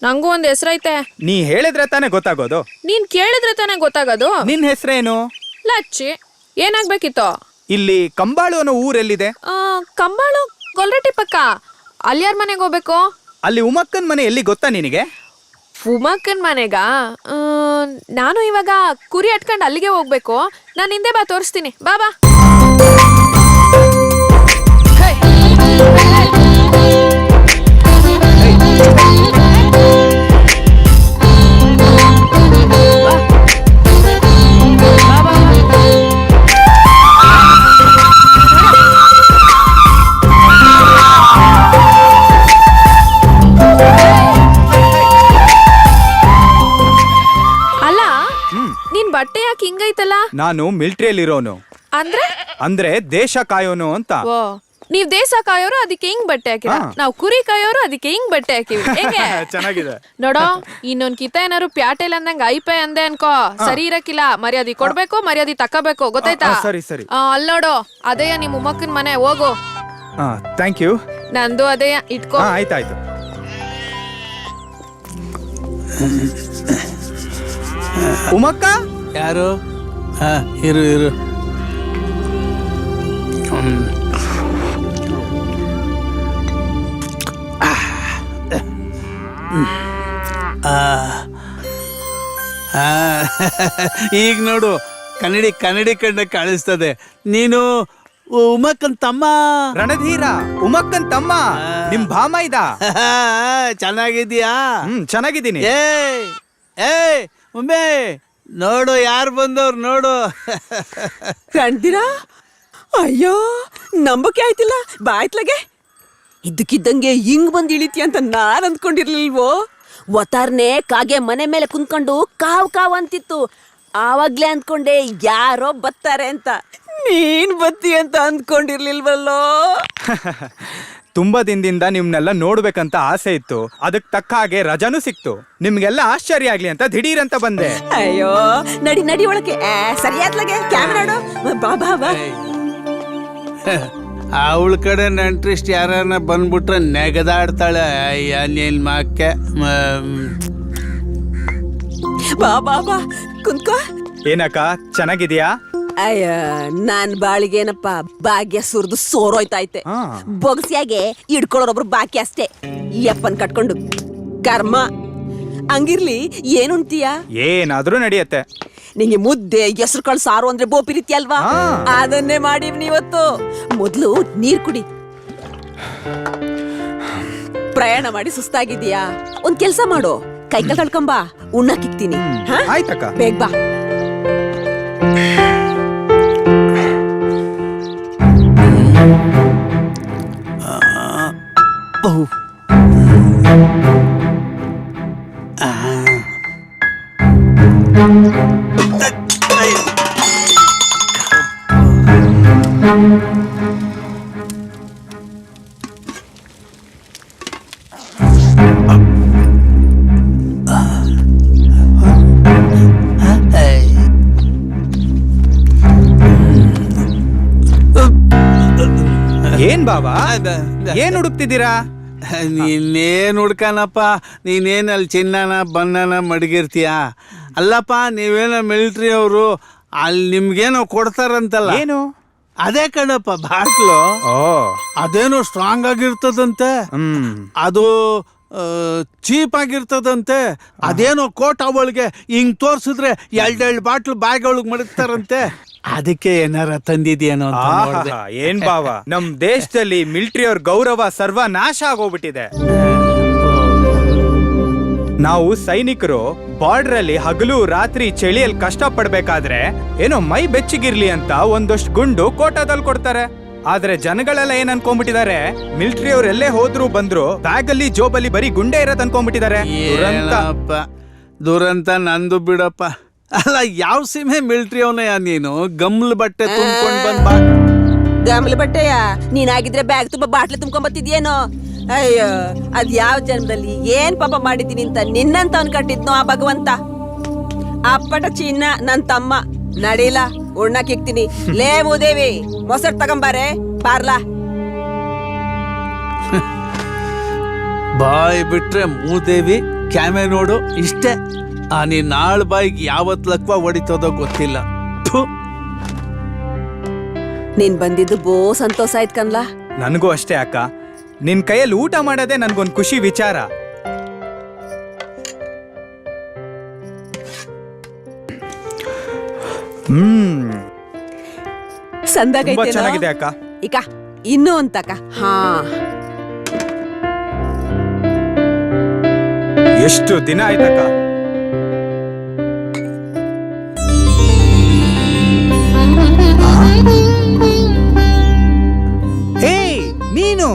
ನಂಗೂ ಒಂದ್ ಹೆಸರೈತೆ. ನೀ ಹೇಳಿದ್ರೆ ತಾನೇ ಗೊತ್ತಾಗೋದು. ನೀನ್ ಕೇಳಿದ್ರೆ ತಾನೇ ಗೊತ್ತಾಗೋದು. ನಿನ್ ಹೆಸರೇನು? ಲಚ್ಚಿ. ಏನಾಗ್ಬೇಕಿತ್ತು? ಇಲ್ಲಿ ಕಂಬಾಳು ಅನ್ನೋ ಊರೆಲ್ಲಿದೆ? ಕಂಬಾಳು ಗೊಲ್ರಟ್ಟಿ ಪಕ್ಕ. ಅಲ್ಲಿ ಯಾರ ಮನೆಗೆ ಹೋಗ್ಬೇಕು? ಅಲ್ಲಿ ಉಮಕ್ಕನ್ ಮನೆ ಎಲ್ಲಿ ಗೊತ್ತಾ ನಿನಗೆ? ಉಮಕ್ಕನ್ ಮನೆಗ? ನಾನು ಇವಾಗ ಕುರಿ ಅಟ್ಕೊಂಡು ಅಲ್ಲಿಗೆ ಹೋಗ್ಬೇಕು. ನಾನು ಹಿಂದೆ ಬಾ, ತೋರಿಸ್ತೀನಿ. ಬಾ ಬಾ. ಬಟ್ಟೆ ಯಾಕೆ ಹಿಂಗೈತಲ್ಲ? ನಾನು ಮಿಲಿಟರಿಯಲ್ಲಿರೋನು. ಅಂದ್ರೆ ದೇಶ ಕಾಯೋನು ಅಂತ. ಓ, ನೀವ್ ದೇಶ ಕಾಯೋರು, ಅದಕ್ಕೆ ಹಿಂಗ್ ಬಟ್ಟೆ ಹಾಕಿರ. ನಾವ್ ಕುರಿ ಕಾಯೋರು, ಅದಕ್ಕೆ ಹಿಂಗ್ ಬಟ್ಟೆ ಹಾಕಿವಿ. ಹೇಗೆ? ಚೆನ್ನಾಗಿದೆ ನೋಡೋ, ಇನ್ನೊಂದ್ ಕಿತ ಏನಾರು ಪ್ಯಾಟೆಲ್ ಅಂದಂಗ ಐಪೆ ಅಂದೆ ಅನ್ಕೋ, ಸರಿ ಇರಕ್ಕಿಲ್ಲ. ಮರ್ಯಾದಿ ಕೊಡ್ಬೇಕು, ಮರ್ಯಾದಿ ತಕ್ಕಬೇಕು, ಗೊತ್ತಾಯ್ತಾ? ಸರಿ ಸರಿ. ಅಲ್ ನೋಡು, ಅದೇಯ ನಿಮ್ ಉಮ್ಮಕ್ಕನ್ ಮನೆ. ಹೋಗು. Thank you. ನಂದು ಅದೇಯ, ಇಟ್ಕೋ. ಆಯ್ತಾಯ್ತು. ಉಮಕ್ಕ ಯಾರು? ಇರು ಇರು. ಈಗ ನೋಡು, ಕನ್ನಡಿ ಕಣ್ಣ ಕಾಣಿಸ್ತದೆ. ನೀನು ಉಮಕ್ಕನ್ ತಮ್ಮ? ರಣಧೀರ, ಉಮಕ್ಕನ್ ತಮ್ಮ. ನಿಮ್ ಭಾಮ ಇದ? ಚೆನ್ನಾಗಿದ್ಯಾ? ಚೆನ್ನಾಗಿದ್ದೀನಿ. ಏ ಉಮ್ಮೆ, ನೋಡು ಯಾರು ಬಂದವ್ರು ನೋಡು. ಕಂಡ್ತೀರಾ? ಅಯ್ಯೋ, ನಂಬಕ್ಕೆ ಆಯ್ತಿಲ್ಲ. ಬಾಯ್ತ್ಲಗೆ ಇದ್ದಕ್ಕಿದ್ದಂಗೆ ಹಿಂಗ್ ಬಂದ್ ಇಳಿತಿ ಅಂತ ನಾನ್ ಅಂದ್ಕೊಂಡಿರ್ಲಿಲ್ವೋ. ಒತ್ತಾರ್ನೆ ಕಾಗೆ ಮನೆ ಮೇಲೆ ಕುಂತ್ಕೊಂಡು ಕಾವ್ ಅಂತಿತ್ತು. ಆವಾಗ್ಲೇ ಅಂದ್ಕೊಂಡೆ ಯಾರೋ ಬತ್ತಾರೆ ಅಂತ. ನೀನ್ ಬತ್ತಿ ಅಂತ ಅಂದ್ಕೊಂಡಿರ್ಲಿಲ್ವಲ್ಲೋ. ತುಂಬಾ ದಿನದಿಂದ ನಿಮ್ನೆಲ್ಲ ನೋಡ್ಬೇಕಂತ ಆಸೆ ಇತ್ತು. ಅದಕ್ ತಕ್ಕ ಹಾಗೆ ರಜಾನೂ ಸಿಕ್ತು. ನಿಮ್ಗೆಲ್ಲ ಆಶ್ಚರ್ಯ ಆಗ್ಲಿ ಅಂತ ದಿಢೀರ್ ಅಂತ ಬಂದೆ. ಅಯ್ಯೋ, ನಡಿ ಒಳಗೆ. ಸರಿಯಾತ್ಲಗೆ ಕ್ಯಾಮ್ರಾಡು. ಬಾ ಬಾ ಬಾ. ಅವಳ ಕಡೆ ನೆಂಟ್ರಿಸ್ಟ್ ಯಾರನ್ನ ಬಂದ್ಬಿಟ್ರೆ ನೆಗದಾಡ್ತಾಳೆ. ಅಯ್ಯ ನಿನ್ ಮಕ್ಕೆ. ಬಾ ಬಾ ಬಾ, ಕುಂತ್ಕೋ. ಏನಕ್ಕ, ಚೆನ್ನಾಗಿದ್ಯಾ? ಅಯ್ಯ, ನಾನ್ ಬಾಳಿಗೇನಪ್ಪ ಭಾಗ್ಯ ಸುರಿದು ಸೋರೋಯ್ತೈತೆ. ಬೊಗಸಿಯಾಗೆ ಇಡ್ಕೊಳ್ಳೋರೊಬ್ರು ಬಾಕಿ ಅಷ್ಟೇ. ಯಪ್ಪನ್ ಕಟ್ಕೊಂಡು ಕರ್ಮ. ಹಂಗಿರ್ಲಿ, ಏನುಂತೀಯ? ಏನಾದ್ರೂ ನಡೆಯತ್ತೆ. ನಿಂಗೆ ಮುದ್ದೆ, ಹೆಸರು ಕಾಳು ಸಾರು ಅಂದ್ರೆ ಬೋಪಿರಿತಿ ಅಲ್ವಾ? ಅದನ್ನೇ ಮಾಡಿವ್ ನೀವತ್ತು. ಮೊದ್ಲು ನೀರ್ ಕುಡಿ. ಪ್ರಯಾಣ ಮಾಡಿ ಸುಸ್ತಾಗಿದ್ಯಾ? ಒಂದ್ ಕೆಲ್ಸ ಮಾಡು, ಕೈಕಾಲ್ ಕಳ್ಕೊಂಬ, ಉಣ್ಣಕ್ಕಿಕ್ತೀನಿ. ಆಯ್ತಕ್ಕ, ಬೇಗ ಬಾ. ಏನ್ ಬಾಬಾ, ಏನ್ ಹುಡುಕ್ತಿದ್ದೀರಾ? ನೀನೇನ್ ಹುಡ್ಕನಪ್ಪ, ನೀನೇನ್ ಅಲ್ಲಿ ಚಿನ್ನನ ಬಣ್ಣನ ಮಡಗಿರ್ತೀಯ? ಅಲ್ಲಪ್ಪ, ನೀವೇನೋ ಮಿಲಿಟ್ರಿ ಅವರು, ಅಲ್ಲಿ ನಿಮ್ಗೇನೋ ಕೊಡ್ತಾರಂತಲ್ಲ. ಏನು? ಅದೇ ಕಣಪ್ಪ ಬಾಟ್ಲು. ಅದೇನೋ ಸ್ಟ್ರಾಂಗ್ ಆಗಿರ್ತದಂತೆ. ಅದು ಚೀಪ್ ಆಗಿರ್ತದಂತೆ. ಅದೇನೋ ಕೋಟ್ ಅವಳಿಗೆ ಹಿಂಗ್ ತೋರ್ಸಿದ್ರೆ 2 ಬಾಟ್ಲು ಬ್ಯಾಗ್ ಒಳಗ್ ಮಡಗ್ತಾರಂತೆ. ಅದಕ್ಕೆ ಏನಾರ ತಂದಿದ್ಯೇನೋ ಅಂತ ನೋಡ್ದೆ. ಏನ್ ಬಾವ, ನಮ್ ದೇಶದಲ್ಲಿ ಮಿಲಿಟರಿ ಅವ್ರ ಗೌರವ ಸರ್ವನಾಶ ಆಗೋಗ್ಬಿಟ್ಟಿದೆ. ನಾವು ಸೈನಿಕರು ಬಾರ್ಡರ್ ಅಲ್ಲಿ ಹಗಲು ರಾತ್ರಿ ಚಳಿಯಲ್ಲಿ ಕಷ್ಟ ಪಡ್ಬೇಕಾದ್ರೆ ಏನೋ ಮೈ ಬೆಚ್ಚಗಿರ್ಲಿ ಅಂತ ಒಂದಷ್ಟು ಗುಂಡು ಕೋಟಾದಲ್ಲಿ ಕೊಡ್ತಾರೆ. ಆದ್ರೆ ಜನಗಳೆಲ್ಲ ಏನ್ ಅನ್ಕೊಂಡ್ಬಿಟ್ಟಿದ್ದಾರೆ, ಮಿಲಿಟರಿ ಅವ್ರು ಎಲ್ಲೇ ಹೋದ್ರು ಬಂದ್ರು ಬ್ಯಾಗ್ ಅಲ್ಲಿ ಜೋಬಲ್ಲಿ ಬರೀ ಗುಂಡೆ ಇರೋದ್ ಅನ್ಕೊಂಡ್ಬಿಟ್ಟಿದ್ದಾರೆ. ದುರಂತ ನಂದು ಬಿಡಪ್ಪ. ಅಲ್ಲ, ಯಾವ ಸೀಮೆ ಮಿಲಿಟರಿ ಅವನಯ್ಯ ನೀನು? ಗಮ್ಲ್ ಬಟ್ಟೆ ತುಂಬ್ಕೊಂಡ್ ಬಂದ್ ಗಮ್ಲ್ ಬಟ್ಟೆಯ? ನೀನಾಗಿದ್ರೆ ಬ್ಯಾಗ್ ತುಂಬಾ ಬಾಟ್ಲಿ ತುಂಬ್ಕೊಂಡ್ ಬತ್ತಿದ್ಯೇನೋ. ಅಯ್ಯೋ, ಅದ್ ಯಾವ ಜನ್ಮದಲ್ಲಿ ಏನ್ ಪಾಪ ಮಾಡಿದ್ದೀನಿ ಅಂತ ನಿನ್ನಂತ ಅನ್ಕಟ್ಟಿದ್ನೋ ಆ ಭಗವಂತ. ಅಪ್ಪಟ ಚಿನ್ನ ನನ್ ತಮ್ಮ. ನಡೀಲ, ಉಣ್ಣಕ್ ಇಕ್ತೀನಿ. ಲೇ ಮೂದೇವಿ, ಮೊಸರು ತಗೊಂಬಾರೆ, ಬಾರ್ಲಾ. ಬಾಯ್ ಬಿಟ್ರೆ ಮೂದೇವಿ, ಕ್ಯಾಮೆ ನೋಡು ಇಷ್ಟೇ. ನೀನ್ ನಾಳ್ ಬಾಯಿಗೆ ಯಾವತ್ ಲಕ್ವ ಹೊಡಿತೋದೋ ಗೊತ್ತಿಲ್ಲ. ಥು. ನೀನ್ ಬಂದಿದ್ದು ಬೋ ಸಂತೋಷ ಆಯ್ತು ಕನ್ಲಾ. ನನಗೂ ಅಷ್ಟೇ ಅಕ್ಕ. ನಿನ್ ಕೈಯಲ್ಲಿ ಊಟ ಮಾಡೋದೇ ನನ್ಗೊಂದ್ ಖುಷಿ ವಿಚಾರ. ತುಂಬಾ ಸಂದಾಗೈತೆ ಚೆನ್ನಾಗಿದೆ ಅಕ್ಕ. ಈಗ ಇನ್ನೂ ಅಂತಕ. ಹಾ, ಎಷ್ಟು ದಿನ ಆಯ್ತಕ್ಕ. ಏಯ್ ನೀನು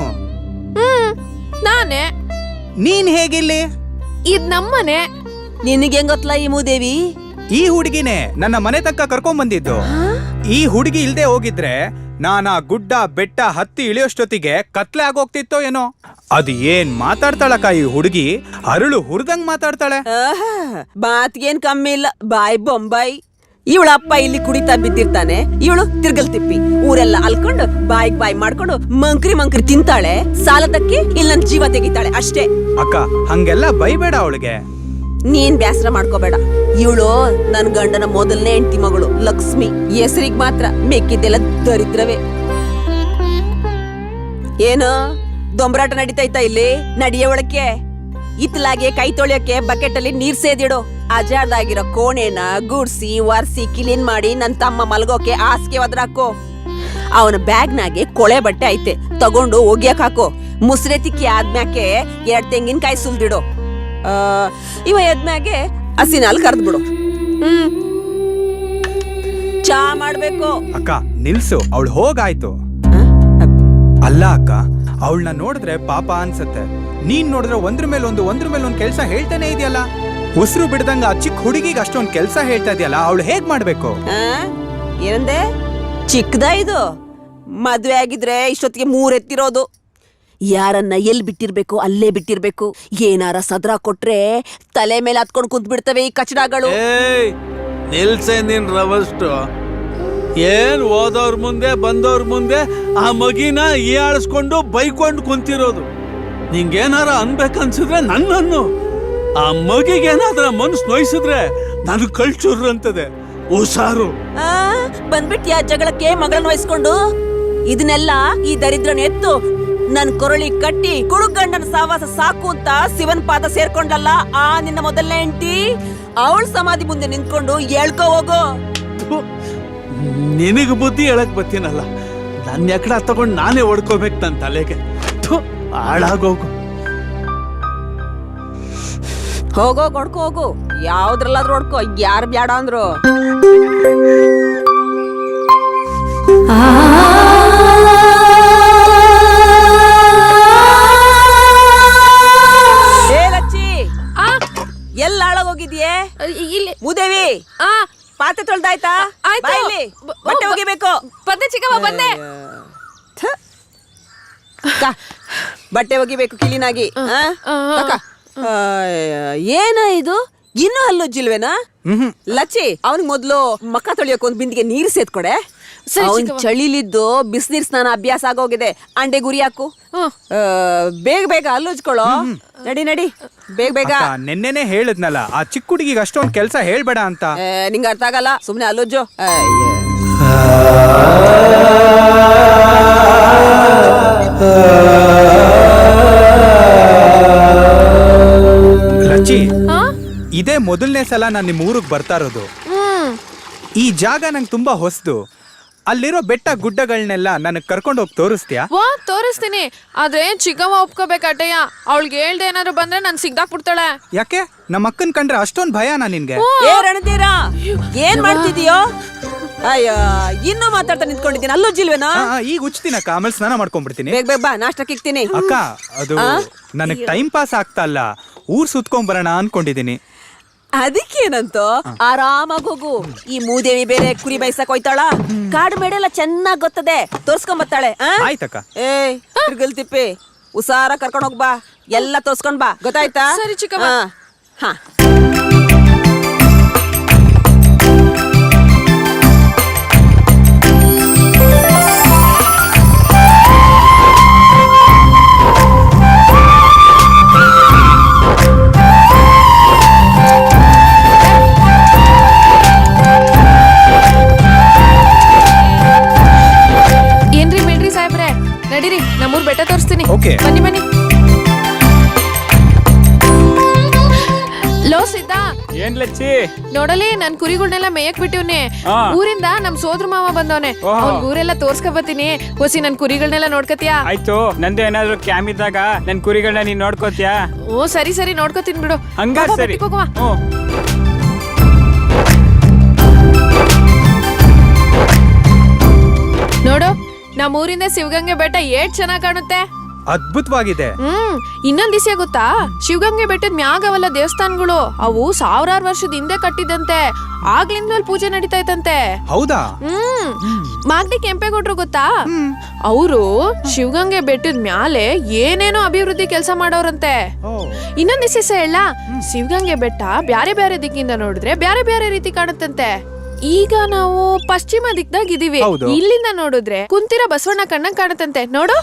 ನಾನೇ. ನೀನ್ ಹೇಗಿಲ್ಲಿ? ಇದ್ ನಮ್ಮನೆ. ನಿನಗೆ ಹೆಂಗ್ ಗೊತ್ತಲ್ಲ ಈ ಮೂದೇವಿ? ಈ ಹುಡುಗಿನೇ ನನ್ನ ಮನೆ ತನಕ ಕರ್ಕೊಂಡ್ ಬಂದಿದ್ದು. ಈ ಹುಡುಗಿ ಇಲ್ದೆ ಹೋಗಿದ್ರೆ ನಾನಾ ಗುಡ್ಡ ಬೆಟ್ಟ ಹತ್ತಿ ಇಳಿಯೋಷ್ಟೊತ್ತಿಗೆ ಕತ್ಲೆ ಆಗೋಗ್ತಿತ್ತೋ ಏನೋ. ಅದು ಏನ್ ಮಾತಾಡ್ತಾಳಕ್ಕ ಈ ಹುಡುಗಿ, ಅರಳು ಹುರಿದಂಗ್ ಮಾತಾಡ್ತಾಳೆ. ಮಾತ್ಗೇನ್ ಕಮ್ಮಿ ಇಲ್ಲ, ಬಾಯ್ ಬೊಂಬಾಯಿ. ಇವಳ ಅಪ್ಪ ಇಲ್ಲಿ ಕುಡಿತಾ ಬಿದ್ದಿರ್ತಾನೆ, ಇವಳು ತಿರ್ಗಲ್ ತಿಪ್ಪಿ ಊರೆಲ್ಲ ಅಲ್ಕೊಂಡು ಬಾಯಿಗ್ ಬಾಯ್ ಮಾಡ್ಕೊಂಡು ಮಂಕ್ರಿ ತಿಂತಾಳೆ. ಸಾಲದಕ್ಕೆ ಇಲ್ಲಿ ನನ್ ಜೀವ ತೆಗಿತಾಳೆ ಅಷ್ಟೇ. ಅಕ್ಕ ಹಂಗೆಲ್ಲ ಬೈಬೇಡ ಅವಳಿಗೆ. ನೀನ್ ಬ್ಯಾಸರ ಮಾಡ್ಕೋಬೇಡ. ಇವಳು ನನ್ ಗಂಡನ ಮೊದಲನೇ ಹೆಂಡತಿ ಮಗಳು ಲಕ್ಷ್ಮಿ. ಹೆಸರಿಗೆ ಮಾತ್ರ, ಮೆಕ್ಕಿದ್ದೆಲ್ಲ ದರಿದ್ರವೇ. ಏನೋ ದೊಂಬರಾಟ ನಡೀತೈತಾ ಇಲ್ಲಿ? ನಡಿಯ ಒಳಕ್ಕೆ ಇತ್ಲಾಗೆ ಕೈ ತೊಳೆಯೋಕೆ ಬಕೆಟ್ ಅಲ್ಲಿ ನೀರ್ ಸೇದಿಡು. ಅಜಾರ್ದಾಗಿರೋ ಕೋಣೆನ ಗುಡ್ಸಿ ಒರ್ಸಿ ಕ್ಲೀನ್ ಮಾಡಿ ನನ್ ತಮ್ಮ ಮಲ್ಗೋಕೆ ಹಾಸಿಗೆ ಒದ್ರಾಕೋ. ಅವನ ಬ್ಯಾಗ್ನಾಗೆ ಕೊಳೆ ಬಟ್ಟೆ ಐತೆ, ತಗೊಂಡು ಒಗ್ಯಾಕ್ ಹಾಕೋ. ಮುಸ್ರೆ ತಿಕ್ಕಿ ಆದ್ಮ್ಯಾಕೆ 2 ತೆಂಗಿನಕಾಯಿ ಸುಲ್ದಿಡು. ಇವ ಎದ್ಮ್ಯಾಗೆ ಹಸಿನಾಲ್ ಕರ್ದ್ಬಿಡು. ಚಾ ಮಾಡ್ಬೇಕು. ಅಕ್ಕ ನಿಲ್ಸು, ಅವಳು ಹೋಗಾಯ್ತು. ಅಲ್ಲ ಅಕ್ಕ, ಅವಳನ್ನ ನೋಡಿದ್ರೆ ಪಾಪ ಅನ್ಸತ್ತೆ. ನೀನ್ ನೋಡಿದ್ರೆ ಒಂದ್ರ ಮೇಲೆ ಒಂದ್ ಕೆಲ್ಸ ಹೇಳ್ತಾನೆ ಇದೆಯಲ್ಲ. ಉಸಿರು ಬಿಡ್ದಂಗ ಆ ಚಿಕ್ಕ ಹುಡುಗಿಗೆ ಅಷ್ಟೊಂದ್ ಕೆಲ್ಸ ಹೇಳ್ತಾ ಇದೆಯಲ್ಲ, ಅವಳು ಹೇಗ್ ಮಾಡ್ಬೇಕು? ಏನಂದೆ? ಚಿಕ್ಕದ ಇದು? ಮದ್ವೆ ಆಗಿದ್ರೆ ಇಷ್ಟೊತ್ತಿಗೆ 3 ಎತ್ತಿರೋದು. ಯಾರನ್ನ ಎಲ್ಲಿ ಬಿಟ್ಟಿರ್ಬೇಕು ಅಲ್ಲೇ ಬಿಟ್ಟಿರ್ಬೇಕು. ಏನಾರ ಸದ್ರ ಕೊಟ್ರೆ ತಲೆ ಮೇಲೆ ಹತ್ಕೊಂಡು ಕುಂತ್ ಬಿಡ್ತವೆ ಈ ಕಚಡಗಳು. ನಿಲ್ಸೆ ನಿನ್ ರವಷ್ಟು. ಏನ್ ಓದೋರ್ ಮುಂದೆ ಬಂದವ್ರ ಮುಂದೆ ಆ ಮಗಿನ ಆಳಿಸ್ಕೊಂಡು ಬೈಕೊಂಡು ಕುಂತಿರೋದು. ನಿಂಗೇನಾರ ಅನ್ಬೇಕನ್ಸಿದ್ರೆ ನನ್ನನ್ನು. ಆ ಮಗಿಗೇನಾದ್ರ ಮನ್ಸು ನೋಯಿಸಿದ್ರೆ ನಾನು ಕಳ್ಚೂರು ಅಂತದೆ. ಹುಷಾರು. ಬಂದ್ಬಿಟ್ಯಾ ಜಗಳಕ್ಕೆ ಮಗಳನ್ನ ವಹಿಸ್ಕೊಂಡು? ಇದನ್ನೆಲ್ಲ ಈ ದರಿದ್ರನ ಎತ್ತು ನನ್ ಕೊರಳಿ ಕಟ್ಟಿ ಕುಡುಗಂಡನ ಸಾವಾಸ ಸಾಕು ಅಂತ ಶಿವನ್ ಪಾದ ಸೇರ್ಕೊಂಡಲ್ಲ ಆ ನಿನ್ನ ಮೊದಲನೇ ಹೆಂಡತಿ. ಅವಳ ಸಮಾಧಿ ಮುಂದೆ ನಿಂತ್ಕೊಂಡು ಹೇಳ್ಕೊ ಹೋಗೋ. ನಿನಗ ಬುದ್ಧಿ ಹೇಳಕ್ ಬತ್ತೀನಲ್ಲ, ನನ್ನ ಎಕಡ ತಗೊಂಡ್ ನಾನೇ ಹೊಡ್ಕೋಬೇಕು ನನ್ ತಲೆಗೆ. ಹಾಳಾಗೋಗು. ಹೋಗೋ ಹೊಡ್ಕೊ ಹೋಗು. ಯಾವ್ದ್ರಲ್ಲಾದ್ರೂ ಹೊಡ್ಕೊ, ಯಾರು ಬ್ಯಾಡ ಅಂದ್ರು. ಎಲ್ಲ ಹಾಳಾಗೋಗಿದ್ಯೆ ಇಲ್ಲಿ ಮೂದೇವಿ? ಪಾತ್ರೆ ತೊಳ್ದಾಯ್ತಾ? ಬಾಯಲ್ಲಿ ಬಟ್ಟೆ ಒಗಿಬೇಕು. ಬಂದೆ ಚಿಕ್ಕಮ್ಮ, ಬಂದೆ. ಬಟ್ಟೆ ಒಗಿಬೇಕು ಕ್ಲೀನಾಗಿ. ಏನ ಇದು? ಇನ್ನೂ ಹಲ್ಲುಜ್ಜಿಲ್ವೇನಾ? ಲಚ್ಚಿ, ಅವನಿಗೆ ಮೊದ್ಲು ಮಕ್ಕ ತೊಳಿಯೋಕೆ ಒಂದ್ ಬಿಂದಿಗೆ ನೀರು ಸೇದ್ಕೊಡೆ. ಅವನ್ ಚಳಿಲಿದ್ದು ಬಿಸಿನೀರ್ ಸ್ನಾನ ಅಭ್ಯಾಸ ಆಗೋಗಿದೆ. ಅಂಡೆ ಗುರಿ ಹಾಕು. ಬೇಗ ಹಲ್ಲುಜ್ಕೊಳ್ಳೋ. ನಡಿ ಬೇಗ. ನೆನ್ನೆನೆ ಹೇಳಿದ್ನಲ್ಲ, ಆ ಚಿಕ್ಕ ಹುಡುಗಿಗೆ ಅಷ್ಟೊಂದ್ ಕೆಲ್ಸ ಹೇಳ್ಬೇಡ ಅಂತ. ನಿಂಗ ಅರ್ಥ ಆಗಲ್ಲ, ಸುಮ್ನೆ ಹಲ್ಲುಜ್ಜು. ಲಚ್ಚಿ, ಇದೇ ಮೊದಲನೇ ಸಲ ನಾನು ನಿಮ್ಮ ಊರಿಗೆ ಬರ್ತಾ ಇರೋದು. ಈ ಜಾಗ ನಂಗೆ ತುಂಬಾ ಹೊಸದು. ಅಲ್ಲಿರೋ ಬೆಟ್ಟ ಗುಡ್ಡಗಳನ್ನೆಲ್ಲ ನನಗೆ ಕರ್ಕೊಂಡು ಹೋಗಿ ತೋರಿಸ್ತೀಯಾ? ತೋರಿಸ್ತೀನಿ. ಆದ್ರೆ ಚಿಕ್ಕಮ್ಮ ಒಪ್ಕೋಬೇಕಟ್ಟಯ್ಯ. ಅವಳಿಗೆ ಹೇಳ್ದೆ ಏನಾದ್ರು ಬಂದ್ರೆ ನಾನು ಸಿಗ್ದಾಕ್ಬಿಡ್ತಾಳೆ. ಯಾಕೆ? ನಮ್ಮ ಅಕ್ಕನ್ ಕಂಡ್ರೆ ಅಷ್ಟೊಂದ್ ಭಯನಾ ನಿನ್ಗೆ? ರಣಧೀರ, ಏನ್ ಮಾಡ್ತಿದೀಯೋ? ಅಯ್ಯ, ಇನ್ನೂ ಮಾತಾಡ್ತಾ ನಿಂತ್ಕೊಂಡಿದ್ದೀನಿ. ಅಲ್ಲುಜ್ಜಿಲ್ವೇನಾ? ಈಗ ಉಚ್ತೀನಕ್ಕ, ಆಮೇಲೆ ಸ್ನಾನ ಮಾಡ್ಕೊಂಡ್ಬಿಡ್ತೀನಿ. ಬೇಗ ಬಾ, ನಾಷ್ಟಕ್ಕೆ ಇಕ್ತೀನಿ. ಅಕ್ಕ, ಅದು ನನಗ್ ಟೈಮ್ ಪಾಸ್ ಆಗ್ತಾ ಇಲ್ಲ. ಊರ್ ಸುತ್ಕೊಂಡ್ ಬರೋಣ ಅನ್ಕೊಂಡಿದೀನಿ. ಅದಕ್ಕೇನಂತೋ ಆರಾಮಾಗಿ ಹೋಗು. ಈ ಮೂದೇವಿ ಬೇರೆ ಕುರಿ ಬೈಸಕ್ ಹೋಯ್ತಾಳ. ಕಾಡು ಮೇಡೆಲ್ಲ ಚೆನ್ನಾಗ್ ಗೊತ್ತದೆ, ತೋರ್ಸ್ಕೊಂಡ್ ಬರ್ತಾಳೆ. ಆಯ್ತಕ್ಕ. ತಿರ್ಗಲ್ ತಿಪ್ಪಿ ಉಸಾರ ಕರ್ಕೊಂಡ್ ಹೋಗ್ಬಾ. ಎಲ್ಲ ತೋರ್ಸ್ಕೊಂಡ್ ಬಾ, ಗೊತ್ತಾಯ್ತಾ? ಸರಿ ಚಿಕ್ಕಮ್ಮ. ಹಾ. ನೋಡಲಿ ನನ್ ಕುರಿಗಳನ್ನೆಲ್ಲ ಮೇಯಕ್ ಬಿಟ್ಟಿವ್ನಿ. ಆ. ಊರಿಂದ ನಮ್ ಸೋದ್ರ ಮಾವ ಬಂದವನೆ. ಓಹೋ. ಅವ್ನ್ ಊರೆಲ್ಲ ತೋರ್ಸ್ಕೊಂಡ್ ಬರ್ತೀನಿ. ಹೊಸಿ ನನ್ ಕುರಿಗಳನ್ನೆಲ್ಲ ನೋಡ್ಕತಿಯಾ? ಆಯ್ತು, ನಂದು ಏನಾದ್ರು ಕ್ಯಾಮ್ ಇದ್ದಾಗ ನನ್ ಕುರಿಗಳನ್ನ ನೀನ್ ನೋಡ್ಕೋತಿಯಾ? ಓ ಸರಿ ಸರಿ ನೋಡ್ಕೋತೀನಿ ಬಿಡು. ಹಂಗಾರ್ ಬಾ, ಬಾ, ಸರಿ. ಬೆಟ್ಟಕ್ ಹೋಗುವ. ನೋಡು ನಮ್ ಊರಿಂದ ಶಿವಗಂಗೆ ಬೆಟ್ಟ ಏಟ್ ಚೆನ್ನಾಗ್ ಕಾಣುತ್ತೆ. ಅದ್ಭುತವಾಗಿದೆ. ಇನ್ನೊಂದ್ ದಿವ್ಸ ಗೊತ್ತಾ, ಶಿವಗಂಗೆ ಬೆಟ್ಟದ ಮ್ಯಾಗವಲ್ಲ ದೇವಸ್ಥಾನಗಳು, ಅವು ಸಾವಿರಾರು ವರ್ಷದ ಹಿಂದೆ ಕಟ್ಟಿದಂತೆ. ಆಗ್ಲಿಂದ್ಮೇಲೆ ಪೂಜೆ ನಡೀತಾ ಇತ್ತಂತೆ. ಹೌದಾ? ಮಾಗಡಿ ಕೆಂಪೇಗೌಡ್ರು ಗೊತ್ತಾ? ಅವರು ಶಿವಗಂಗೆ ಬೆಟ್ಟದ ಮ್ಯಾಲೆ ಏನೇನೋ ಅಭಿವೃದ್ಧಿ ಕೆಲಸ ಮಾಡೋರಂತೆ. ಇನ್ನೊಂದ್ ದಿವಸ ಹೇಳ, ಶಿವಗಂಗೆ ಬೆಟ್ಟ ಬ್ಯಾರೆ ಬ್ಯಾರೆ ದಿಕ್ಕಿಂದ ನೋಡಿದ್ರೆ ಬ್ಯಾರೆ ಬ್ಯಾರೆ ರೀತಿ ಕಾಣುತ್ತಂತೆ. ಈಗ ನಾವು ಪಶ್ಚಿಮ ದಿಕ್ದಾಗ ಇದೀವಿ. ಹೌದು. ಇಲ್ಲಿಂದ ನೋಡಿದ್ರೆ ಕುಂತಿರೋ ಬಸವಣ್ಣ ಕಣ್ಣಂಗ್ ಕಾಣುತ್ತಂತೆ ನೋಡು.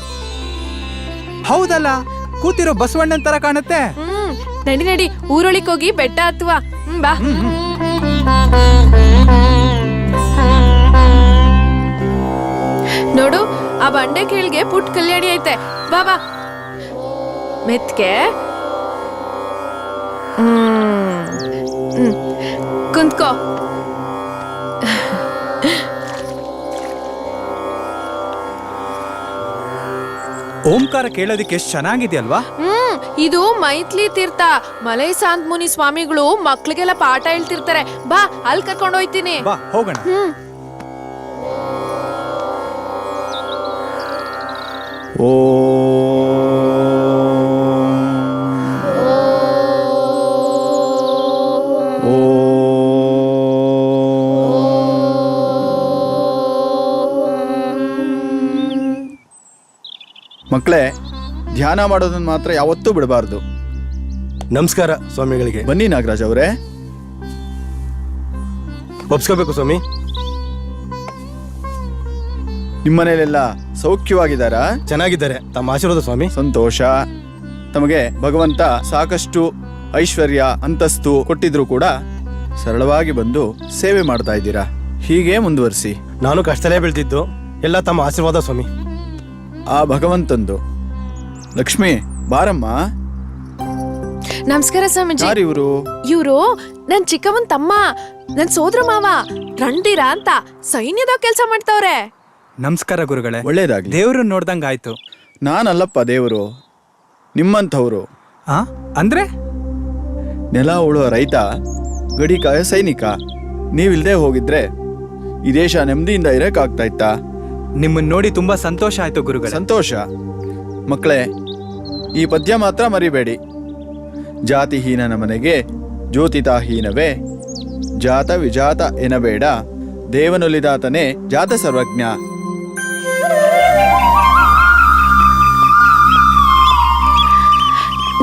ಹೌದಲ್ಲ, ಕೂತಿರೋ ಬಸವಣ್ಣನ್ ತರ ಕಾಣುತ್ತೆ. ನಡಿ ನಡಿ ಊರೊಳಿಕ್ ಹೋಗಿ ಬೆಟ್ಟ ಹತ್ತುವ. ಬಾ. ನೋಡು ಆ ಬಂಡೆ ಕೀಳ್ಗೆ ಪುಟ್ ಕಲ್ಯಾಣಿ ಐತೆ. ಬಾ ಬಾ ಮೆತ್ಗೆ. ಕುಂತ್ಕೋ. ಓಂಕಾರ ಕೇಳೋದಿಕ್ಕೆ ಎಷ್ಟು ಚೆನ್ನಾಗಿದೆಯಲ್ವಾ? ಇದು ಮೈತ್ಲಿ ತೀರ್ಥ. ಮಲೈ ಸಾಂತ್ ಮುನಿ ಸ್ವಾಮಿಗಳು ಮಕ್ಳಿಗೆಲ್ಲ ಪಾಠ ಹೇಳ್ತಿರ್ತಾರೆ. ಬಾ ಅಲ್ಲಿ ಕರ್ಕೊಂಡು ಹೋಯ್ತೀನಿ. ಬಾ ಹೋಗೋಣ. ಓ ಮಕ್ಕಳೇ, ಧ್ಯಾನ ಮಾಡೋದನ್ನ ಮಾತ್ರ ಯಾವತ್ತೂ ಬಿಡಬಾರ್ದು. ನಮಸ್ಕಾರ ಸ್ವಾಮಿಗಳಿಗೆ. ಬನ್ನಿ ನಾಗರಾಜ್ ಅವರೇ. ಒಪ್ಸ್ಕೋಬೇಕು ಸ್ವಾಮಿ. ನಿಮ್ಮನೇಲೆಲ್ಲ ಸೌಖ್ಯವಾಗಿದ್ದಾರಾ? ಚೆನ್ನಾಗಿದ್ದಾರೆ, ತಮ್ಮ ಆಶೀರ್ವಾದ ಸ್ವಾಮಿ. ಸಂತೋಷ. ತಮಗೆ ಭಗವಂತ ಸಾಕಷ್ಟು ಐಶ್ವರ್ಯ ಅಂತಸ್ತು ಕೊಟ್ಟಿದ್ರು ಕೂಡ ಸರಳವಾಗಿ ಬಂದು ಸೇವೆ ಮಾಡ್ತಾ ಇದ್ದೀರಾ. ಹೀಗೆ ಮುಂದುವರಿಸಿ. ನಾನು ಕಷ್ಟಲೇ ಬೀಳ್ತಿದ್ದು, ಎಲ್ಲ ತಮ್ಮ ಆಶೀರ್ವಾದ ಸ್ವಾಮಿ. ಆ ಭಗವಂತಂದು. ಲಕ್ಷ್ಮಿ ಬಾರಮ್ಮ. ನಮಸ್ಕಾರ ಸ್ವಾಮೀಜಿ. ಯಾರಿವರು? ಇವ್ರು ನನ್ ಚಿಕ್ಕವನ್ ತಮ್ಮ, ನನ್ ಸೋದ್ರ ಮಾವ ರಣಧೀರ ಅಂತ ಸೈನ್ಯದ ಕೆಲ್ಸ ಮಾಡ್ತಾವ್ರೆ. ನಮಸ್ಕಾರ ಗುರುಗಳೇ. ಒಳ್ಳೇದಾಗ್ಲಿ. ದೇವ್ರು ನೋಡ್ದಂಗ ಆಯ್ತು. ನಾನಲ್ಲಪ್ಪ ದೇವರು, ನಿಮ್ಮಂಥವ್ರು. ಅಂದ್ರೆ ನೆಲ ಉಳುವ ರೈತ, ಗಡಿಕಾಯ ಸೈನಿಕ. ನೀವಿಲ್ದೇ ಹೋಗಿದ್ರೆ ಈ ದೇಶ ನೆಮ್ಮದಿಯಿಂದ ಇರಕ್ಕಾಗ್ತಾ ಇತ್ತಾ? ನಿಮ್ಮನ್ನ ನೋಡಿ ತುಂಬಾ ಸಂತೋಷ ಆಯ್ತು ಗುರುಗಳೇ. ಸಂತೋಷ. ಮಕ್ಕಳೇ, ಈ ಪದ್ಯ ಮಾತ್ರ ಮರಿಬೇಡಿ. ಜಾತಿಹೀನನ ಮನೆಗೆ ಜ್ಯೋತಿತಾಹೀನವೇ, ಜಾತ ವಿಜಾತ ಎನಬೇಡ, ದೇವನೊಲಿದಾತನೇ ಜಾತ ಸರ್ವಜ್ಞ.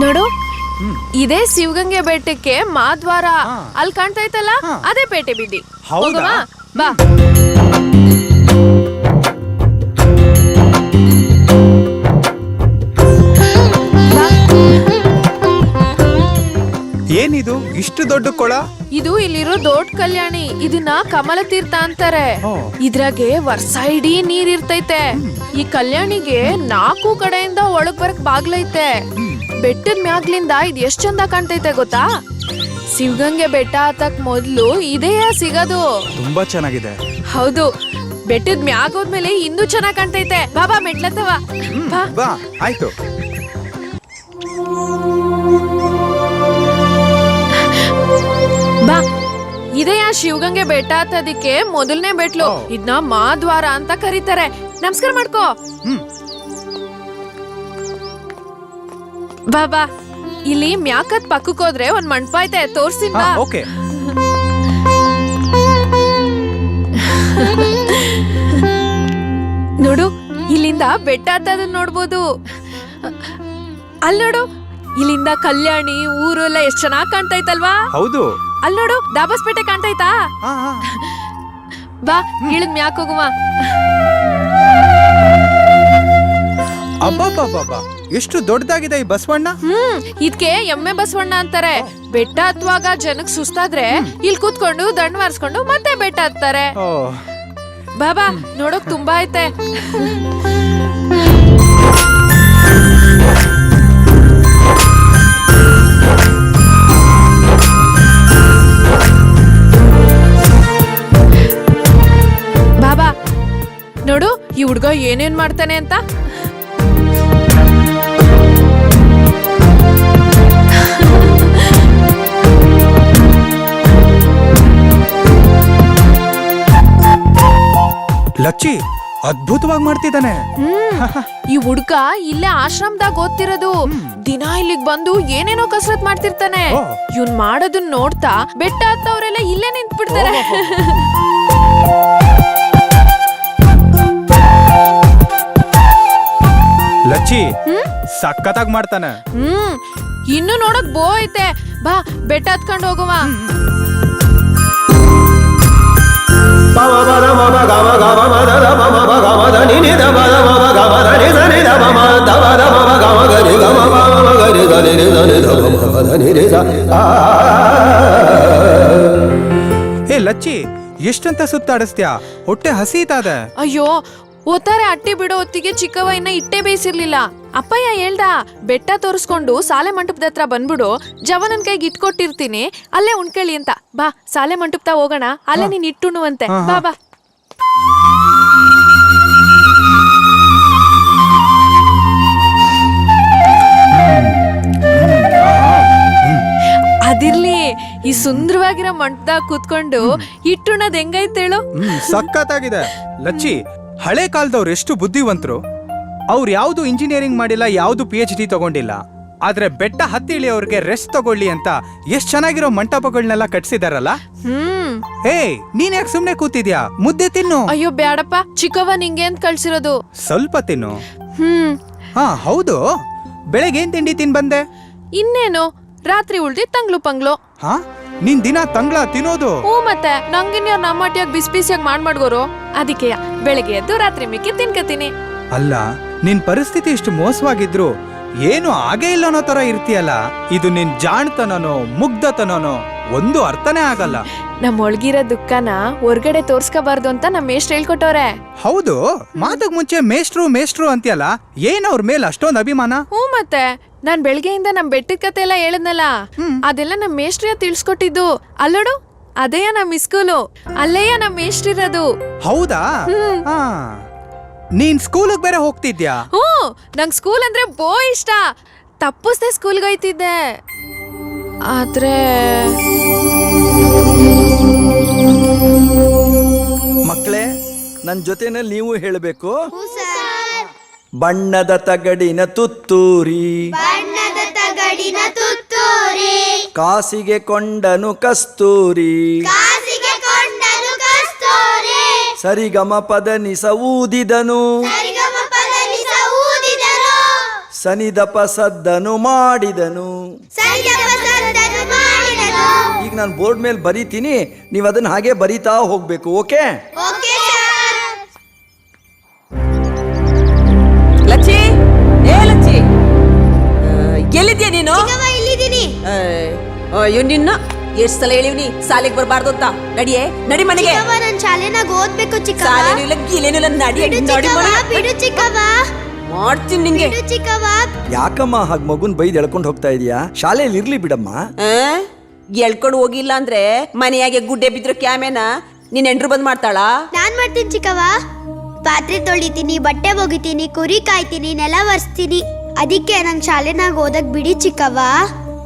ನೋಡು, ಇದೇ ಶಿವಗಂಗೆ ಬೆಟ್ಟಕ್ಕೆ ಮಾದ್ವಾರ. ಅಲ್ಲಿ ಕಾಣ್ತಾ ಇತ್ತಲ್ಲ, ಅದೇ ಪೇಟೆ ಬೀದಿ. ಹೌದಾ? ಹೋಗವಾ? ಬಾ. ಏನಿದು ಇಷ್ಟು ದೊಡ್ಡ ಕೊಳ? ಇದು ಇಲ್ಲಿರೋ ದೊಡ್ಡ ಕಲ್ಯಾಣಿ. ಇದನ್ನ ಕಮಲ ತೀರ್ಥ ಅಂತಾರೆ. ಇದ್ರಾಗೆ ವರ್ಷ ಇಡೀ ನೀರ್ ಇರ್ತೈತೆ. ಈ ಕಲ್ಯಾಣಿಗೆ 4 ಕಡೆಯಿಂದ ಒಳಗ್ ಬರಕ್ ಬಾಗ್ಲೈತೆ. ಬೆಟ್ಟದ ಮ್ಯಾಗ್ಲಿಂದ ಇದ್ ಎಷ್ಟ್ ಚಂದ ಕಾಣ್ತೈತೆ ಗೊತ್ತಾ? ಶಿವಗಂಗೆ ಬೆಟ್ಟ ಹತ್ತಕ್ ಮೊದ್ಲು ಇದೇ ಸಿಗೋದು. ತುಂಬಾ ಚೆನ್ನಾಗಿದೆ. ಹೌದು, ಬೆಟ್ಟದ ಮ್ಯಾಗ್ ಹೋದ್ಮೇಲೆ ಇನ್ನೂ ಚೆನ್ನಾಗ್ ಕಾಣ್ತೈತೆ. ಬಾಬಾ ಮೆಟ್ಲತ್ತವ. ಬಾ. ಬಾ ಆಯ್ತು. ಬಾ. ಇದೇ ಆ ಶಿವಗಂಗೆ ಬೆಟ್ಟ ಹತ್ತೋದಿಕ್ಕೆ ಮೊದಲನೇ ಬೆಟ್ಲು. ಇದನ್ನ ಮಾದ್ವಾರ ಅಂತ ಕರೀತಾರೆ. ನಮಸ್ಕಾರ ಮಾಡ್ಕೋ. ಬಾ ಬಾ. ಇಲ್ಲಿ ಮ್ಯಾಕತ್ ಪಕ್ಕಕ್ಕೆ ಹೋದ್ರೆ ಒಂದ್ ಮಂಟಪ ಐತೆ, ತೋರ್ಸ್ತೀನಿ ಬಾ. ಓಕೆ. ನೋಡು, ಇಲ್ಲಿಂದ ಬೆಟ್ಟ ಹತ್ತೋದನ್ನ ನೋಡ್ಬೋದು. ಅಲ್ಲಿ ನೋಡು, ಇಲ್ಲಿಂದ ಕಲ್ಯಾಣಿ ಊರು ಎಲ್ಲ ಎಷ್ಟ್ ಚೆನ್ನಾಗ್ ಕಾಣ್ತೈತಲ್ವಾ? ಹೌದು. ಅಲ್ಲಿ ನೋಡು, ದಾಬಸ್ಪೇಟೆ ಕಾಣ್ತೈತಾ? ಬಾ, ಇಳಿದ್ ಮ್ಯಾಕ್ ಹೋಗುವ. ಅಬ್ಬಬ್ಬಬ್ಬಾ, ಎಷ್ಟು ದೊಡ್ಡದಾಗಿದೆ ಈ ಬಸವಣ್ಣ. ಇದ್ಕೆ ಎಮ್ಮೆ ಬಸವಣ್ಣ ಅಂತಾರೆ. ಬೆಟ್ಟ ಹತ್ತುವಾಗ ಜನಕ್ ಸುಸ್ತಾದ್ರೆ ಇಲ್ಲಿ ಕೂತ್ಕೊಂಡು ದಂಡ ವಾರಿಸ್ಕೊಂಡು ಮತ್ತೆ ಬೆಟ್ಟ ಹತ್ತಾರೆ. ಬಾಬಾ, ನೋಡೋಕ್ ತುಂಬಾ ಐತೆ. ಈ ಹುಡ್ಗ ಏನೇನ್ ಮಾಡ್ತಾನೆ ಅಂತ. ಲಚ್ಚಿ ಅದ್ಭುತವಾಗಿ ಮಾಡ್ತಿದ್ದಾನೆ. ಈ ಹುಡ್ಗ ಇಲ್ಲೇ ಆಶ್ರಮದಾಗ ಓದ್ತಿರೋದು. ದಿನ ಇಲ್ಲಿಗ್ ಬಂದು ಏನೇನೋ ಕಸರತ್ ಮಾಡ್ತಿರ್ತಾನೆ. ಇವ್ನ್ ಮಾಡೋದನ್ನ ನೋಡ್ತಾ ಬೆಟ್ಟ ಹತ್ತವ್ರೆಲ್ಲ ಇಲ್ಲೇ ನಿಂತ್ ಬಿಡ್ತಾರೆ. ಲಚ್ಚಿ ಸಖತ್ತಾಗಿ ಮಾಡ್ತಾನೆ. ಇನ್ನು ನೋಡಕ್ ಬೋ ಐತೆ. ಬಾ ಬೆಟ್ಟ ಹತ್ಕೊಂಡ್ ಹೋಗುವ. ಏ ಲಚ್ಚಿ ಎಷ್ಟಂತ ಸುತ್ತಾಡಿಸ್ತ್ಯಾ? ಹೊಟ್ಟೆ ಹಸೀತಾದ. ಅಯ್ಯೋ ಓತಾರೆ ಅಟ್ಟಿ ಬಿಡೋ ಹೊತ್ತಿಗೆ ಚಿಕ್ಕವ ಇನ್ನ ಇಟ್ಟೆ ಬೇಯಿಸಿರ್ಲಿಲ್ಲ. ಅಪ್ಪಯ್ಯ ಹೇಳ್ದ ಬೆಟ್ಟ ತೋರಿಸ್ಕೊಂಡು ಸಾಲೆ ಮಂಟಪದ ಹತ್ರ ಬಂದ್ಬಿಡು, ಜವನನ್ ಕೈಗೆ ಇಟ್ಕೊಟ್ಟಿರ್ತೀನಿ ಅಲ್ಲೇ ಉಣ್ಕೇಳಿ ಅಂತ. ಬಾ ಸಾಲೆ ಮಂಟಪದ ಹೋಗೋಣ, ಅಲ್ಲೇ ನೀನ್ ಇಟ್ಟುಣುವಂತೆ. ಬಾ ಬಾ. ಅದಿರ್ಲಿ, ಈ ಸುಂದರವಾಗಿರೋ ಮಂಟಪದಾಗ ಕೂತ್ಕೊಂಡು ಇಟ್ಟುಣದ್ ಹೆಂಗೈತೇಳು? ಸಖತ್ತಾಗಿದೆ. ಲಚ್ಚಿ ಹಳೆ ಕಾಲದವ್ರು ಎಷ್ಟು ಬುದ್ಧಿವಂತರು. ಅವ್ರು ಯಾವ್ದು ಇಂಜಿನಿಯರಿಂಗ್ ಮಾಡಿಲ್ಲ, ಯಾವ್ದು PhD ತಗೊಂಡಿಲ್ಲ. ಆದ್ರೆ ಬೆಟ್ಟ ಹತ್ತಿ ಇಳಿಯೋರ್ಗೆ ರೆಸ್ಟ್ ತಗೊಳ್ಳಿ ಅಂತ ಎಷ್ಟ್ ಚೆನ್ನಾಗಿರೋ ಮಂಟಪಗಳನ್ನೆಲ್ಲ ಕಟ್ಸಿದಾರಲ್ಲ. ನೀನ್ ಯಾಕೆ ಸುಮ್ನೆ ಕೂತಿದ್ಯಾ? ಮುದ್ದೆ ತಿನ್ನು. ಅಯ್ಯೋ ಬ್ಯಾಡಪ್ಪ, ಚಿಕ್ಕವ್ವ ನಿಂಗೆ ಅಂತ ಕಳ್ಸಿರೋದು. ಸ್ವಲ್ಪ ತಿನ್ನು. ಹಾ ಹೌದು, ಬೆಳಗ್ಗೆ ಏನ್ ತಿಂಡಿ ತಿನ್ ಬಂದೆ? ಇನ್ನೇನು, ರಾತ್ರಿ ಉಳ್ದಿ ತಂಗ್ಳು ಪಂಗ್ಳು. ಹಾ, ನೀನ್ ದಿನ ತಂಗ್ಳ ತಿನ್ನೋದು? ಮತ್ತೆ ನಂಗಿನ್ಯಾರ ನಮ್ಮಟ್ಟಿಯಾಗ ಬಿಸಿ ಬಿಸಿಯಾಗಿ ಮಾಡ್ಗೋರು. ಅದಕ್ಕೆ ಬೆಳಗ್ಗೆ ಎದ್ದು ರಾತ್ರಿ ಮಿಕ್ಕಿ ತಿನ್ಕತೀನಿ. ಅಲ್ಲ, ನಿನ್ ಪರಿಸ್ಥಿತಿ ಇಷ್ಟು ಮೋಸವಾಗಿದ್ರು ಏನು ಆಗೇ ಇಲ್ಲ ಅನ್ನೋ ತರ ಇರ್ತೀಯಲ್ಲ. ಇದು ನಿನ್ ಜಾಣ್ತನನೋ ಮುಗ್ಧತನನೋ ಒಂದು ಅರ್ಥನೇ ಆಗಲ್ಲ. ನಮ್ಮ ಒಳಗಿರೋ ದುಃಖನ ಹೊರ್ಗಡೆ ತೋರ್ಸ್ಕೋಬಾರ್ದು ಅಂತ ನಮ್ಮ ಮೇಷ್ಟ್ರು ಹೇಳ್ಕೊಟ್ಟವ್ರೆ. ಹೌದು, ಮಾತಕ್ ಮುಂಚೆ ಮೇಷ್ಟ್ರು ಮೇಷ್ಟ್ರು ಅಂತೀಯಲ್ಲ, ಏನ್ ಅವ್ರ ಮೇಲೆ ಅಷ್ಟೊಂದು ಅಭಿಮಾನ? ಮತ್ತೆ ನಾನ್ ಬೆಳಗ್ಗೆಯಿಂದ ನಮ್ ಬೆಟ್ಟದ ಕತೆ ಎಲ್ಲ ಹೇಳದ್ನಲ್ಲ, ಅದೆಲ್ಲ ನಮ್ ಮೇಷ್ಟ್ರಿಯ ತಿಳ್ಸ್ಕೊಟ್ಟಿದ್ದು. ಅಲ್ಲೋಡು, ಅದೇಯ ನಮ್ ಸ್ಕೂಲು, ಅಲ್ಲೇಯ ನಮ್ ಮೇಷ್ಟ್ರಿರೋದು. ಹೌದಾ? ನೀನ್ ಸ್ಕೂಲಿಗೆ ಬೇರೆ ಹೋಗ್ತಿದ್ಯಾ? ನಂಗ್ ಸ್ಕೂಲ್ ಅಂದ್ರೆ ಬೋ ಇಷ್ಟ. ತಪ್ಪಿಸ್ದೆ ಸ್ಕೂಲ್ಗೆ ಹೋಯ್ತಿದ್ದೆ. ಆದ್ರೆ ಮಕ್ಕಳೇ, ನನ್ನ ಜೊತೆನಲ್ಲಿ ನೀವು ಹೇಳಬೇಕು. ಬಣ್ಣದ ತಗಡಿನ ತುತ್ತೂರಿ, ಕಾಸಿಗೆ ಕೊಂಡನು ಕಸ್ತೂರಿ, ಸರಿಗಮ ಪದ ನಿಸ ಊದಿದನು, ಸನಿದಪ ಸದ್ದನು ಮಾಡಿದನು. ಈಗ ನಾನು ಬೋರ್ಡ್ ಮೇಲೆ ಬರೀತೀನಿ, ನೀವು ಅದನ್ನ ಹಾಗೆ ಬರೀತಾ ಹೋಗ್ಬೇಕು. ಓಕೆ? ಲಚ್ಚಿ, ಏ ಲಚ್ಚಿ, ಎಲ್ಲಿದ್ಯಾ ನೀನು? ಅಯ್ಯೋ ನಿನ್ನ ಎಷ್ಟ್ ಸಲ ಹೇಳಿವ್ನಿ ಸಾಲಿಗೆ ಬರ್ಬಾರ್ದು ಅಂತ. ನಡಿಯೇ, ನಡಿ ಮನೆಗೆ. ನನ್ ಶಾಲೆನಾಗ ಓದ್ಬೇಕು ಚಿಕ್ಕವ್ವ. ಸಾಲೇನು ಇಲ್ಲ ಗೀಲೇನಿಲ್ಲ, ನಡಿ ನಡಿ ಮನೆಗೆ. ಬಿಡು ಚಿಕ್ಕವ್ವ, ಮಾಡ್ತೀನಿ ನಿಂಗೆ. ಬಿಡು ಚಿಕ್ಕವ್ವ. ಯಾಕಮ್ಮ ಹಾಗೆ ಮಗುನ್ ಬೈದ್ ಎಳ್ಕೊಂಡು ಹೋಗ್ತಾ ಇದೀಯಾ? ಶಾಲೆಯಲ್ಲಿ ಇರ್ಲಿ ಬಿಡಮ್ಮ. ಎಳ್ಕೊಂಡು ಹೋಗಿಲ್ಲ ಅಂದ್ರೆ ಮನೆಯಾಗೆ ಗುಡ್ಡೆ ಬಿದ್ರು ಕ್ಯಾಮೇನ ನೀನ್ ಎಂಟ್ರು ಬಂದ್ ಮಾಡ್ತಾಳ? ನಾನ್ ಮಾಡ್ತೀನಿ ಚಿಕ್ಕವ್ವ. ಪಾತ್ರೆ ತೊಳಿತೀನಿ, ಬಟ್ಟೆ ಒಗಿತೀನಿ, ಕುರಿ ಕಾಯ್ತೀನಿ, ನೆಲ ಒರೆಸ್ತೀನಿ. ಅದಕ್ಕೆ ನನ್ ಶಾಲೆನಾಗ ಓದಕ್ ಬಿಡಿ ಚಿಕ್ಕವ್ವ.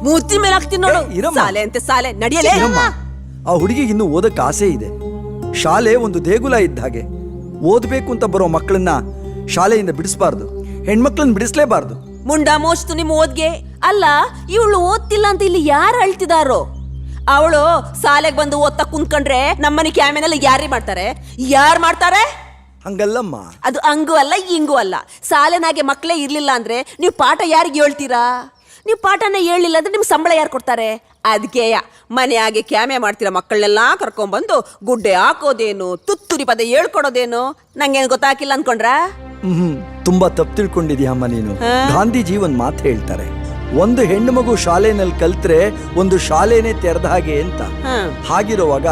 ಮೂರ್ತಿ ಮೇಲೆ ಹಾಕ್ತೀನಿ ನೋಡು. ಸಾಲೆ ಅಂತೆ ಸಾಲೆ, ನಡಿಯಲೇ. ಆ ಹುಡುಗಿಗೆ ಇನ್ನು ಓದಕ್ಕೆ ಆಸೆ ಇದೆ. ಶಾಲೆ ಒಂದು ದೇಗುಲ ಇದ್ದ ಹಾಗೆ. ಓದ್ಬೇಕು ಅಂತ ಬರೋ ಮಕ್ಕಳನ್ನ ಶಾಲೆಯಿಂದ ಬಿಡಿಸ್ಬಾರ್ದು, ಹೆಣ್ಮಕ್ಳನ್ನ ಬಿಡಿಸ್ಲೇಬಾರ್ದು. ಮುಂಡ ಮೋಸ್ತು ನಿಮ್ ಓದ್ಗೆ. ಅಲ್ಲ, ಇವಳು ಓದ್ತಿಲ್ಲ ಅಂತ ಇಲ್ಲಿ ಯಾರು ಅಳ್ತಿದಾರೋ? ಅವಳು ಶಾಲೆಗೆ ಬಂದು ಓದ್ತಾ ಕುಂತ್ಕೊಂಡ್ರೆ ನಮ್ಮನೆ ಕ್ಯಾಮೆನಲ್ಲಿ ಯಾರೇ ಮಾಡ್ತಾರೆ? ಯಾರು ಮಾಡ್ತಾರೆ? ಹಂಗಲ್ಲಮ್ಮ. ಅದು ಹಂಗೂ ಅಲ್ಲ ಹಿಂಗೂ ಅಲ್ಲ. ಶಾಲೆನಾಗೆ ಮಕ್ಕಳೇ ಇರ್ಲಿಲ್ಲ ಅಂದ್ರೆ ನೀವು ಪಾಠ ಯಾರಿಗೆ ಹೇಳ್ತೀರಾ? ನೀವು ಪಾಠನ ಹೇಳಿಲ್ಲ ಅಂದ್ರೆ ನಿಮ್ಗೆ ಸಂಬಳ ಯಾರು ಕೊಡ್ತಾರೆ? ಅದಕ್ಕೆ ಮನೆಯಾಗೆ ಕ್ಯಾಮೆ ಮಾಡ್ತೀರಾ ಮಕ್ಕಳನ್ನೆಲ್ಲ ಕರ್ಕೊಂಡ್ಬಂದು ಗುಡ್ಡೆ ಹಾಕೋದೇನು, ತುತ್ತೂರಿ ಪದ ಹೇಳ್ಕೊಡೋದೇನು, ನಂಗೇನು ಗೊತ್ತಾಗಿಲ್ಲ ಅನ್ಕೊಂಡ್ರ? ತುಂಬಾ ತಪ್ಪು ತಿಳ್ಕೊಂಡಿದ್ಯಮ್ಮ ನೀನು. ಗಾಂಧೀಜಿ ಒಂದ್ ಮಾತು ಹೇಳ್ತಾರೆ, ಒಂದು ಹೆಣ್ಣು ಮಗು ಶಾಲೆನಲ್ಲಿ ಕಲ್ತ್ರೆ ಒಂದು ಶಾಲೆನೇ ತೆರೆದ ಹಾಗೆ ಅಂತ. ಹಾಗಿರುವಾಗ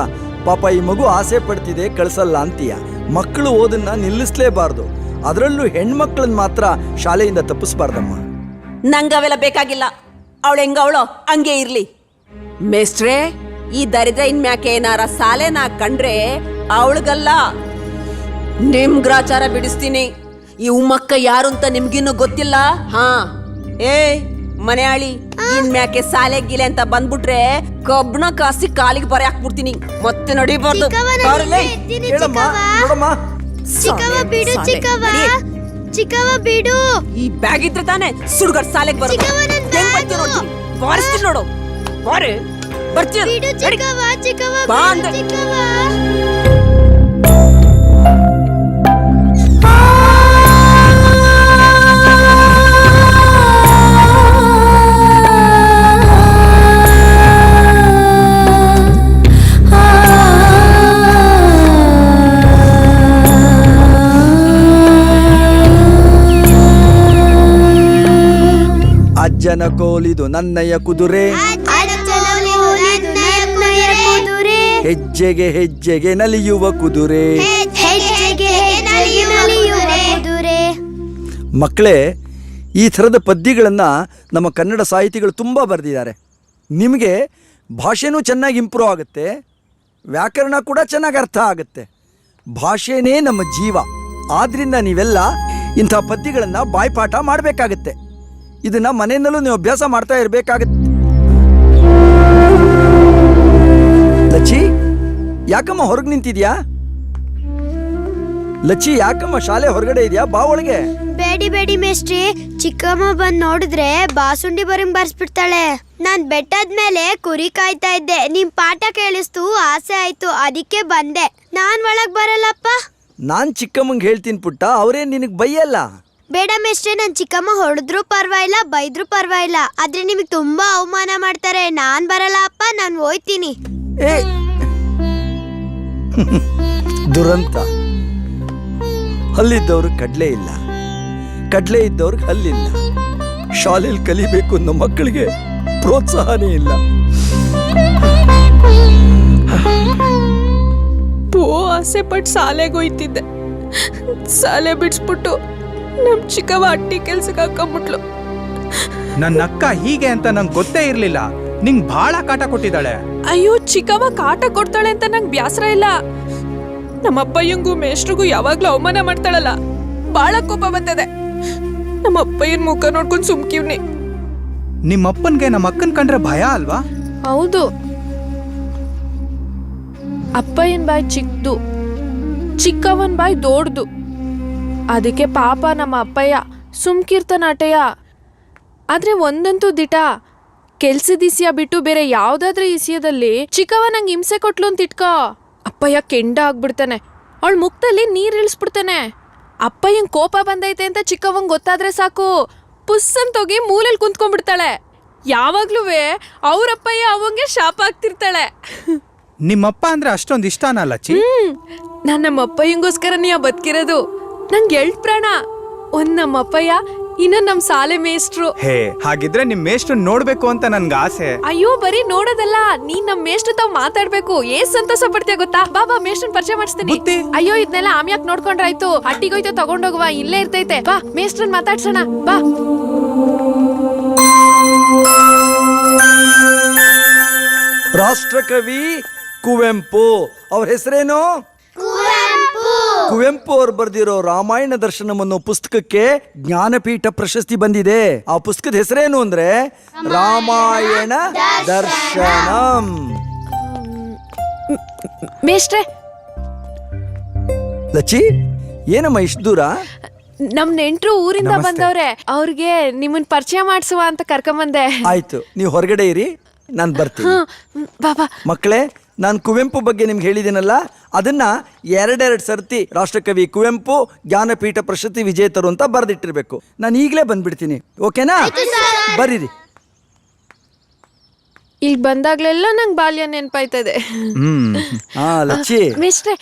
ಪಾಪ ಈ ಮಗು ಆಸೆ ಪಡ್ತಿದೆ, ಕಳ್ಸಲ್ಲ ಅಂತೀಯ. ಮಕ್ಕಳು ಓದನ್ನ ನಿಲ್ಲಿಸ್ಲೇಬಾರ್ದು, ಅದರಲ್ಲೂ ಹೆಣ್ಮಕ್ಳನ್ನ ಮಾತ್ರ ಶಾಲೆಯಿಂದ ತಪ್ಪಿಸ್ಬಾರ್ದಮ್ಮ. ನಂಗವೆಲ್ಲ ಬೇಕಾಗಿಲ್ಲ. ಅವಳು ಹೆಂಗವಳೋ ಹಂಗೆ ಇರ್ಲಿ. ಮೇಸ್ಟ್ರೇ, ಈ ದರಿದ್ರ ಇನ್ಮ್ಯಾಕೆ ಏನಾರ ಸಾಲೆನ ಕಂಡ್ರೆ ಅವಳಿಗಲ್ಲ ನಿಮ್ ಗ್ರಾಚಾರ ಬಿಡಿಸ್ತೀನಿ. ಈ ಉಮ್ಮಕ್ಕ ಯಾರು ಅಂತ ನಿಮ್ಗಿನ್ನೂ ಗೊತ್ತಿಲ್ಲ. ಹಾ ಏ ಮನೆಯಾಳಿ, ಇನ್ಮ್ಯಾಕೆ ಸಾಲೆ ಗಿಲೆ ಅಂತ ಬಂದ್ಬಿಟ್ರೆ ಕಬ್ಬಣ ಕಾಸಿ ಕಾಲಿಗೆ ಬರೆ ಹಾಕ್ಬಿಡ್ತೀನಿ. ಮತ್ತೆ ನಡಿಬಾರ್ದು. ಹೇಳಮ್ಮ ನೋಡಮ್ಮ. ಚಿಕ್ಕವ ಬಿಡು ಚಿಕ್ಕವ, ಚಿಕ್ಕವ ಬಿಡು. ಈ ಬ್ಯಾಗ್ ಇದ್ರೆ ತಾನೆ ಸುಡ್ಗಾಡ್ ಸಾಲೆಗೆ ಬರೋದು. ಚಿಕ್ಕವ, ನನ್ ಹೆಂಗ್ ಬರ್ತೀಯ ಬ್ಯಾಗು. ನೋಡ್ತೀನಿ, ಬಾರಿಸ್ತೀನಿ ನೋಡು. ಬಾರೆ ಬರ್ತೀಯ ಬಿಡು ಚಿಕ್ಕವ, ಚಿಕ್ಕವ ಬಾ ಬಿಡು ಅಂದೆ. ಚಿಕ್ಕವ. ಅಜ್ಜನ ಕೋಲಿದು ನನ್ನಯ್ಯ ಕುದುರೆ, ಹೆಜ್ಜೆಗೆ ಹೆಜ್ಜೆಗೆ ನಲಿಯುವ ಕುದುರೆ. ಮಕ್ಕಳೇ, ಈ ಥರದ ಪದ್ಯಗಳನ್ನು ನಮ್ಮ ಕನ್ನಡ ಸಾಹಿತಿಗಳು ತುಂಬ ಬರೆದಿದ್ದಾರೆ. ನಿಮಗೆ ಭಾಷೆನೂ ಚೆನ್ನಾಗಿ ಇಂಪ್ರೂವ್ ಆಗುತ್ತೆ, ವ್ಯಾಕರಣ ಕೂಡ ಚೆನ್ನಾಗಿ ಅರ್ಥ ಆಗುತ್ತೆ. ಭಾಷೆನೇ ನಮ್ಮ ಜೀವ. ಆದ್ದರಿಂದ ನೀವೆಲ್ಲ ಇಂಥ ಪದ್ಯಗಳನ್ನು ಬಾಯ್ಪಾಠ ಮಾಡಬೇಕಾಗತ್ತೆ. ಇದನ್ನು ಮನೆಯಲ್ಲೂ ನೀವು ಅಭ್ಯಾಸ ಮಾಡ್ತಾ ಇರಬೇಕಾಗತ್ತೆ. ಲಚ್ಚಿ, ಯಾಕಮ್ಮ ಹೊರಗೆ ನಿಂತಿದ್ಯಾ? ಲಚ್ಚಿ, ಯಾಕಮ್ಮ ಶಾಲೆ ಹೊರಗಡೆ ಇದೆಯಾ? ಬಾ ಒಳಗೆ. ಬೇಡಿ ಬೇಡಿ ಮೇಷ್ಟ್ರಿ, ಚಿಕ್ಕಮ್ಮ ಬಂದ್ ನೋಡಿದ್ರೆ ಬಾಸುಂಡಿ ಬರಂಗ್ ಬರ್ಸ್ಬಿಡ್ತಾಳೆ. ನಾನ್ ಬೆಟ್ಟದ್ಮೇಲೆ ಕುರಿ ಕಾಯ್ತಾ ಇದ್ದೆ, ನಿಮ್ ಪಾಠ ಕೇಳಿಸ್ತು, ಆಸೆ ಆಯ್ತು, ಅದಕ್ಕೆ ಬಂದೆ. ನಾನ್ ಒಳಗ್ ಬರಲ್ಲಪ್ಪ. ನಾನ್ ಚಿಕ್ಕಮ್ಮಂಗೆ ಹೇಳ್ತೀನಿ ಪುಟ್ಟ, ಅವರೇ ನಿನಗೆ ಬೈಯಲ್ಲ. ಬೇಡ ಮೇಷ್ಟ್ರೆ, ನನ್ ಚಿಕ್ಕಮ್ಮ ಹೊಡೆದ್ರು ಪರ್ವಾಗಿಲ್ಲ, ಬೈದ್ರು ಪರ್ವಾಗಿಲ್ಲ, ಆದ್ರೆ ನಿಮಗ್ ತುಂಬಾ ಅವಮಾನ ಮಾಡ್ತಾರೆ. ನಾನ್ ಬರಲ್ಲ ಅಪ್ಪ, ನಾನ್ ಹೋಯ್ತೀನಿ. ಏ ದುರಂತ. ಹಲ್ಲಿದ್ದವ್ರಿಗೆ ಕಡ್ಲೆ ಇಲ್ಲ, ಕಡ್ಲೆ ಇದ್ದವ್ರಿಗೆ ಹಲ್ಲಿಲ್ಲ. ಶಾಲೆಯಲ್ಲಿ ಕಲಿಬೇಕು ಅನ್ನೋ ಮಕ್ಕಳಿಗೆ ಪ್ರೋತ್ಸಾಹನೇ ಇಲ್ಲ. ಆಸೆ ಪಟ್ಟು ಶಾಲೆಗೆ ಹೋಯ್ತಿದ್ದೆ. ಶಾಲೆ ಬಿಡಿಸ್ಬಿಟ್ಟು ನಮ್ ಚಿಕ್ಕವ ಅಟ್ಟಿ ಕೆಲ್ಸಕ್ಕೆ ಹಾಕೊಂಡ್ಬಿಟ್ಲು. ನನ್ನ ಅಕ್ಕ ಹೀಗೆ ಅಂತ ನಂಗೆ ಗೊತ್ತೇ ಇರ್ಲಿಲ್ಲ. ನಿಂಗ್ ಬಹಳ ಕಾಟ ಕೊಟ್ಟಿದ್ದಾಳೆ. ಅಯ್ಯೋ, ಚಿಕ್ಕವ ಕಾಟ ಕೊಡ್ತಾಳೆ ಅಂತ ನಂಗೆ ಬ್ಯಾಸರ ಇಲ್ಲ. ನಮ್ಮ ಅಪ್ಪಯ್ಯಂಗೂ ಮೇಷ್ಟ್ರಿಗೂ ಯಾವಾಗ್ಲೂ ಅವಮಾನ ಮಾಡ್ತಾಳಲ್ಲ, ಬಾಳ ಕೋಪ ಬಂದದೆ. ನಮ್ಮ ಅಪ್ಪಯ್ಯನ ಮುಖ ನೋಡ್ಕೊಂಡು ಸುಮ್ಕಿವ್ನಿ. ನಿಮ್ಮಪ್ಪನ್ಗೆ ನಮ್ಮ ಅಕ್ಕನ್ ಕಂಡ್ರೆ ಭಯ ಅಲ್ವಾ? ಹೌದು. ಅಪ್ಪಯ್ಯನ್ ಬಾಯಿ ಚಿಕ್ಕದು, ಚಿಕ್ಕವನ್ ಬಾಯಿ ದೊಡ್ದು. ಅದಕ್ಕೆ ಪಾಪ ನಮ್ಮ ಅಪ್ಪಯ್ಯ ಸುಮ್ಕಿರ್ತಾನ ಅಟಯ್ಯ. ಆದ್ರೆ ಒಂದಂತೂ ದಿಟ, ಕೆಲ್ಸದ ಇಸಿಯ ಬಿಟ್ಟು ಬೇರೆ ಯಾವ್ದಾದ್ರೂ ಇಸಿಯದಲ್ಲಿ ಚಿಕ್ಕವ ನಂಗೆ ಹಿಂಸೆ ಕೊಟ್ಲು ಅಂತ ಇಟ್ಕೋ, ಅಪ್ಪಯ್ಯ ಕೆಂಡ ಆಗ್ಬಿಡ್ತಾನೆ. ಅವಳ ಮುಖದಲ್ಲಿ ನೀರ್ ಇಳಿಸ್ಬಿಡ್ತಾನೆ. ಅಪ್ಪಯ್ಯಂಗ್ ಕೋಪ ಬಂದೈತೆ ಅಂತ ಚಿಕ್ಕವಂಗ್ ಗೊತ್ತಾದ್ರೆ ಸಾಕು, ಪುಸ್ ಅಂತೋಗಿ ಮೂಲೆಯಲ್ಲಿ ಕುಂತ್ಕೊಂಡ್ಬಿಡ್ತಾಳೆ. ಯಾವಾಗ್ಲೂ ಅವ್ರಪ್ಪಯ್ಯ ಅವಂಗೆ ಶಾಪ ಆಗ್ತಿರ್ತಾಳೆ. ನಿಮ್ಮಪ್ಪ ಅಂದ್ರೆ ಅಷ್ಟೊಂದು ಇಷ್ಟನಾ ಲಚ್ಚಿ? ನಾನ್ ನಮ್ಮ ಅಪ್ಪಯ್ಯಂಗೋಸ್ಕರ ನೀ ಬದುಕಿರೋದು. ನಂಗೆ ಎಳ್ತ್ ಪ್ರಾಣ. ಒಂದ್ ನಮ್ಮ ಅಪ್ಪಯ್ಯ, ಇನ್ನೊಂದ್ ನಮ್ ಶಾಲೆ ಮೇಷ್ಟ್ರು. ಹೇ, ಹಾಗಿದ್ರೆ ನಿಮ್ ಮೇಷ್ಟ್ರು ನೋಡ್ಬೇಕು ಅಂತ ನನ್ಗೆ ಆಸೆ. ಅಯ್ಯೋ, ಬರೀ ನೋಡೋದಲ್ಲ, ನೀನ್ ನಮ್ ಮೇಷ್ಟ್ರು ತಾವ್ ಮಾತಾಡ್ಬೇಕು. ಏಸ್ ಸಂತೋಷ ಪಡ್ತೀಯ ಗೊತ್ತಾ? ಬಾ ಮೇಷ್ಟ್ರನ್ ಪರಿಚಯ ಮಾಡಿಸ್ತೀನಿ. ಅಯ್ಯೋ, ಇದನ್ನೆಲ್ಲ ಆಮ್ಯಾಕ್ ನೋಡ್ಕೊಂಡ್ರಾಯ್ತು. ಅಟ್ಟಿಗೋಯ್ತು ತಗೊಂಡೋಗುವ, ಇಲ್ಲೇ ಇರ್ತೈತೆ. ಬಾ ಮೇಷ್ಟ್ರನ್ ಮಾತಾಡ್ಸೋಣ, ಬಾ. ರಾಷ್ಟ್ರಕವಿ ಕುವೆಂಪು. ಅವ್ರ ಹೆಸರೇನು? ಕುವೆಂಪು ಅವ್ರು ಬರೆದಿರೋ ರಾಮಾಯಣ ದರ್ಶನಂ ಅನ್ನೋ ಪುಸ್ತಕಕ್ಕೆ ಜ್ಞಾನಪೀಠ ಪ್ರಶಸ್ತಿ ಬಂದಿದೆ. ಆ ಪುಸ್ತಕದ ಹೆಸರೇನು ಅಂದ್ರೆ ರಾಮಾಯಣ ದರ್ಶನಂ. ಮೇಷ್ಟ್ರೆ, ಲಚ್ಚಿ, ಏನಮ್ಮ ಇಷ್ಟು ದೂರ? ನಮ್ ನೆಂಟ್ರು ಊರಿಂದ ಬಂದವ್ರೆ, ಅವ್ರಿಗೆ ನಿಮ್ಮನ್ ಪರಿಚಯ ಮಾಡ್ಸುವ ಅಂತ ಕರ್ಕೊಂಬಂದೆ. ಆಯ್ತು, ನೀವು ಹೊರಗಡೆ ಇರಿ, ನಾನು ಬರ್ತೀನಿ. ಬಾಬಾ ಮಕ್ಕಳೇ, ನಾನು ಕುವೆಂಪು ಬಗ್ಗೆ ನಿಮ್ಗೆ ಹೇಳಿದ್ದೀನಲ್ಲ, ಅದನ್ನ ಎರಡೆರಡು ಸರ್ತಿ ರಾಷ್ಟ್ರಕವಿ ಕುವೆಂಪು ಜ್ಞಾನಪೀಠ ಪ್ರಶಸ್ತಿ ವಿಜೇತರು ಅಂತ ಬರೆದಿಟ್ಟಿರ್ಬೇಕು. ನಾನು ಈಗಲೇ ಬಂದ್ಬಿಡ್ತೀನಿ, ಓಕೆನಾ? ಬರೀರಿ. ಈಗ ಬಂದಾಗ್ಲೆಲ್ಲ ನಂಗೆ ಬಾಲ್ಯ ನೆನಪಾಯ್ತದೆ. ಹಾ ಲಚ್ಚಿ. ಮೇಷ್ಟ್ರೆ,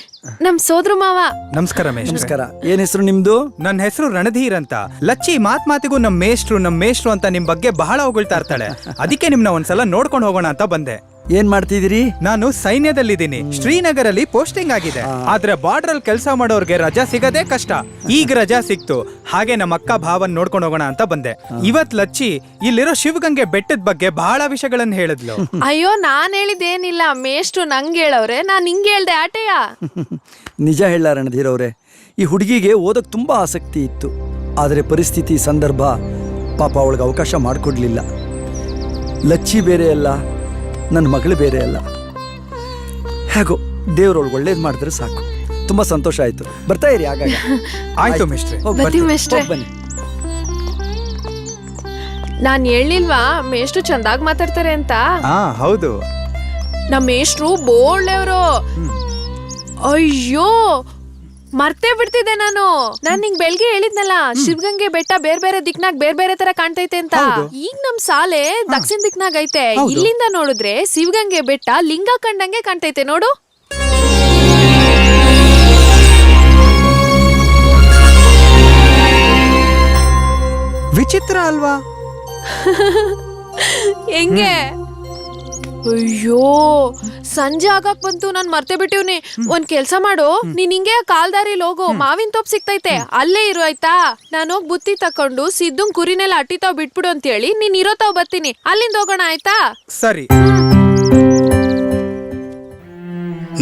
ನಮ್ ಸೋದ್ರ ಮಾವ. ನಮಸ್ಕಾರ ಮೇಷ್ಟ್ರೆ. ನಮಸ್ಕಾರ. ಏನ್ ಹೆಸರು ನಿಮ್ದು? ನನ್ನ ಹೆಸರು ರಣಧೀರ್ ಅಂತ. ಲಚ್ಚಿ ಮಾತಿಗೂ ನಮ್ ಮೇಷ್ಟ್ರು ಅಂತ ನಿಮ್ ಬಗ್ಗೆ ಬಹಳ ಹೊಗಳ್ತಾ ಇರ್ತಾಳೆ. ಅದಕ್ಕೆ ನಿಮ್ನ ಒಂದ್ಸಲ ನೋಡ್ಕೊಂಡು ಹೋಗೋಣ ಅಂತ ಬಂದೆ. ಏನ್ ಮಾಡ್ತಿದ್ದೀರಿ? ನಾನು ಸೈನ್ಯದಲ್ಲಿದ್ದೀನಿ. ಶ್ರೀನಗರಲ್ಲಿ ಪೋಸ್ಟಿಂಗ್ ಆಗಿದೆ. ಆದ್ರೆ ಬಾರ್ಡರ್ ಅಲ್ಲಿ ಕೆಲಸ ಮಾಡೋರ್ಗೆ ರಜಾ ಸಿಗದೇ ಕಷ್ಟ. ಈಗ ರಜಾ ಸಿಕ್ತು. ಹಾಗೆ ನಮ್ಮ ಅಕ್ಕ ಭಾವನ್ ನೋಡ್ಕೊಂಡು ಹೋಗೋಣ ಅಂತ ಬಂದೆ. ಇವತ್ ಲಚ್ಚಿ ಇಲ್ಲಿರೋ ಶಿವಗಂಗೆ ಬೆಟ್ಟದ ಬಗ್ಗೆ ಬಹಳ ವಿಷಯಗಳನ್ನ ಹೇಳಿದ್ಲು. ಅಯ್ಯೋ ನಾನ್ ಹೇಳಿದ್ದೇನಿಲ್ಲ, ಮೇಷ್ಟ್ರು ನಂಗೆ ಹೇಳವ್ರೆ, ನಾನ್ ಹಿಂಗೆ ಹೇಳ್ದೆ ಆಟೆಯ. ನಿಜ ಹೇಳ ರಣಧೀರ್ ಅವರೇ, ಈ ಹುಡುಗಿಗೆ ಓದಕ್ ತುಂಬಾ ಆಸಕ್ತಿ ಇತ್ತು. ಆದರೆ ಪರಿಸ್ಥಿತಿ ಸಂದರ್ಭ ಪಾಪ ಅವಳಿಗೆ ಅವಕಾಶ ಮಾಡಿಕೊಡ್ಲಿಲ್ಲ. ಲಚ್ಚಿ ಬೇರೆ ಅಲ್ಲ, ನನ್ನ ಮಗಳು ಬೇರೆ ಅಲ್ಲ. ಹೇಗೋ ದೇವ್ರೊಳಗೆ ಒಳ್ಳೇದು ಮಾಡಿದ್ರೆ ಸಾಕು. ತುಂಬಾ ಸಂತೋಷ ಆಯ್ತು. ಬರ್ತಾ ಇರಿ ಆಗಾಗ. ಆಯ್ತು ಮಿಸ್ಟ್ರೆ. ಬರ್ತೀವಿ ಮೇಷ್ಟ್ರೆ. ಬನ್ನಿ. ನಾನ್ ಹೇಳಿಲ್ವಾ ಮೇಷ್ಟ್ರು ಚಂದಾಗ್ ಮಾತಾಡ್ತಾರೆ ಅಂತ? ಹಾ ಹೌದು. ನಮ್ಮ ಮೇಷ್ಟ್ರು ಬೋಳ್ಳೆವ್ರು. ಅಯ್ಯೋ ಮರ್ತೇ ಬಿಡ್ತಿದ್ದೆ ನಾನು ನಿಂಗ್ ಬೆಳ್ಗೆ ಹೇಳಿದ್ನಲ್ಲ, ಶಿವಗಂಗೆ ಬೆಟ್ಟ ಬೇರೆ ಬೇರೆ ದಿಕ್ನಾಗ್ ಬೇರೆ ಬೇರೆ ತರ ಕಾಣ್ತೈತೆ ಅಂತ. ಈಗ ನಮ್ ಸಾಲೆ ದಕ್ಷಿಣ ದಿಕ್ನಾಗ್ ಐತೆ. ಇಲ್ಲಿಂದ ನೋಡಿದ್ರೆ ಶಿವಗಂಗೆ ಬೆಟ್ಟ ಲಿಂಗ ಕಂಡಂಗೆ ಕಾಣ್ತೈತೆ ನೋಡು. ವಿಚಿತ್ರ ಅಲ್ವಾ? ಹೆಂಗೆ? ಅಯ್ಯೋ ಸಂಜೆ ಆಗಕ್ ಬಂತು, ನಾನ್ ಮರ್ತೇ ಬಿಟ್ಟಿವ್ನಿ. ಒಂದ್ ಕೆಲ್ಸ ಮಾಡು, ನೀನ್ ಹಿಂಗೆ ಕಾಲ್ದಾರಿಲ್ ಹೋಗು, ಮಾವಿನ ತೋಪ್ ಸಿಗ್ತೈತೆ, ಅಲ್ಲೇ ಇರು ಆಯ್ತಾ. ನಾನು ಹೋಗ್ ಬುತ್ತಿ ತಕೊಂಡು ಸಿದ್ದುಂಗ್ ಕುರಿನೆಲ್ಲ ಅಟ್ಟಿತಾವ್ ಬಿಟ್ಬಿಡು ಅಂತ ಹೇಳಿ ನೀನ್ ಇರೋತಾವ್ ಬರ್ತೀನಿ. ಅಲ್ಲಿಂದ ಹೋಗೋಣ ಆಯ್ತಾ? ಸರಿ.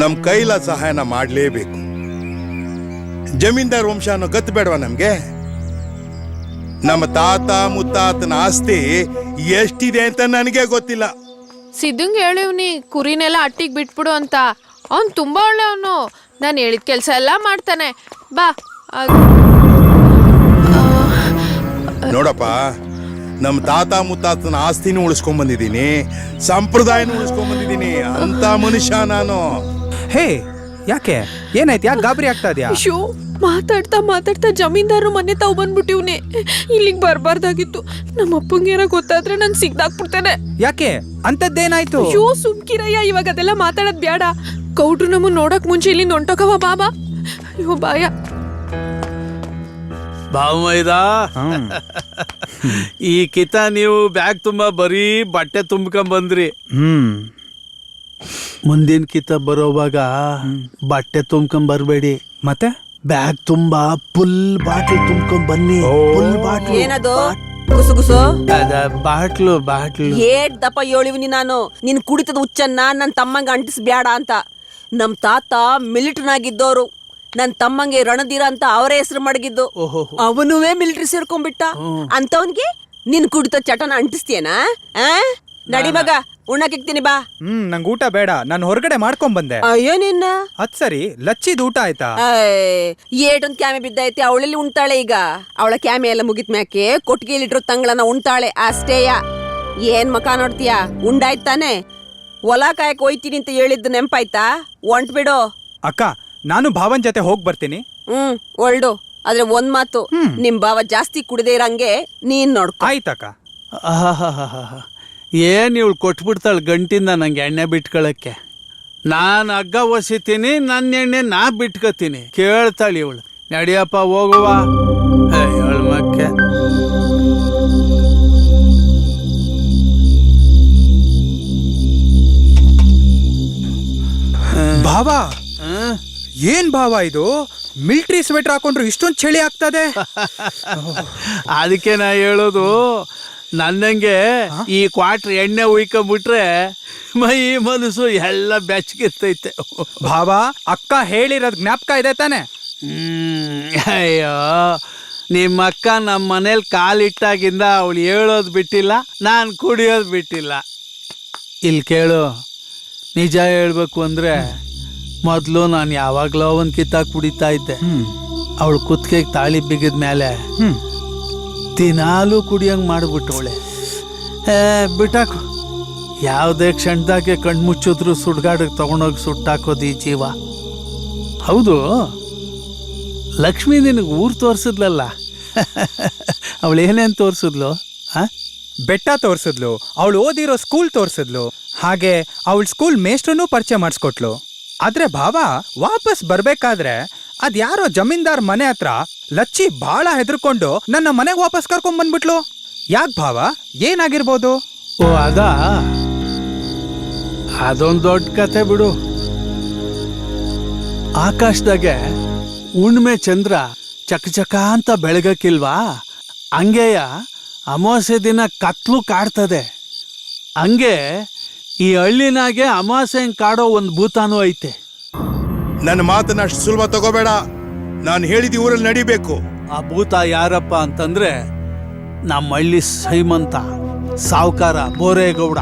ನಮ್ ಕೈಲ ಸಹಾಯನ ಮಾಡ್ಲೇಬೇಕು. ಜಮೀನ್ದಾರ್ ವಂಶ ಅನ್ನೋ ಗತ್ತು ಬೇಡವಾ ನಮ್ಗೆ? ನಮ್ಮ ತಾತ ಮುತ್ತಾತನ ಆಸ್ತಿ ಎಷ್ಟಿದೆ ಅಂತ ನನಗೆ ಗೊತ್ತಿಲ್ಲ. ಸಿದ್ದುಂಗ್ ಹೇಳಿವ್ನಿ ಕುರಿನೆಲ್ಲ ಅಟ್ಟಿಗ್ ಬಿಟ್ಬಿಡು ಅಂತ. ಅವ್ನ್ ತುಂಬಾ ಒಳ್ಳೆಯವನು. ನಾನು ಹೇಳಿದ ಕೆಲ್ಸ ಎಲ್ಲ ಮಾಡ್ತಾನೆ. ಬಾ. ನೋಡಪ್ಪ, ನಮ್ಮ ತಾತ ಮುತ್ತಾತನ ಆಸ್ತಿನೂ ಉಳಿಸ್ಕೊಂಡ್ ಬಂದಿದ್ದೀನಿ, ಸಂಪ್ರದಾಯನೂ ಉಳಿಸ್ಕೊಂಡ್ ಬಂದಿದ್ದೀನಿ. ಅಂತ ಮನುಷ್ಯ ನಾನು. ಹೇ ಯಾಕೆ ಏನಾಯ್ತು? ಯಾಕೆ ಗಾಬರಿ ಆಗ್ತಾ ಇದ್ಯಾ? ಶೋ ಮಾತಾಡ್ತಾ ಮಾತಾಡ್ತಾ ಜಮೀನ್ದಾರು ಮನೆ ತಾವು ಬಂದ್ಬಿಟ್ಟಿವ್ನೆ. ಇಲ್ಲಿಗೆ ಬರ್ಬಾರ್ದಾಗಿತ್ತು. ನಮ್ಮ ಅಪ್ಪಂಗೆ ಏನೋ ಗೊತ್ತಾದ್ರೆ ನಾನು ಸಿಗ್ದಾಕ್ಬಿಡ್ತೇನೆ. ಯಾಕೆ ಅಂತದ್ದೇನಾಯ್ತು? ಅಯ್ಯೋ ಸುಮ್ಕಿರಯ್ಯ, ಇವಾಗ ಅದೆಲ್ಲ ಮಾತಾಡೋದ್ ಬೇಡ. ಕೌಡ್ರು ನಮ್ಮನ್ನ ನೋಡಕ್ ಮುಂಚೆ ಇಲ್ಲಿಂದ ಹೊಂಟೋಕವ ಬಾಬಾ. ಅಯ್ಯೋ ಬಾಯ. ಭಾವಮೈದ, ಈ ಕಿತ ನೀವು ಬ್ಯಾಗ್ ತುಂಬಾ ಬರೀ ಬಟ್ಟೆ ತುಂಬ್ಕೊಂಡ್ ಬಂದ್ರಿ. ಮುಂದಿನ ಕಿತ ಬರೋವಾಗ ಬಟ್ಟೆ ತುಂಬ್ಕೊಂಡ್ ಬರ್ಬೇಡಿ. ಮತ್ತೆ ಬ್ಯಾಗ್ ತುಂಬಾ ಫುಲ್ ಬಾಟ್ಲ್ ತುಂಬ್ಕೊಂಡ್ ಬನ್ನಿ. Full bottle. ಏನದು ಗುಸುಗುಸು? Bottle bottle. ಏಟ್ ದಪ್ಪ ಹೇಳಿವ್ನಿ ನಾನು, ನಿನ್ ಕುಡಿತದ ಹುಚ್ಚನ್ನ ನನ್ ತಮ್ಮಂಗ ಅಂಟಿಸ್ಬ್ಯಾಡ ಅಂತ. ನಮ್ ತಾತ ಮಿಲಿಟರಿನಾಗಿದ್ದವ್ರು. ನನ್ ತಮ್ಮಂಗೆ ರಣಧೀರ ಅಂತ ಅವರೇ ಹೆಸರು ಮಡಗಿದ್ದು. ಅವನುವೇ ಮಿಲಿಟರಿ ಸೇರ್ಕೊಂಡ್ಬಿಟ್ಟ. ಅಂತವನ್ಗೆ ನಿನ್ ಕುಡಿತ ಚಟನ ಅಂಟಿಸ್ತೀಯನಾ? ನಡಿ ಮಗ, ಉಣ್ಣಕ್ಕಿಕ್ತೀನಿ ಬಾ. ನಂಗೆ ಊಟ ಬೇಡ, ನಾನು ಹೊರಗಡೆ ಮಾಡ್ಕೊಂಡ್ ಬಂದೆ. ಅಯ್ಯೋ ನಿನ್ನ. ಅದ್ ಸರಿ, ಲಚ್ಚಿದ್ ಊಟ ಆಯ್ತಾ? ಏಟೊಂದ್ ಕ್ಯಾಮೆ ಬಿದ್ದೈತೆ, ಅವಳಲ್ಲಿ ಉಣ್ತಾಳೆ ಈಗ. ಅವಳ ಕ್ಯಾಮೆ ಎಲ್ಲ ಮುಗಿತ್ ಮ್ಯಾಕೆ ಕೊಟ್ಟಿಗೆಲಿಟ್ರು ತಂಗಳನ್ನ ಉಣ್ತಾಳೆ ಅಷ್ಟೇಯ. ಏನ್ ಮಕ ನೋಡ್ತೀಯ? ಉಂಡಾಯ್ತಾನೆ. ಹೊಲ ಕಾಯಕ್ ಹೋಯ್ತೀನಿ ಅಂತ ಹೇಳಿದ್ದು ನೆಂಪಾಯ್ತಾ? ಹೊಂಟ್ಬಿಡು. ಅಕ್ಕ, ನಾನು ಭಾವನ್ ಜೊತೆ ಹೋಗ್ ಬರ್ತೀನಿ. ಒಳ್ಡು. ಆದ್ರೆ ಒಂದ್ ಮಾತು, ನಿಮ್ ಭಾವ ಜಾಸ್ತಿ ಕುಡದೇ ಇರಂಗೆ ನೀನ್ ನೋಡ್ಕೊ. ಆಯ್ತಕ್ಕ. ಏನ್ ಇವಳು ಕೊಟ್ಬಿಡ್ತಾಳೆ ಗಂಟಿಂದ ನಂಗೆ ಎಣ್ಣೆ ಬಿಟ್ಕೊಳಕ್ಕೆ. ನಾನು ಹಗ್ಗ ಒಸಿತೀನಿ, ನನ್ನ ಎಣ್ಣೆ ನಾ ಬಿಟ್ಕೋತೀನಿ. ಕೇಳ್ತಾಳೆ ಇವಳು. ನಡಿಯಪ್ಪ ಹೋಗುವ. ಇವಳು ಮಕ್ಕೆ. ಭಾವ, ಏನ್ ಭಾವ ಇದು? ಮಿಲಿಟರಿ ಸ್ವೆಟರ್ ಹಾಕೊಂಡ್ರು ಇಷ್ಟೊಂದು ಚಳಿ ಆಗ್ತದೆ. ಅದಕ್ಕೆ ನಾ ಹೇಳೋದು, ನನ್ನಂಗೆ ಈ ಕ್ವಾಟ್ರ್ ಎಣ್ಣೆ ಉಯ್ಕೊಂಬಿಟ್ರೆ ಮೈ ಮನಸ್ಸು ಎಲ್ಲ ಬೆಚ್ಚಗಿರ್ತೈತೆ. ಭಾವ, ಅಕ್ಕ ಹೇಳಿರೋದ್ ಜ್ಞಾಪಕ ಇದೆ ತಾನೆ? ಅಯ್ಯೋ, ನಿಮ್ಮ ಅಕ್ಕ ನಮ್ಮ ಮನೇಲಿ ಕಾಲಿಟ್ಟಾಗಿಂದ ಅವಳು ಹೇಳೋದು ಬಿಟ್ಟಿಲ್ಲ, ನಾನು ಕುಡಿಯೋದು ಬಿಟ್ಟಿಲ್ಲ. ಇಲ್ಲಿ ಕೇಳು, ನಿಜ ಹೇಳ್ಬೇಕು ಅಂದರೆ ಮೊದಲು ನಾನು ಯಾವಾಗಲೋ ಒಂದು ಕಿತ್ತಾಕ್ ಕುಡಿತಾ ಇದ್ದೆ. ಅವಳು ಕುತ್ತಿಗೆಗೆ ತಾಳಿ ಬಿಗಿದ ಮೇಲೆ ದಿನಾಲೂ ಕುಡಿಯಂಗೆ ಮಾಡಿಬಿಟ್ಟವಳೆ. ಬಿಟ್ಟಾಕು. ಯಾವುದೇ ಕ್ಷಣದಾಗೆ ಕಣ್ಮುಚ್ಚಿದ್ರು ಸುಡ್ಗಾಡಿಗೆ ತಗೊಂಡೋಗಿ ಸುಟ್ಟಾಕೋದು ಈ ಜೀವ. ಹೌದು, ಲಕ್ಷ್ಮೀ ನಿನಗೆ ಊರು ತೋರಿಸಿದ್ಲಲ್ಲ, ಅವಳು ಏನೇನು ತೋರಿಸಿದ್ಲು? ಬೆಟ್ಟ ತೋರಿಸಿದ್ಲು, ಅವಳು ಓದಿರೋ ಸ್ಕೂಲ್ ತೋರಿಸಿದ್ಲು, ಹಾಗೆ ಅವಳ ಸ್ಕೂಲ್ ಮೇಷ್ಟ್ರನ್ನೂ ಪರಿಚಯ ಮಾಡಿಸ್ಕೊಟ್ಲು. ಆದ್ರೆ ಭಾವ, ವಾಪಸ್ ಬರ್ಬೇಕಾದ್ರೆ ಅದ್ಯಾರೋ ಜಮೀನ್ದಾರ್ ಮನೆ ಹತ್ರ ಲಚ್ಚಿ ಬಹಳ ಹೆದರ್ಕೊಂಡು ನನ್ನ ಮನೆಗೆ ವಾಪಸ್ ಕರ್ಕೊಂಡ್ ಬಂದ್ಬಿಟ್ಲು. ಯಾಕೆ ಭಾವ? ಏನಾಗಿರ್ಬೋದು? ಓ ಅದಾ, ಅದೊಂದು ದೊಡ್ಡ ಕತೆ ಬಿಡು. ಆಕಾಶದಾಗೆ ಹುಣ್ಣಿಮೆ ಚಂದ್ರ ಚಕಚಕ ಅಂತ ಬೆಳಗಕ್ಕಿಲ್ವಾ, ಹಂಗೆಯ ಅಮಾವಾಸ್ಯೆ ದಿನ ಕತ್ಲು ಕಾಡ್ತದೆ. ಹಂಗೆ ಈ ಹಳ್ಳಿನಾಗೆ ಅಮಾವಾಸ್ಯೆ ಕಾಡೋ ಒಂದು ಭೂತಾನೂ ಐತೆ. ನನ್ನ ಮಾತನ್ನ ಅಷ್ಟು ಸುಲಭ ತಗೋಬೇಡ. ನಾನು ಹೇಳಿದ ಊರಲ್ಲಿ ನಡಿಬೇಕು. ಆ ಭೂತ ಯಾರಪ್ಪ ಅಂತಂದ್ರೆ ನಮ್ಮ ಹಳ್ಳಿ ಶ್ರೀಮಂತ ಸಾವುಕಾರ ಬೋರೇಗೌಡ.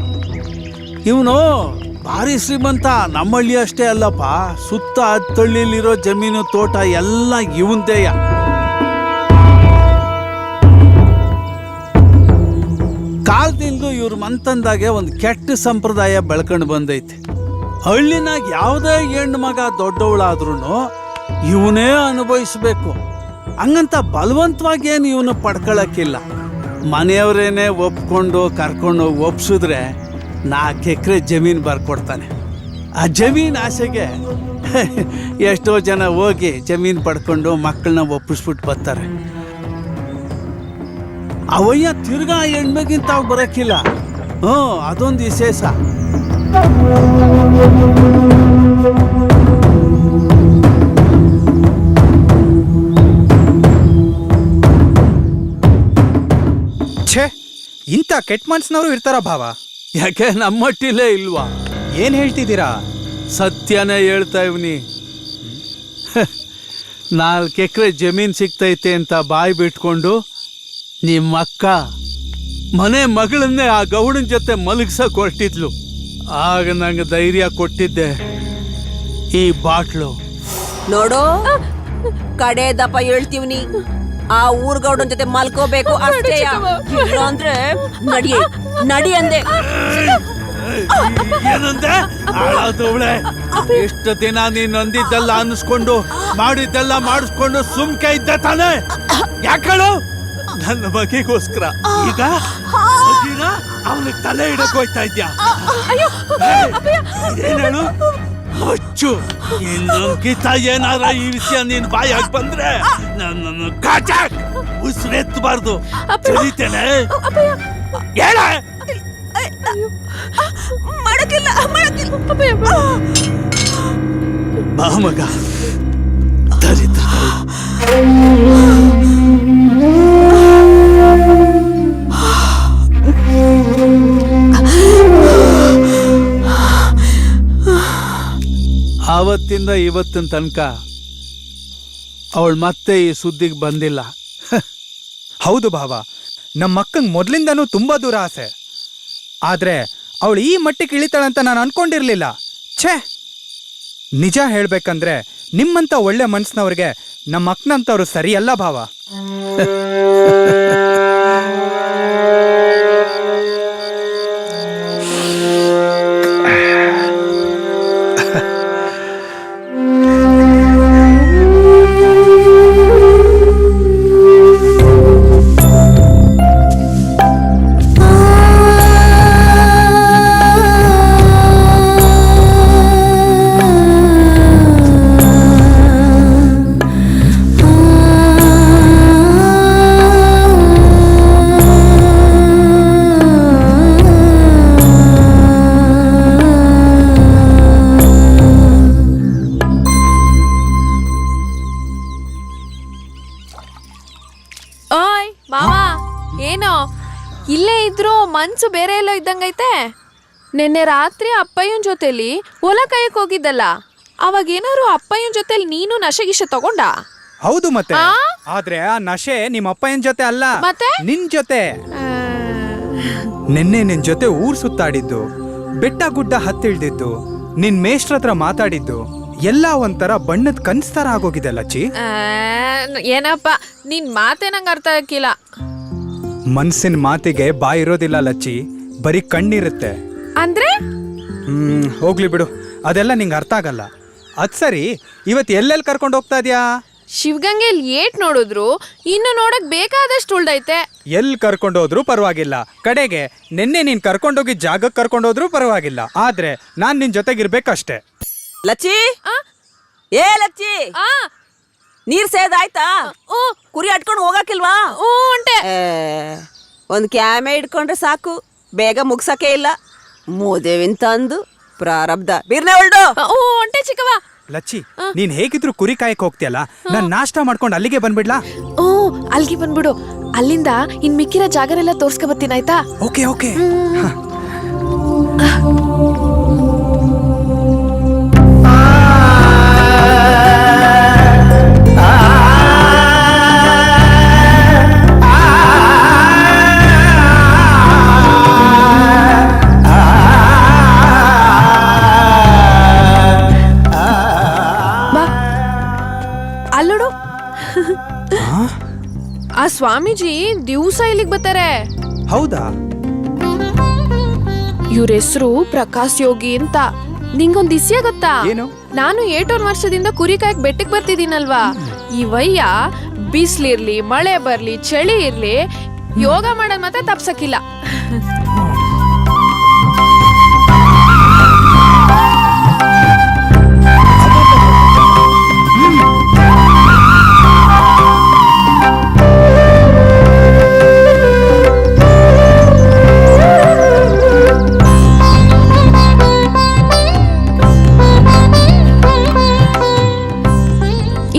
ಇವನು ಭಾರಿ ಶ್ರೀಮಂತ. ನಮ್ಮ ಹಳ್ಳಿ ಅಷ್ಟೇ ಅಲ್ಲಪ್ಪ, ಸುತ್ತ ಹತ್ತಳ್ಳಿಲಿರೋ ಜಮೀನು ತೋಟ ಎಲ್ಲ ಇವಂದೇಯ. ಕಾಲದಿಂದ ಇವ್ರ ಮಂತಂದಾಗೆ ಒಂದು ಕೆಟ್ಟ ಸಂಪ್ರದಾಯ ಬೆಳ್ಕೊಂಡು ಬಂದೈತೆ. ಹಳ್ಳಿನಾಗ ಯಾವುದೇ ಹೆಣ್ಣು ಮಗ ದೊಡ್ಡವಳಾದ್ರೂ ಇವನೇ ಅನುಭವಿಸ್ಬೇಕು. ಹಂಗಂತ ಬಲವಂತವಾಗಿ ಏನು ಇವನು ಪಡ್ಕೊಳಕ್ಕಿಲ್ಲ. ಮನೆಯವರೇನೆ ಒಪ್ಕೊಂಡು ಕರ್ಕೊಂಡು ಒಪ್ಸಿದ್ರೆ 4 ಎಕರೆ ಜಮೀನು ಬರ್ಕೊಡ್ತಾನೆ. ಆ ಜಮೀನು ಆಸೆಗೆ ಎಷ್ಟೋ ಜನ ಹೋಗಿ ಜಮೀನು ಪಡ್ಕೊಂಡು ಮಕ್ಕಳನ್ನ ಒಪ್ಪಿಸ್ಬಿಟ್ಟು ಬರ್ತಾರೆ. ಅವಯ್ಯ ತಿರ್ಗಾ ಹೆಣ್ಮಗಿಂತ ಅವ್ ಬರಕ್ಕಿಲ್ಲ. ಅದೊಂದು ವಿಶೇಷ. ಛೇ, ಇಂಥ ಕೆಟ್ಟ ಮನ್ಸಿನವರು ಇರ್ತಾರ ಭಾವ? ಯಾಕೆ ನಮ್ಮಟ್ಟಿಲೇ ಇಲ್ವಾ? ಏನ್ ಹೇಳ್ತಿದ್ದೀರಾ? ಸತ್ಯನೇ ಹೇಳ್ತಾ ಇವ್ನಿ. 4 ಎಕರೆ ಜಮೀನ್ ಸಿಗ್ತೈತೆ ಅಂತ ಬಾಯಿ ಬಿಟ್ಕೊಂಡು ನಿಮ್ಮ ಅಕ್ಕ ಮನೆ ಮಗಳನ್ನೇ ಆ ಗೌಡನ ಜೊತೆ ಮಲಗ್ಸಕ್ ಹೊರಟಿದ್ಲು. ಆಗ ನಂಗೆ ಧೈರ್ಯ ಕೊಟ್ಟಿದ್ದೆ ಈ ಬಾಟ್ಲು. ನೋಡು, ಕಡೆ ದಪ್ಪ ಹೇಳ್ತೀವ್ನಿ, ಆ ಊರ್ಗೌಡನ್ ಜೊತೆ ಮಲ್ಕೋಬೇಕು ಅಷ್ಟೇ. ಇಲ್ಲ ಅಂದ್ರೆ ನಡಿ ಅಂದೆ. ಏನಂದೆ? ಹಾಳಾದವಳೆ. ಎಷ್ಟು ದಿನ ನೀನ್ ಅಂದಿದ್ದೆಲ್ಲ ಅನ್ಸ್ಕೊಂಡು ಮಾಡಿದ್ದೆಲ್ಲ ಮಾಡಿಸ್ಕೊಂಡು ಸುಮ್ಕೆ ಇದ್ದೆ ತಾನೆ? ಯಾಕಳು? ನನ್ನ ಮಗಿಗೋಸ್ಕರ ಈಗ ಅವನಿಗೆ ತಲೆ ಇಡಕ್ ಹೋಯ್ತಾ ಇದ್ಯಾ? ಏನ್ ಹೇಳು? ಹುಚ್ಚು. ಇನ್ನೊಂದ್ಕಿತ ಏನಾರ ಈ ವಿಷಯ ನೀನ್ ಬಾಯಾಗಿ ಬಂದ್ರೆ ನನ್ನನ್ನು ಕಾಚಾಕ್ ಉಸಿರೆತ್ತಬಾರ್ದು. ತಿಳಿತೇನೆ? ಹೇಳ. ಬಾ ಮಗ, ದರಿದ್ರ. ಆವತ್ತಿಂದ ಇವತ್ತಿನ ತನಕ ಅವಳು ಮತ್ತೆ ಈ ಸುದ್ದಿಗೆ ಬಂದಿಲ್ಲ. ಹೌದು ಭಾವ, ನಮ್ಮ ಅಕ್ಕಂಗೆ ಮೊದ್ಲಿಂದನೂ ತುಂಬಾ ದೂರ ಆಸೆ. ಆದ್ರೆ ಅವಳು ಈ ಮಟ್ಟಿಗೆ ಇಳಿತಾಳಂತ ನಾನು ಅನ್ಕೊಂಡಿರ್ಲಿಲ್ಲ. ಛೇ, ನಿಜ ಹೇಳ್ಬೇಕಂದ್ರೆ ನಿಮ್ಮಂತ ಒಳ್ಳೆ ಮನ್ಸಿನವ್ರಿಗೆ ನಮ್ಮ ಅಕ್ಕನಂತವ್ರು ಸರಿಯಲ್ಲ ಭಾವ. ಓಯ್ ಮಾವ, ಏನೋ ಇಲ್ಲೇ ಇದ್ರು ಮನ್ಸು ಬೇರೆ ಎಲ್ಲೋ ಇದ್ದಂಗೈತೆ. ನಿನ್ನೆ ರಾತ್ರಿ ಅಪ್ಪಯ್ಯನ್ ಜೊತೆಲಿ ಹೊಲ ಕಾಯಕ್ ಹೋಗಿದ್ದಲ್ಲ, ಅವಾಗ ಏನಾರು ಅಪ್ಪಯ್ಯನ್ ಜೊತೆಲಿ ನೀನು ನಶೆಗಿಶ ತಗೊಂಡ? ಹೌದು ಮತ್ತೆ. ಆದ್ರೆ ಆ ನಶೆ ನಿಮ್ಮ ಅಪ್ಪಯ್ಯನ ಜೊತೆ ಅಲ್ಲ, ಮತ್ತೆ ನಿನ್ ಜೊತೆ. ನಿನ್ನೆ ನಿನ್ ಜೊತೆ ಊರ್ ಸುತ್ತಾಡಿದ್ದು, ಬೆಟ್ಟ ಗುಡ್ಡ ಹತ್ತಿಳ್ದಿದ್ದು, ನಿನ್ ಮೇಷ್ಟ್ರ ಹತ್ರ ಮಾತಾಡಿದ್ದು ಎಲ್ಲ ಒಂಥರ ಬಣ್ಣದ ಕನ್ಸ್ತರ ಆಗೋಗಿದೆ ಲಚ್ಚಿ. ಏನಪ್ಪ ನಿನ್ ಮಾತೆ ನಂಗೆ ಅರ್ಥ ಆಗಿಲ್ಲ. ಮನ್ಸಿನ ಮಾತಿಗೆ ಬಾಯಿರೋದಿಲ್ಲ ಲಚ್ಚಿ, ಬರೀ ಕಣ್ಣಿರುತ್ತೆ. ಅಂದ್ರೆ ಹೋಗ್ಲಿ ಬಿಡು, ಅದೆಲ್ಲ ನಿಂಗೆ ಅರ್ಥ ಆಗಲ್ಲ. ಅದ್ ಸರಿ, ಇವತ್ತು ಎಲ್ಲೆಲ್ಲಿ ಕರ್ಕೊಂಡು ಹೋಗ್ತಾ ಇದ್ಯಾ? ಶಿವಗಂಗೆಲ್ ಏಟ್ ನೋಡಿದ್ರು ಇನ್ನು ನೋಡಕ್ ಬೇಕಾದಷ್ಟು ಉಳ್ದೈತೆ. ಎಲ್ಲಿ ಕರ್ಕೊಂಡೋದ್ರು ಪರವಾಗಿಲ್ಲ, ಕಡೆಗೆ ನಿನ್ನೆ ನೀನ್ ಕರ್ಕೊಂಡೋಗಿ ಜಾಗಕ್ಕೆ ಕರ್ಕೊಂಡೋದ್ರು ಪರವಾಗಿಲ್ಲ. ಆದ್ರೆ ನಾನ್ ನಿನ್ ಜೊತೆಗಿರ್ಬೇಕಷ್ಟೇ. ಲಚ್ಚಿ, ಏ ಲಚ್ಚಿ, ನೀರ್ ಸೇದಾಯ್ತಾ? ಕುರಿ ಅಟ್ಕೊಂಡು ಹೋಗಕ್ಕಿಲ್ವಾ? ಒಂದ್ ಕ್ಯಾಮೆ ಇಟ್ಕೊಂಡ್ರೆ ಸಾಕು, ಬೇಗ ಮುಗ್ಸಕ್ಕೆ ಇಲ್ಲ. ಮೂದೇವಿನ ತಂದು ಪ್ರಾರಬ್ಧ ಬೀರ್ನೆ ಹೊಲ್ಡು. ಓ ಒಂಟೆ ಚಿಕ್ಕವ. ಲಚ್ಚಿ ನೀನ್ ಹೇಗಿದ್ರು ಕುರಿ ಕಾಯಕ್ ಹೋಗ್ತಿಯಲ್ಲ, ನಾನ್ ನಾಷ್ಟ ಮಾಡ್ಕೊಂಡು ಅಲ್ಲಿಗೆ ಬಂದ್ಬಿಡ್ಲಾ? ಓ ಅಲ್ಗಿ ಬಂದ್ಬಿಡು. ಅಲ್ಲಿಂದ ಇನ್ ಮಿಕ್ಕಿರೋ ಜಾಗರೆಲ್ಲ ತೋರ್ಸ್ಕೊ ಬರ್ತೀನಿ ಆಯ್ತಾ? Okay okay. ಅಲ್ಲೋಡು, ಆ ಸ್ವಾಮೀಜಿ ದಿವ್ಸ ಇಲ್ಲಿಗೆ ಬರ್ತಾರೆ. ಹೌದಾ? ಇವ್ರ ಹೆಸರು ಪ್ರಕಾಶ್ ಯೋಗಿ ಅಂತ. ನಿಂಗೊಂದ್ ವಿಷಯ ಗೊತ್ತಾ? ಏನು? ನಾನು 8 ವರ್ಷದಿಂದ ಕುರಿ ಕಾಯಕ್ ಬೆಟ್ಟಕ್ ಬರ್ತಿದ್ದೀನಲ್ವಾ, ಈ ವಯ್ಯ ಬಿಸ್ಲಿರ್ಲಿ ಮಳೆ ಬರ್ಲಿ ಚಳಿ ಇರ್ಲಿ ಯೋಗ ಮಾಡೋದ್ ಮಾತ್ರ ತಪ್ಸಕ್ಕಿಲ್ಲ.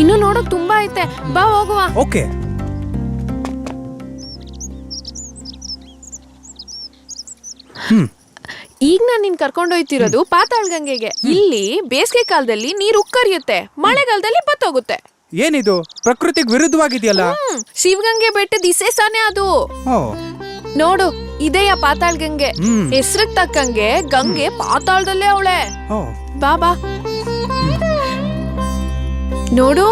ಇನ್ನು ನೋಡೋಕ್ ತುಂಬಾ ಐತೆ, ಬಾ ಹೋಗುವ. ಓಕೆ. ಈಗ ನಾನ್ ನಿನ್ ಕರ್ಕೊಂಡೋಯ್ತಿರೋದು ಪಾತಾಳ್ ಗಂಗೆಗೆ. ಇಲ್ಲಿ ಬೇಸಿಗೆ ಕಾಲದಲ್ಲಿ ನೀರು ಉಕ್ಕರಿಯುತ್ತೆ, ಮಳೆಗಾಲದಲ್ಲಿ ಬತ್ತೋಗುತ್ತೆ. ಏನಿದು ಪ್ರಕೃತಿಗೆ ವಿರುದ್ಧವಾಗಿದೆಯಲ್ಲ? ಶಿವಗಂಗೆ ಬೆಟ್ಟದ ವಿಶೇಷನೇ ಅದು. ಓ ನೋಡು, ಇದೆಯಾ ಪಾತಾಳ್ ಗಂಗೆ. ಹೆಸ್ರಿಗೆ ತಕ್ಕಂಗೆ ಗಂಗೆ ಪಾತಾಳದಲ್ಲೇ ಅವಳೆ. ಓ ಬಾಬಾ ನೋಡು,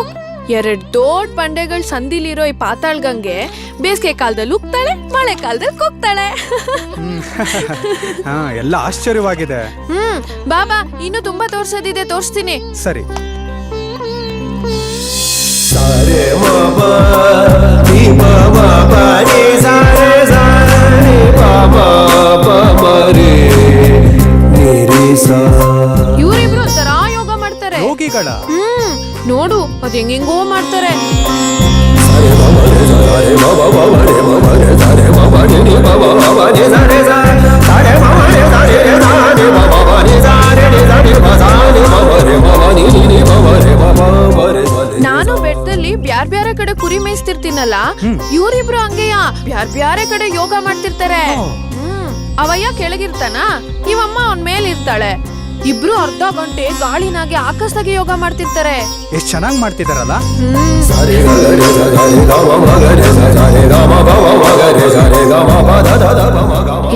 2 ದೊಡ್ಡ ಬಂಡೆಗಳ ಸಂದಿಲಿರೋ ಈ ಪಾತಾಳ್ ಗಂಗೆ ಬೇಸಿಗೆ ಕಾಲದಲ್ಲಿ ಉಕ್ತಾಳೆ, ಮಳೆ ಕಾಲದಲ್ಲಿ ಕುಗ್ತಾಳೆ. ಹಾ, ಎಲ್ಲ ಆಶ್ಚರ್ಯವಾಗಿದೆ. ಬಾಬಾ ಇನ್ನು ತುಂಬಾ ತೋರ್ಸೋದಿದೆ, ತೋರಿಸ್ತೀನಿ. ಸರಿ. ಇವರಿಬ್ರು ಒಂಥರ ಯೋಗ ಮಾಡ್ತಾರೆ. ಯೋಗಿಗಳ? ನೋಡು ಅದ್ ಹೆಂಗೆಂಗೋ ಮಾಡ್ತಾರೆ. ನಾನು ಬೆಟ್ಟದಲ್ಲಿ ಬ್ಯಾರ್ ಬ್ಯಾರೆ ಕಡೆ ಕುರಿ ಮೇಯಿಸ್ತಿರ್ತೀನಲ್ಲ, ಇವರಿಬ್ರು ಹಂಗೆಯ ಬ್ಯಾರ್ ಬ್ಯಾರೆ ಕಡೆ ಯೋಗ ಮಾಡ್ತಿರ್ತಾರೆ. ಅವಯ್ಯ ಕೆಳಗಿರ್ತಾನ, ಇವಮ್ಮ ಅವನ್ ಮೇಲಿರ್ತಾಳೆ. ಇಬ್ರು ಅರ್ಧ ಗಂಟೆ ಗಾಳಿನಾಗೆ ಆಕಾಶದಾಗೆ ಯೋಗ ಮಾಡ್ತಿರ್ತಾರೆ. ಎಷ್ಟ್ ಚೆನ್ನಾಗ್ ಮಾಡ್ತಿದಾರಲ್ಲ.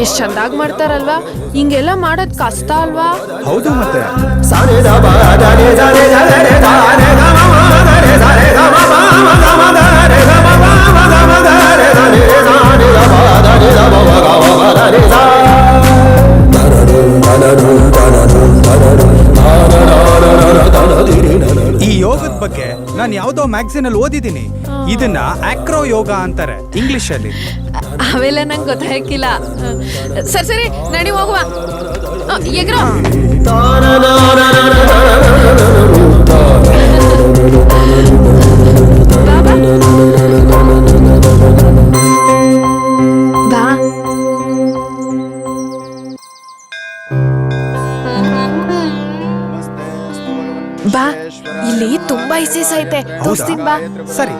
ಎಷ್ಟ್ ಚಂದಾಗ್ ಮಾಡ್ತಾರಲ್ವಾ? ಹಿಂಗೆಲ್ಲ ಮಾಡೋದ್ ಕಷ್ಟ ಅಲ್ವಾ? ಹೌದು ಮತ್ತೆ. ಈ ಯೋಗದ ಬಗ್ಗೆ ನಾನು ಯಾವ್ದೋ ಮ್ಯಾಗಝೀನ್ ಅಲ್ಲಿ ಓದಿದ್ದೀನಿ. ಇದನ್ನ ಆಕ್ರೋ ಯೋಗ ಅಂತಾರೆ ಇಂಗ್ಲಿಷ್ ಅಲ್ಲಿ. ಅವೆಲ್ಲ ನಂಗೆ ಗೊತ್ತಾಗಿಲ್ಲ. ಸರಿ ನಡಿ ಹೋಗುವ. ಎಗ್ರೋ ಬಾ. ಬಾ, ಇಲ್ಲಿ ತುಂಬಾ ವಿಶೇಷ ಐತೆ, ತೋರಿಸ್ತೀನಿ ಬಾ. ಸರಿ.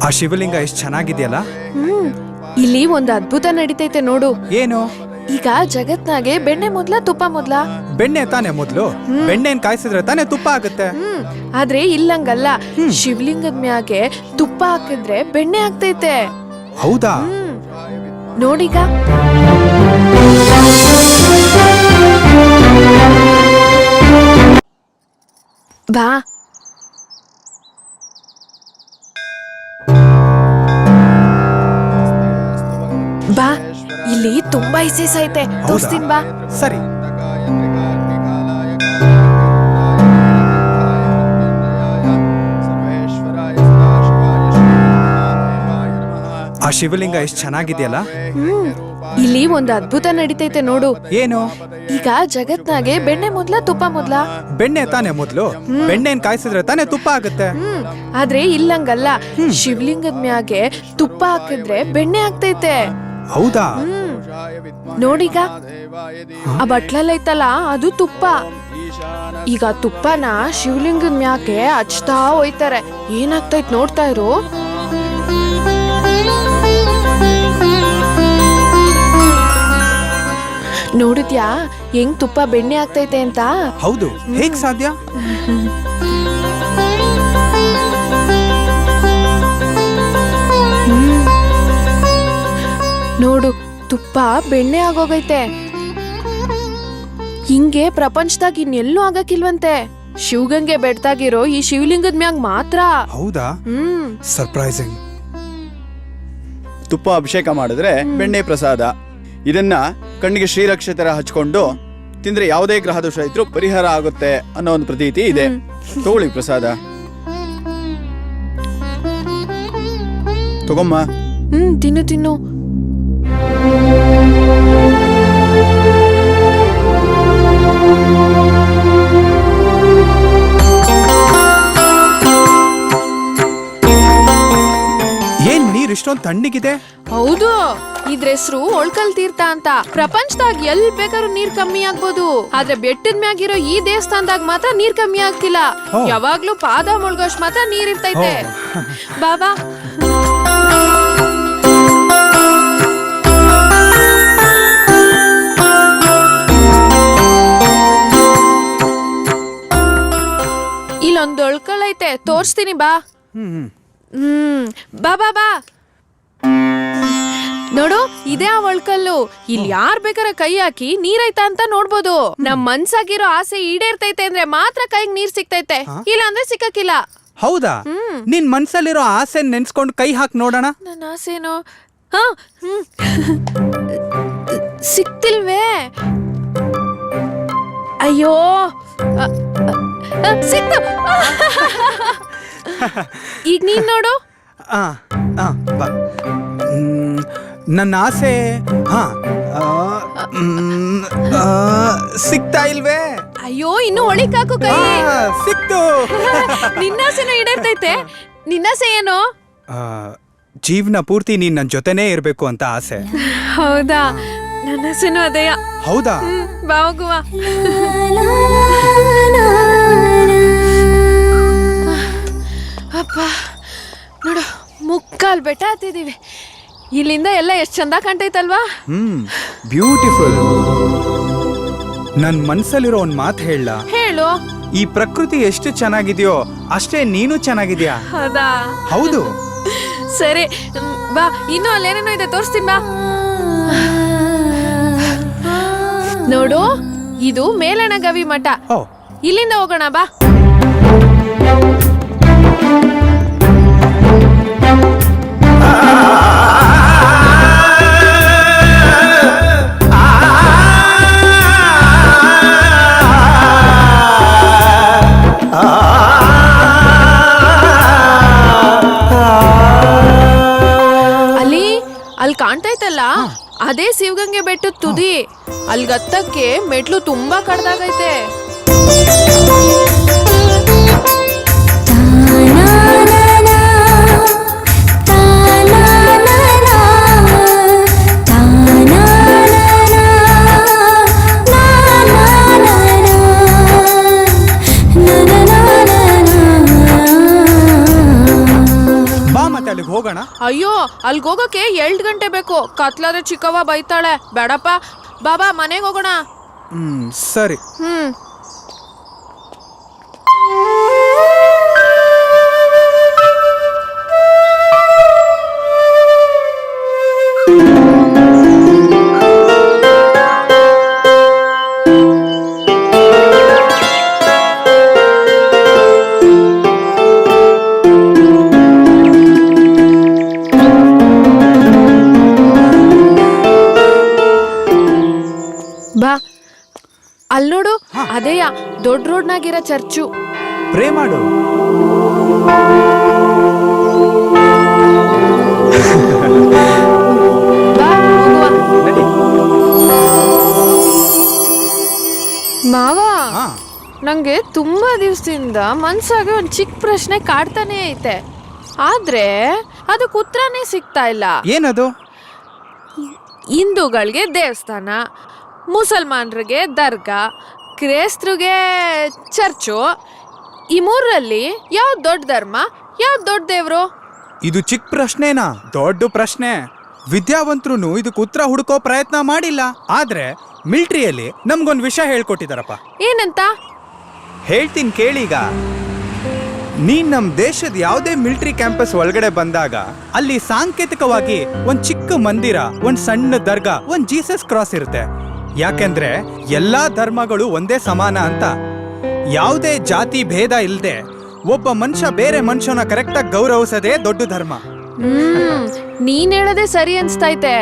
ಆ ಶಿವಲಿಂಗ ಎಷ್ಟು ಚೆನ್ನಾಗಿದೆಯಲ್ಲ. ಇಲ್ಲಿ ಒಂದು ಅದ್ಭುತ ನಡೀತೈತೆ ನೋಡು. ಏನು? ಈಗ ಜಗತ್ನಾಗೆ ಬೆಣ್ಣೆ ಮೊದ್ಲ ತುಪ್ಪ ಮೊದ್ಲ? ಬೆಣ್ಣೆ ತಾನೇ ಮೊದ್ಲು. ಬೆಣ್ಣೆನ್ ಕಾಯಿಸಿದ್ರೆ ತಾನೇ ತುಪ್ಪ ಆಗುತ್ತೆ. ಆದ್ರೆ ಇಲ್ಲಂಗಲ್ಲ, ಶಿವಲಿಂಗದ ಮ್ಯಾಗೆ ತುಪ್ಪ ಹಾಕಿದ್ರೆ ಬೆಣ್ಣೆ ಆಗ್ತೈತೆ. ಹೌದಾ? ನೋಡೀಗ. ಬಾ. ಬಾ, ಇಲ್ಲಿ ತುಂಬಾ ವಿಶೇಷ ಐತೆ, ತೋರಿಸ್ತೀನಿ ಬಾ. ಸರಿ. ಆ ಶಿವಲಿಂಗ ಎಷ್ಟು ಚೆನ್ನಾಗಿದೆಯಲ್ಲ. ಇಲ್ಲಿ ಒಂದು ಅದ್ಭುತ ನಡೀತೈತೆ ನೋಡು. ಏನು? ಈಗ ಜಗತ್ನಾಗೆ ಬೆಣ್ಣೆ ಮೊದ್ಲ ತುಪ್ಪ ಮೊದ್ಲ? ಬೆಣ್ಣೆ ತಾನೇ ಮೊದ್ಲು. ಬೆಣ್ಣೆನ್ ಕಾಯಿಸಿದ್ರೆ ತಾನೇ ತುಪ್ಪ ಆಗುತ್ತೆ. ಆದ್ರೆ ಇಲ್ಲಂಗಲ್ಲ, ಶಿವಲಿಂಗದ ಮ್ಯಾಗೆ ತುಪ್ಪ ಹಾಕಿದ್ರೆ ಬೆಣ್ಣೆ ಆಗ್ತೈತೆ. ಹೌದಾ? ನೋಡೀಗ ಆ ಬಟ್ಲಲ್ಲೈತಲ್ಲ ಅದು ತುಪ್ಪ. ಈಗ ತುಪ್ಪನ ಶಿವಲಿಂಗದ ಮ್ಯಾಕೆ ಹಚ್ತಾ ಹೋಯ್ತಾರೆ. ಏನಾಗ್ತೈತ್ ನೋಡ್ತಾ ಇರು. ನೋಡಿದ್ಯಾ ಹೆಂಗ್ ತುಪ್ಪ ಬೆಣ್ಣೆ ಆಗ್ತೈತೆ ಅಂತ? ಹೌದು, ಹೇಗ್ ಸಾಧ್ಯ? ನೋಡು, ತುಪ್ಪ ಬೆಣ್ಣೆ ಆಗೋಗೈತೆ. ಹಿಂಗೆ ಪ್ರಪಂಚದಾಗ ಇನ್ನೆಲ್ಲೂ ಆಗಕ್ಕಿಲ್ವಂತೆ. ಶಿವಗಂಗೆ ಬೆಡ್ತಾಗಿರೋ ಈ ಶಿವಲಿಂಗದ ಮ್ಯಾಗ ಮಾತ್ರ. ಹೌದಾ? ಸರ್ಪ್ರೈಸಿಂಗ್. ತುಪ್ಪ ಅಭಿಷೇಕ ಮಾಡಿದ್ರೆ ಬೆಣ್ಣೆ ಪ್ರಸಾದ. ಇದನ್ನ ಕಣ್ಣಿಗೆ ಶ್ರೀರಕ್ಷೆ ತರ ಹಚ್ಕೊಂಡು ತಿಂದ್ರೆ ಯಾವುದೇ ಗ್ರಹ ದೋಷ ಇದ್ರೂ ಪರಿಹಾರ ಆಗುತ್ತೆ ಅನ್ನೋ ಒಂದು ಪ್ರತೀತಿ ಇದೆ. ತಗೊಳ್ಳಿ ಪ್ರಸಾದ, ತಗೊಮ್ಮ. ತಿನ್ನು ತಿನ್ನು. ಏನ್ ನೀರ್ ಇಷ್ಟೊಂದು ತಣ್ಣಗಿದೆ? ಹೌದು, ಇದ್ರ ಹೆಸರು ಒಳ್ಕಲ್ ತೀರ್ಥ ಅಂತ. ಪ್ರಪಂಚದಾಗ ಎಲ್ ಬೇಕಾದ್ರೂ ನೀರ್ ಕಮ್ಮಿ ಆಗ್ಬೋದು, ಆದ್ರೆ ಬೆಟ್ಟದ ಮ್ಯಾಗಿರೋ ಈ ದೇವಸ್ಥಾನದಾಗ ಮಾತ್ರ ನೀರ್ ಕಮ್ಮಿ ಆಗ್ತಿಲ್ಲ. ಯಾವಾಗ್ಲೂ ಪಾದ ಮುಳ್ಗೋಷ್ಟ್ ಮಾತ್ರ ನೀರ್ ಇರ್ತೈತೆ. ಬಾಬಾ, ಇಲ್ಲೊಂದು ಒಳ್ಕಲ್ ಐತೆ, ತೋರ್ಸ್ತೀನಿ ಬಾ. ಬಾ ಬಾ ಬಾ. ನೋಡು, ಇದೇ ಆ ಒಳ್ಕಲ್ಲು. ಇಲ್ಲಿ ಯಾರ್ ಬೇಕಾರ ಕೈ ಹಾಕಿ ನೀರೈತಾ ಅಂತ ನೋಡ್ಬೋದು. ನಮ್ ಮನ್ಸಾಗಿರೋ ಆಸೆ ಈಡೇರ್ತೈತೆ ಅಂದ್ರೆ ಮಾತ್ರ ಕೈಗೆ ನೀರ್ ಸಿಕ್ತೈತೆ, ಇಲ್ಲ ಅಂದ್ರೆ ಸಿಕ್ಕಕ್ಕಿಲ್ಲ. ಹೌದಾ? ನಿನ್ ಮನ್ಸಲ್ಲಿರೋ ಆಸೆ ನೆನ್ಸ್ಕೊಂಡು ಕೈ ಹಾಕಿ ನೋಡೋಣ. ನನ್ನ ಆಸೆನೋ ಸಿಕ್ತಿಲ್ವೇ? ಅಯ್ಯೋ, ಸಿಕ್ತು. ಈಗ ನೀನ್ ನೋಡು. ಬಾ. ನನ್ನ ಆಸೆ ಸಿಗ್ತಾ ಇಲ್ವೇ? ಅಯ್ಯೋ, ಇನ್ನು ಒಳಿಕಾಕು ಕೈ. ಸಿಕ್ತು. ನಿನ್ನಾಸೆನೂ ಈಡೇರ್ತೈತೆ. ನಿನ್ನಾಸೆ ಏನು? ಜೀವನ ಪೂರ್ತಿ ನೀನ್ ನನ್ ಜೊತೆನೇ ಇರ್ಬೇಕು ಅಂತ ಆಸೆ. ಹೌದಾ? ನನ್ನ ಆಸೆನೂ ಅದೇಯ. ಹೌದಾ? ಬಾ ಹೋಗುವ. ಅಪ್ಪ, ನೋಡು, ಮುಕ್ಕಾಲ್ ಬೆಟ್ಟ ಹತ್ತಿದೀವಿ. ಇಲ್ಲಿಂದ ಎಲ್ಲ ಎಷ್ಟ್ ಚಂದ ಕಾಣ್ತೈತಲ್ವಾ? ಬ್ಯೂಟಿಫುಲ್. ನನ್ ಮನ್ಸಲ್ಲಿರೋ ಒಂದ್ ಮಾತು ಹೇಳ. ಹೇಳು. ಈ ಪ್ರಕೃತಿ ಎಷ್ಟು ಚೆನ್ನಾಗಿದ್ಯೋ ಅಷ್ಟೇ ನೀನು ಚೆನ್ನಾಗಿದ್ಯಾ. ಹೌದಾ? ಹೌದು. ಸರಿ, ಬಾ. ಇನ್ನು ಅಲ್ಲೇನೇನೋ ಇದೆ, ತೋರಿಸ್ತೀನಿ ಬಾ. ನೋಡು, ಇದು ಮೇಲಣಗವಿ ಮಠ. ಇಲ್ಲಿಂದ ಹೋಗೋಣ ಬಾ. ಅಲ್ಲಿ ಕಾಣ್ತೈತಲ್ಲ, ಅದೇ ಶಿವಗಂಗೆ ಬೆಟ್ಟದ ತುದಿ. ಅಲ್ಗತ್ತಕ್ಕೆ ಮೆಟ್ಲು ತುಂಬಾ ಕಡ್ದಾಗೈತೆ. ಅಲ್ಲಿಗೆ ಹೋಗೋಣ. ಅಯ್ಯೋ, ಅಲ್ಗ ಹೋಗಕ್ಕೆ 2 ಗಂಟೆ ಬೇಕು. ಕತ್ಲಾದ್ರೆ ಚಿಕ್ಕವ್ವ ಬೈತಾಳೆ. ಬೇಡಪ್ಪ, ಬಾಬಾ ಮನೆಗೆ ಹೋಗೋಣ. ಸರಿ. ಬಾ, ಅಲ್ಲಿ ನೋಡು, ಅದೇಯ ದೊಡ್ಡ ರೋಡ್ನಾಗಿರೋ ಚರ್ಚು. ಪ್ರೇ ಮಾಡು. ಬಾ, ಹೋಗುವ. ಮಾವ ಹಾ ನಂಗೆ ತುಂಬಾ ದಿವಸದಿಂದ ಮನ್ಸಾಗೆ ಒಂದ್ ಚಿಕ್ಕ ಪ್ರಶ್ನೆ ಕಾಡ್ತಾನೆ ಐತೆ, ಆದ್ರೆ ಅದಕ್ಕೆ ಉತ್ತರನೇ ಸಿಗ್ತಾ ಇಲ್ಲ. ಏನದು? ಹಿಂದೂಗಳಿಗೆ ದೇವಸ್ಥಾನ, ಮುಸಲ್ಮಾನರಿಗೆ ದರ್ಗಾ, ಕ್ರೈಸ್ತರಿಗೆ ಚರ್ಚು, ಈ ಮೂರರಲ್ಲಿ ಯಾವ್ದು ದೊಡ್ಡ ಧರ್ಮ, ಯಾವ್ದು ದೊಡ್ಡ ದೇವ್ರು? ಇದು ಚಿಕ್ಕ ಪ್ರಶ್ನೆನಾ? ದೊಡ್ಡ ಪ್ರಶ್ನೆ. ವಿದ್ಯಾವಂತರು ಇದಕ್ಕೆ ಉತ್ತರ ಹುಡುಕೋ ಪ್ರಯತ್ನ ಮಾಡಿಲ್ಲ. ಆದ್ರೆ ಮಿಲಿಟರಿಯಲ್ಲಿ ನಮ್ಗೊಂದು ವಿಷಯ ಹೇಳ್ಕೊಟ್ಟಿದಾರಪ್ಪ. ಏನಂತ? ಹೇಳ್ತೀನಿ ಕೇಳೀಗ. ನೀನ್ ನಮ್ ದೇಶದ ಯಾವುದೇ ಮಿಲಿಟರಿ ಕ್ಯಾಂಪಸ್ ಒಳಗಡೆ ಬಂದಾಗ ಅಲ್ಲಿ ಸಾಂಕೇತಿಕವಾಗಿ ಒಂದ್ ಚಿಕ್ಕ ಮಂದಿರ, ಒಂದ್ ಸಣ್ಣ ದರ್ಗಾ, ಒಂದ್ ಜೀಸಸ್ ಕ್ರಾಸ್ ಇರುತ್ತೆ. ಯಾಕೆಂದ್ರೆ ಎಲ್ಲಾ ಧರ್ಮಗಳು ಒಂದೇ ಸಮಾನ ಅಂತ. ಯಾವುದೇ ಜಾತಿ ಭೇದ ಇಲ್ಲದೆ ಒಬ್ಬ ಮನುಷ್ಯ ಬೇರೆ ಮನುಷ್ಯನ ಕರೆಕ್ಟಾಗಿ ಗೌರವಿಸೋದೇ ದೊಡ್ಡ ಧರ್ಮ. ನೀನ್ ಹೇಳದೆ ಸರಿ ಅನ್ಸ್ತೈತೆ.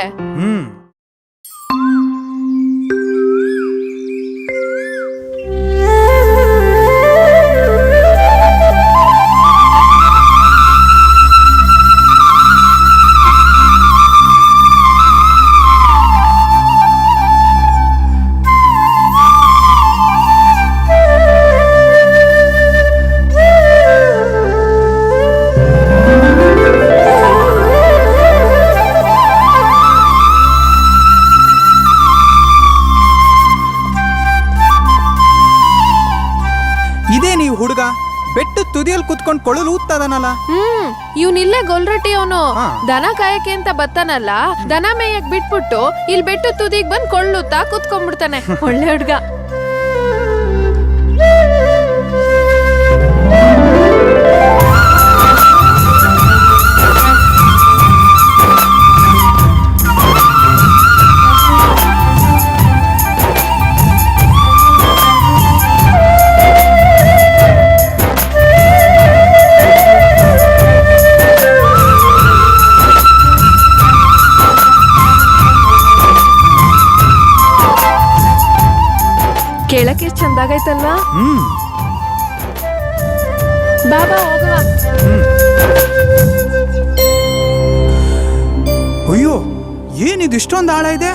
ಇದೇ ನೀವು ಹುಡುಗ ಬೆಟ್ಟ ತುದಿಯಲ್ಲಿ ಕುತ್ಕೊಂಡು ಕೊಳಲು ಊದ್ತದನಲ್ಲ. ಇವ್ನಿಲ್ಲೇ ಗೊಲ್ರಟ್ಟಿ ಅವನು. ಹಾ. ದನ ಕಾಯಕ್ಕೆ ಅಂತ ಬತ್ತಾನಲ್ಲ, ದನ ಮೇಯಕ್ ಬಿಟ್ಬಿಟ್ಟು ಇಲ್ಲಿ ಬೆಟ್ಟ ತುದಿಗ್ ಬಂದ್ ಕೊಳ್ಳುತ್ತಾ ಕುತ್ಕೊಂಡ್ಬಿಡ್ತಾನೆ. ಒಳ್ಳೆ ಹುಡ್ಗ. ಕೇಳಕ್ಕೆ ಎಷ್ಟ್ ಚಂದಾಗೈತಲ್ಲ. ಬಾಬಾ ಹೋಗುವ. ಅಯ್ಯೋ, ಏನಿದು ಇಷ್ಟೊಂದು ಆಳ ಇದೆ?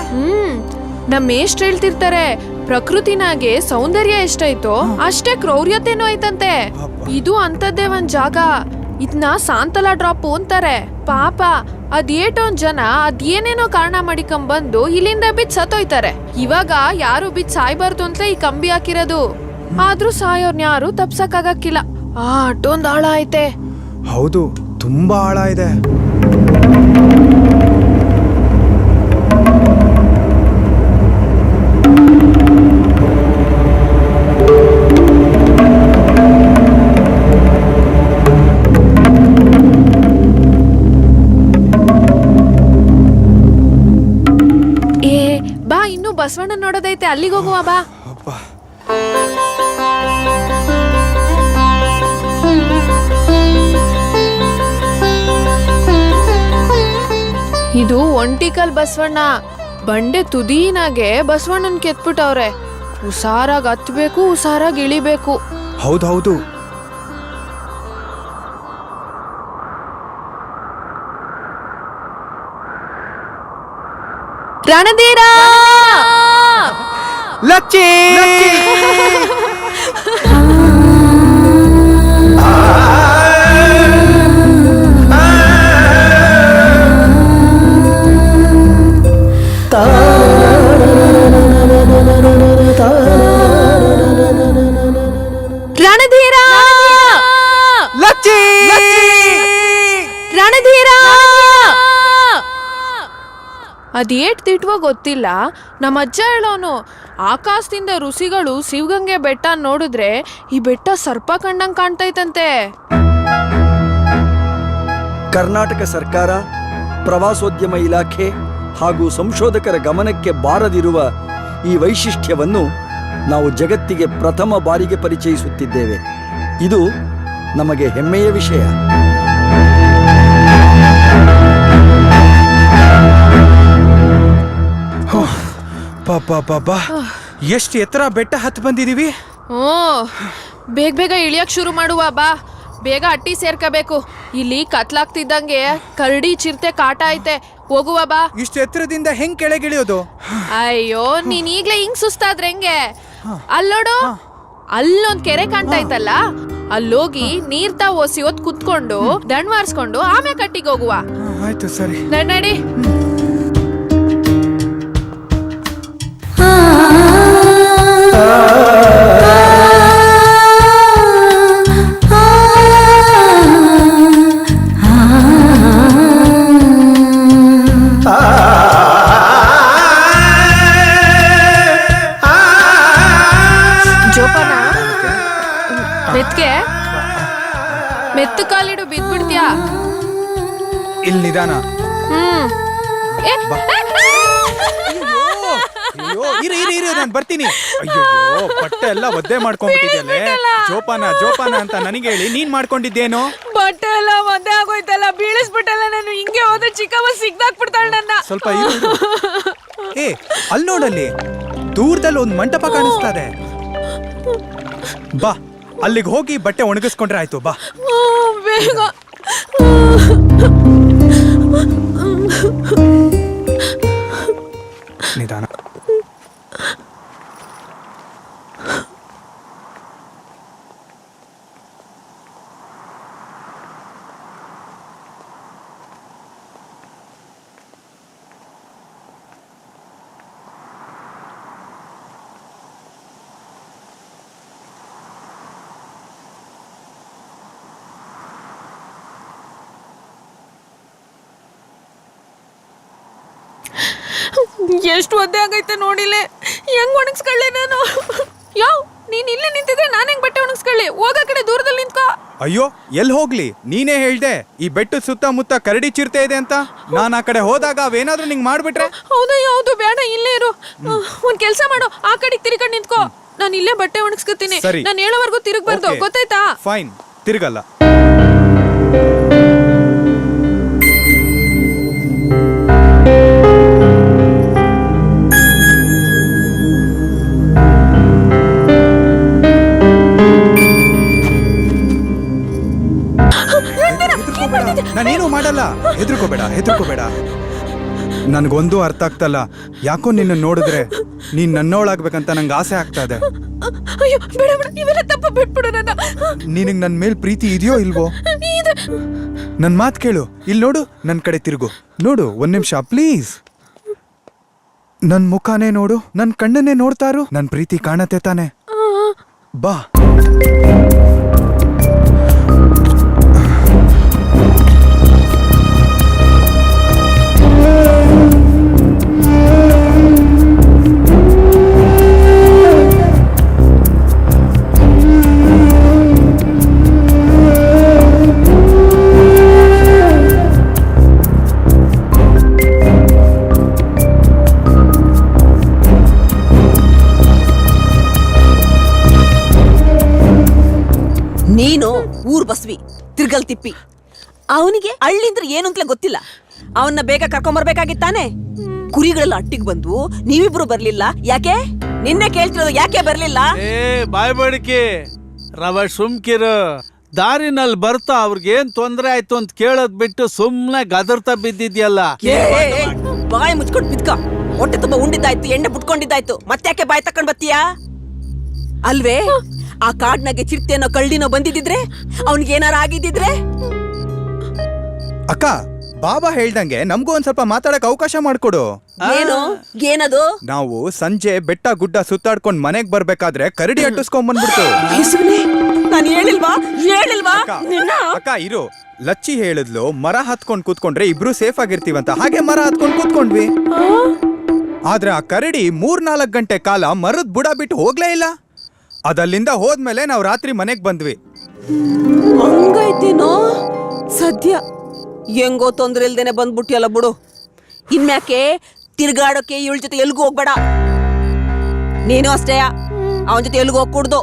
ನಮ್ಮ ಮೇಷ್ಟ್ರು ಹೇಳ್ತಿರ್ತಾರೆ, ಪ್ರಕೃತಿನಾಗೆ ಸೌಂದರ್ಯ ಎಷ್ಟೈತೋ ಅಷ್ಟೇ ಕ್ರೌರ್ಯತೆನೂ ಐತಂತೆ. ಇದು ಅಂತದ್ದೇ ಒಂದ್ ಜಾಗ. ಇದನ್ನ ಸಾಂತಲ ಡ್ರಾಪ್ ಅಂತಾರೆ. ಪಾಪ ಅದೇಟೊಂದ್ ಜನ ಅದೇನೇನೋ ಕಾರಣ ಮಾಡಿಕೊಂಡ್ಬಂದು ಇಲ್ಲಿಂದ ಬಿದ್ದು ಸತ್ತೋಯ್ತಾರೆ. ಇವಾಗ ಯಾರು ಬಿದ್ದು ಸಾಯ್ಬಾರ್ದು ಅಂತ ಈ ಕಂಬಿ ಹಾಕಿರೋದು. ಆದ್ರೂ ಸಾಯೋರ್ನ ಯಾರು ತಪ್ಸಕ್ಕಾಗಕ್ಕಿಲ್ಲ. ಅಷ್ಟೊಂದ್ ಆಳ ಐತೆ. ಹೌದು, ತುಂಬಾ ಆಳ ಇದೆ. ಬಾ, ಇನ್ನು ಬಸವಣ್ಣ ನೋಡೋದೈತೆ, ಅಲ್ಲಿಗೆ ಹೋಗುವ ಬಾ. ಇದು ಒಂಟಿಕಲ್ ಬಸವಣ್ಣ. ಬಂಡೆ ತುದೀನಾಗೆ ಬಸವಣ್ಣನ್ ಕೆತ್ಬಿಟ್ಟವ್ರೆ. ಹುಷಾರಾಗಿ ಹತ್ಬೇಕು, ಹುಷಾರಾಗಿ ಇಳಿಬೇಕು. ಹೌದೌದು. ರಣಧೀರ! ಲಚ್ಚಿ! ರಣಧೀರ! ಲಚ್ಚಿ! ರಣಧೀರ! ಅದೇಟ್ ತಿಟ್ವ ಗೊತ್ತಿಲ್ಲ, ನಮ್ಮ ಅಜ್ಜ ಹೇಳೋನು, ಆಕಾಶದಿಂದ ಋಷಿಗಳು ಶಿವಗಂಗೆ ಬೆಟ್ಟ ನೋಡಿದ್ರೆ ಈ ಬೆಟ್ಟ ಸರ್ಪ ಕಂಡಂಗ್ ಕಾಣ್ತೈತಂತೆ. ಕರ್ನಾಟಕ ಸರ್ಕಾರ, ಪ್ರವಾಸೋದ್ಯಮ ಇಲಾಖೆ ಹಾಗೂ ಸಂಶೋಧಕರ ಗಮನಕ್ಕೆ ಬಾರದಿರುವ ಈ ವೈಶಿಷ್ಟ್ಯವನ್ನು ನಾವು ಜಗತ್ತಿಗೆ ಪ್ರಥಮ ಬಾರಿಗೆ ಪರಿಚಯಿಸುತ್ತಿದ್ದೇವೆ. ಇದು ನಮಗೆ ಹೆಮ್ಮೆಯ ವಿಷಯ. ಪಾಪ ಎಷ್ಟು ಎತ್ತರ ಬೆಟ್ಟ ಹತ್ತು ಬಂದಿದೀವಿ. ಬೇಗ ಬೇಗ ಇಳಿಯಕ್ ಶುರು ಮಾಡುವ ಬಾ. ಬೇಗ ಅಟ್ಟಿ ಸೇರ್ಕಬೇಕು. ಇಲ್ಲಿ ಕತ್ಲಾಗ್ತಿದ್ದಂಗೆ ಕರಡಿ ಚಿರತೆ ಕಾಟ ಐತೆ. ಹೋಗುವ ಬಾ. ಇಷ್ಟು ಎತ್ತರದಿಂದ ಹೆಂಗ್ ಕೆಳಗಿಳಿಯೋದು? ಅಯ್ಯೋ ನೀನ್ ಈಗ್ಲೇ ಹಿಂಗ್ ಸುಸ್ತಾದ್ರೆ ಹೆಂಗೆ? ಅಲ್ಲೋಡು, ಅಲ್ಲೊಂದ್ ಕೆರೆ ಕಾಣ್ತಾ ಐತಲ್ಲ, ಅಲ್ಲೋಗಿ ನೀರ್ ಓಸಿ ಹೊತ್ ಕುತ್ಕೊಂಡು ದಣ್ ವಾರ್ಸ್ಕೊಂಡು ಆಮೇಲೆ ಕಟ್ಟಿಗೆ ಹೋಗುವ. ಆಯ್ತು ಸರಿ. ನಡಿ. ಜೋಪಾನ, ಮೆತ್ತು ಕಾಲಿಡು, ಬಿದ್ಬಿಡ್ತೀಯಾ? ಇಲ್ಲಿ ನಿಧಾನ. ಏ, ಅಯ್ಯೋ ಇರು ನಾನು ಬರ್ತೀನಿ. ಅಯ್ಯೋ ಬಟ್ಟೆ ಎಲ್ಲ ಒದ್ದೆ ಮಾಡ್ಕೊಂಡ್ಬಿಟ್ಟಿದ್ಯಲ್ಲೇ. ಜೋಪಾನ ಅಂತ ನನಗೆ ಹೇಳಿ ನೀನ್ ಮಾಡ್ಕೊಂಡಿದ್ದೇನು? ಬಟ್ಟೆ ಎಲ್ಲ ಒದ್ದೆ ಆಗೋಯ್ತಲ್ಲ, ಬೀಳಿಸ್ಬಿಟ್ಟಲ್ಲ. ನಾನು ಹಿಂಗೆ ಹೋದ್ರೆ ಚಿಕ್ಕಮ್ಮ ಸಿಗ್ದಾಕ್ಬಿಡ್ತಾಳೆ ನನ್ನ. ಸ್ವಲ್ಪ ಇರು. ಏ ಅಲ್ಲಿ ನೋಡಲ್ಲಿ ದೂರದಲ್ಲಿ ಒಂದ್ ಮಂಟಪ ಕಾಣಿಸ್ತದೆ. ಬಾ ಅಲ್ಲಿಗೆ ಹೋಗಿ ಬಟ್ಟೆ ಒಣಗಿಸ್ಕೊಂಡ್ರೆ ಆಯ್ತು. ಬಾ ಬೇಗ. ನಿಧಾನ. ಎಷ್ಟು ಒದ್ದೆ ಆಗೈತೆ ನೋಡಿಲೆ. ಹೆಂಗ್ ಒಣಗಿಸ್ಕೊಳ್ಳಿ ನಾನು? ಯಾವ ನೀನ್ ಇಲ್ಲೇ ನಿಂತಿದ್ರೆ ನಾನು ಹೆಂಗ್ ಬಟ್ಟೆ ಒಣಗಿಸ್ಕೊಳ್ಳಿ? ಹೋಗ ಕಡೆ ದೂರದಲ್ಲಿ ನಿಂತ್ಕೋ. ಅಯ್ಯೋ ಎಲ್ಲಿ ಹೋಗ್ಲಿ? ನೀನೇ ಹೇಳ್ದೆ ಈ ಬೆಟ್ಟದ ಸುತ್ತಮುತ್ತ ಕರಡಿ ಚಿರತೆ ಇದೆ ಅಂತ. ನಾನ್ ಆ ಕಡೆ ಹೋದಾಗ ಅವೇನಾದ್ರೂ ನಿಂಗ್ ಮಾಡ್ಬಿಟ್ರೆ? ಹೌದು ಬೇಡ, ಇಲ್ಲೇ ಇರು. ಒಂದ್ ಕೆಲ್ಸ ಮಾಡು, ಆ ಕಡೆಗೆ ತಿರ್ಕೊಂಡು ನಿಂತ್ಕೋ. ನಾನು ಇಲ್ಲೇ ಬಟ್ಟೆ ಒಣಗಿಸ್ಕೊತೀನಿ. ನಾನು ಹೇಳೋವರೆಗೂ ತಿರುಗಬಾರ್ದು, ಗೊತ್ತಾಯ್ತಾ? ಫೈನ್, ತಿರ್ಗಲ್ಲ. ನಾನೇನು ಮಾಡಲ್ಲ, ಹೆದರ್ಕೋಬೇಡ. ನನ್ಗೊಂದು ಅರ್ಥ ಆಗ್ತಲ್ಲ. ಯಾಕೋ ನಿನ್ನ ನೋಡಿದ್ರೆ ನೀನ್ ನನ್ನೋಳಾಗ್ಬೇಕಂತ ನಂಗೆ ಆಸೆ ಆಗ್ತಾ ಇದೆ. ಅಯ್ಯೋ ಬೇಡ, ಇವೆಲ್ಲ ತಪ್ಪ, ಬಿಟ್ಬಿಡು ನನ್ನ. ನಿನಗ್ ನನ್ ಮೇಲ್ ಪ್ರೀತಿ ಇದೆಯೋ ಇಲ್ವೋ? ನನ್ ಮಾತ್ ಕೇಳು. ಇಲ್ಲಿ ನೋಡು, ನನ್ ಕಡೆ ತಿರುಗು. ನೋಡು, ಒಂದ್ ನಿಮಿಷ ಪ್ಲೀಸ್. ನನ್ ಮುಖಾನೇ ನೋಡು, ನನ್ ಕಣ್ಣನ್ನೇ ನೋಡ್ತಾರು. ನನ್ ಪ್ರೀತಿ ಕಾಣತ್ತೆ ತಾನೆ? ಬಾ. ನೀನು ಊರ್ ಬಸ್ವಿ, ತಿರ್ಗಲ್ ತಿಪ್ಪಿ. ಅವನಿಗೆ ಹಳ್ಳಿಂದ್ರೆ ಏನು ಅಂತಲೇ ಗೊತ್ತಿಲ್ಲ. ಅವನ್ನ ಬೇಗ ಕರ್ಕೊಂಬರ್ಬೇಕಾಗಿತ್ತಾನೆ. ಕುರಿಗಳೆಲ್ಲ ಅಟ್ಟಿಗೆ ಬಂದು ನೀವಿಬ್ರು ಬರ್ಲಿಲ್ಲ ಯಾಕೆ? ನಿನ್ನೆ ಕೇಳ್ತಿರೋದು ಯಾಕೆ ಬರ್ಲಿಲ್ಲ? ಬಾಯ್ ಬಡಿಕೆ ರವ ಸುಮ್ಕಿರು. ದಾರಿನಲ್ಲಿ ಬರ್ತಾ ಅವ್ರಿಗೇನ್ ತೊಂದ್ರೆ ಆಯ್ತು ಅಂತ ಕೇಳೋದ್ ಬಿಟ್ಟು ಸುಮ್ನೆ ಗದರ್ತಾ ಬಿದ್ದಿದ್ಯಲ್ಲ. ಬಾಯಿ ಮುಚ್ಕೊಂಡು ಬಿದ್ಕ. ಹೊಟ್ಟೆ ತುಂಬಾ ಉಂಡಿದ್ದಾಯ್ತು, ಎಣ್ಣೆ ಬಿಟ್ಕೊಂಡಿದ್ದಾಯ್ತು, ಮತ್ತ್ಯಾಕೆ ಬಾಯಿ ತಕೊಂಡ್ ಬತ್ತೀಯಾ? ಅಲ್ವೇ, ಆ ಕಾಡ್ನಾಗೆ ಚಿರತೆನೋ ಕಳ್ಳಿನೋ ಬಂದಿದ್ರೆ ಅವನಿಗೆ ಏನಾರ ಆಗಿದ್ದಿದ್ರೆ? ಅಕ್ಕ, ಬಾಬಾ ಹೇಳ್ದಂಗೆ ನಮಗೂ ಒಂದ್ ಸ್ವಲ್ಪ ಮಾತಾಡಕ್ ಅವಕಾಶ ಮಾಡ್ಕೊಡು. ಏನದು? ನಾವು ಸಂಜೆ ಬೆಟ್ಟ ಗುಡ್ಡ ಸುತ್ತಾಡ್ಕೊಂಡ್ ಮನೆಗ್ ಬರ್ಬೇಕಾದ್ರೆ ಕರಡಿ ಅಟ್ಟಿಸ್ಕೊಂಡ್ ಬಂದ್ಬಿಡ್ತು. ನಾನು ಹೇಳಿಲ್ವಾ? ಅಕ್ಕ ಇರು, ಲಚ್ಚಿ ಹೇಳಿದ್ಲು ಮರ ಹತ್ಕೊಂಡ್ ಕೂತ್ಕೊಂಡ್ರೆ ಇಬ್ರು ಸೇಫ್ ಆಗಿರ್ತೀವಂತ. ಹಾಗೆ ಮರ ಹತ್ಕೊಂಡ್ ಕೂತ್ಕೊಂಡ್ವಿ. ಆದ್ರೆ ಆ ಕರಡಿ 3-4 ಗಂಟೆ ಕಾಲ ಮರದ ಬುಡ ಬಿಟ್ಟು ಹೋಗ್ಲೇ ಇಲ್ಲ. ಅದಲ್ಲಿಂದ ಹೋದ್ಮೇಲೆ ನಾವು ರಾತ್ರಿ ಮನೆಗ್ ಬಂದ್ವಿ. ಹಂಗೈತೇನೋ? ಸದ್ಯ ಹೆಂಗೋ ತೊಂದ್ರೆ ಇಲ್ದೇನೆ ಬಂದ್ಬಿಟ್ಟಿಯಲ್ಲ ಬಿಡು. ಇನ್ಮ್ಯಾಕೆ ತಿರ್ಗಾಡೋಕೆ ಇವಳ ಜೊತೆ ಎಲ್ಗೂ ಹೋಗ್ಬೇಡ. ನೀನು ಅಷ್ಟೇ, ಅವನ ಜೊತೆ ಎಲ್ಗೂ ಹೋಗ್ಕೂಡ್ದು.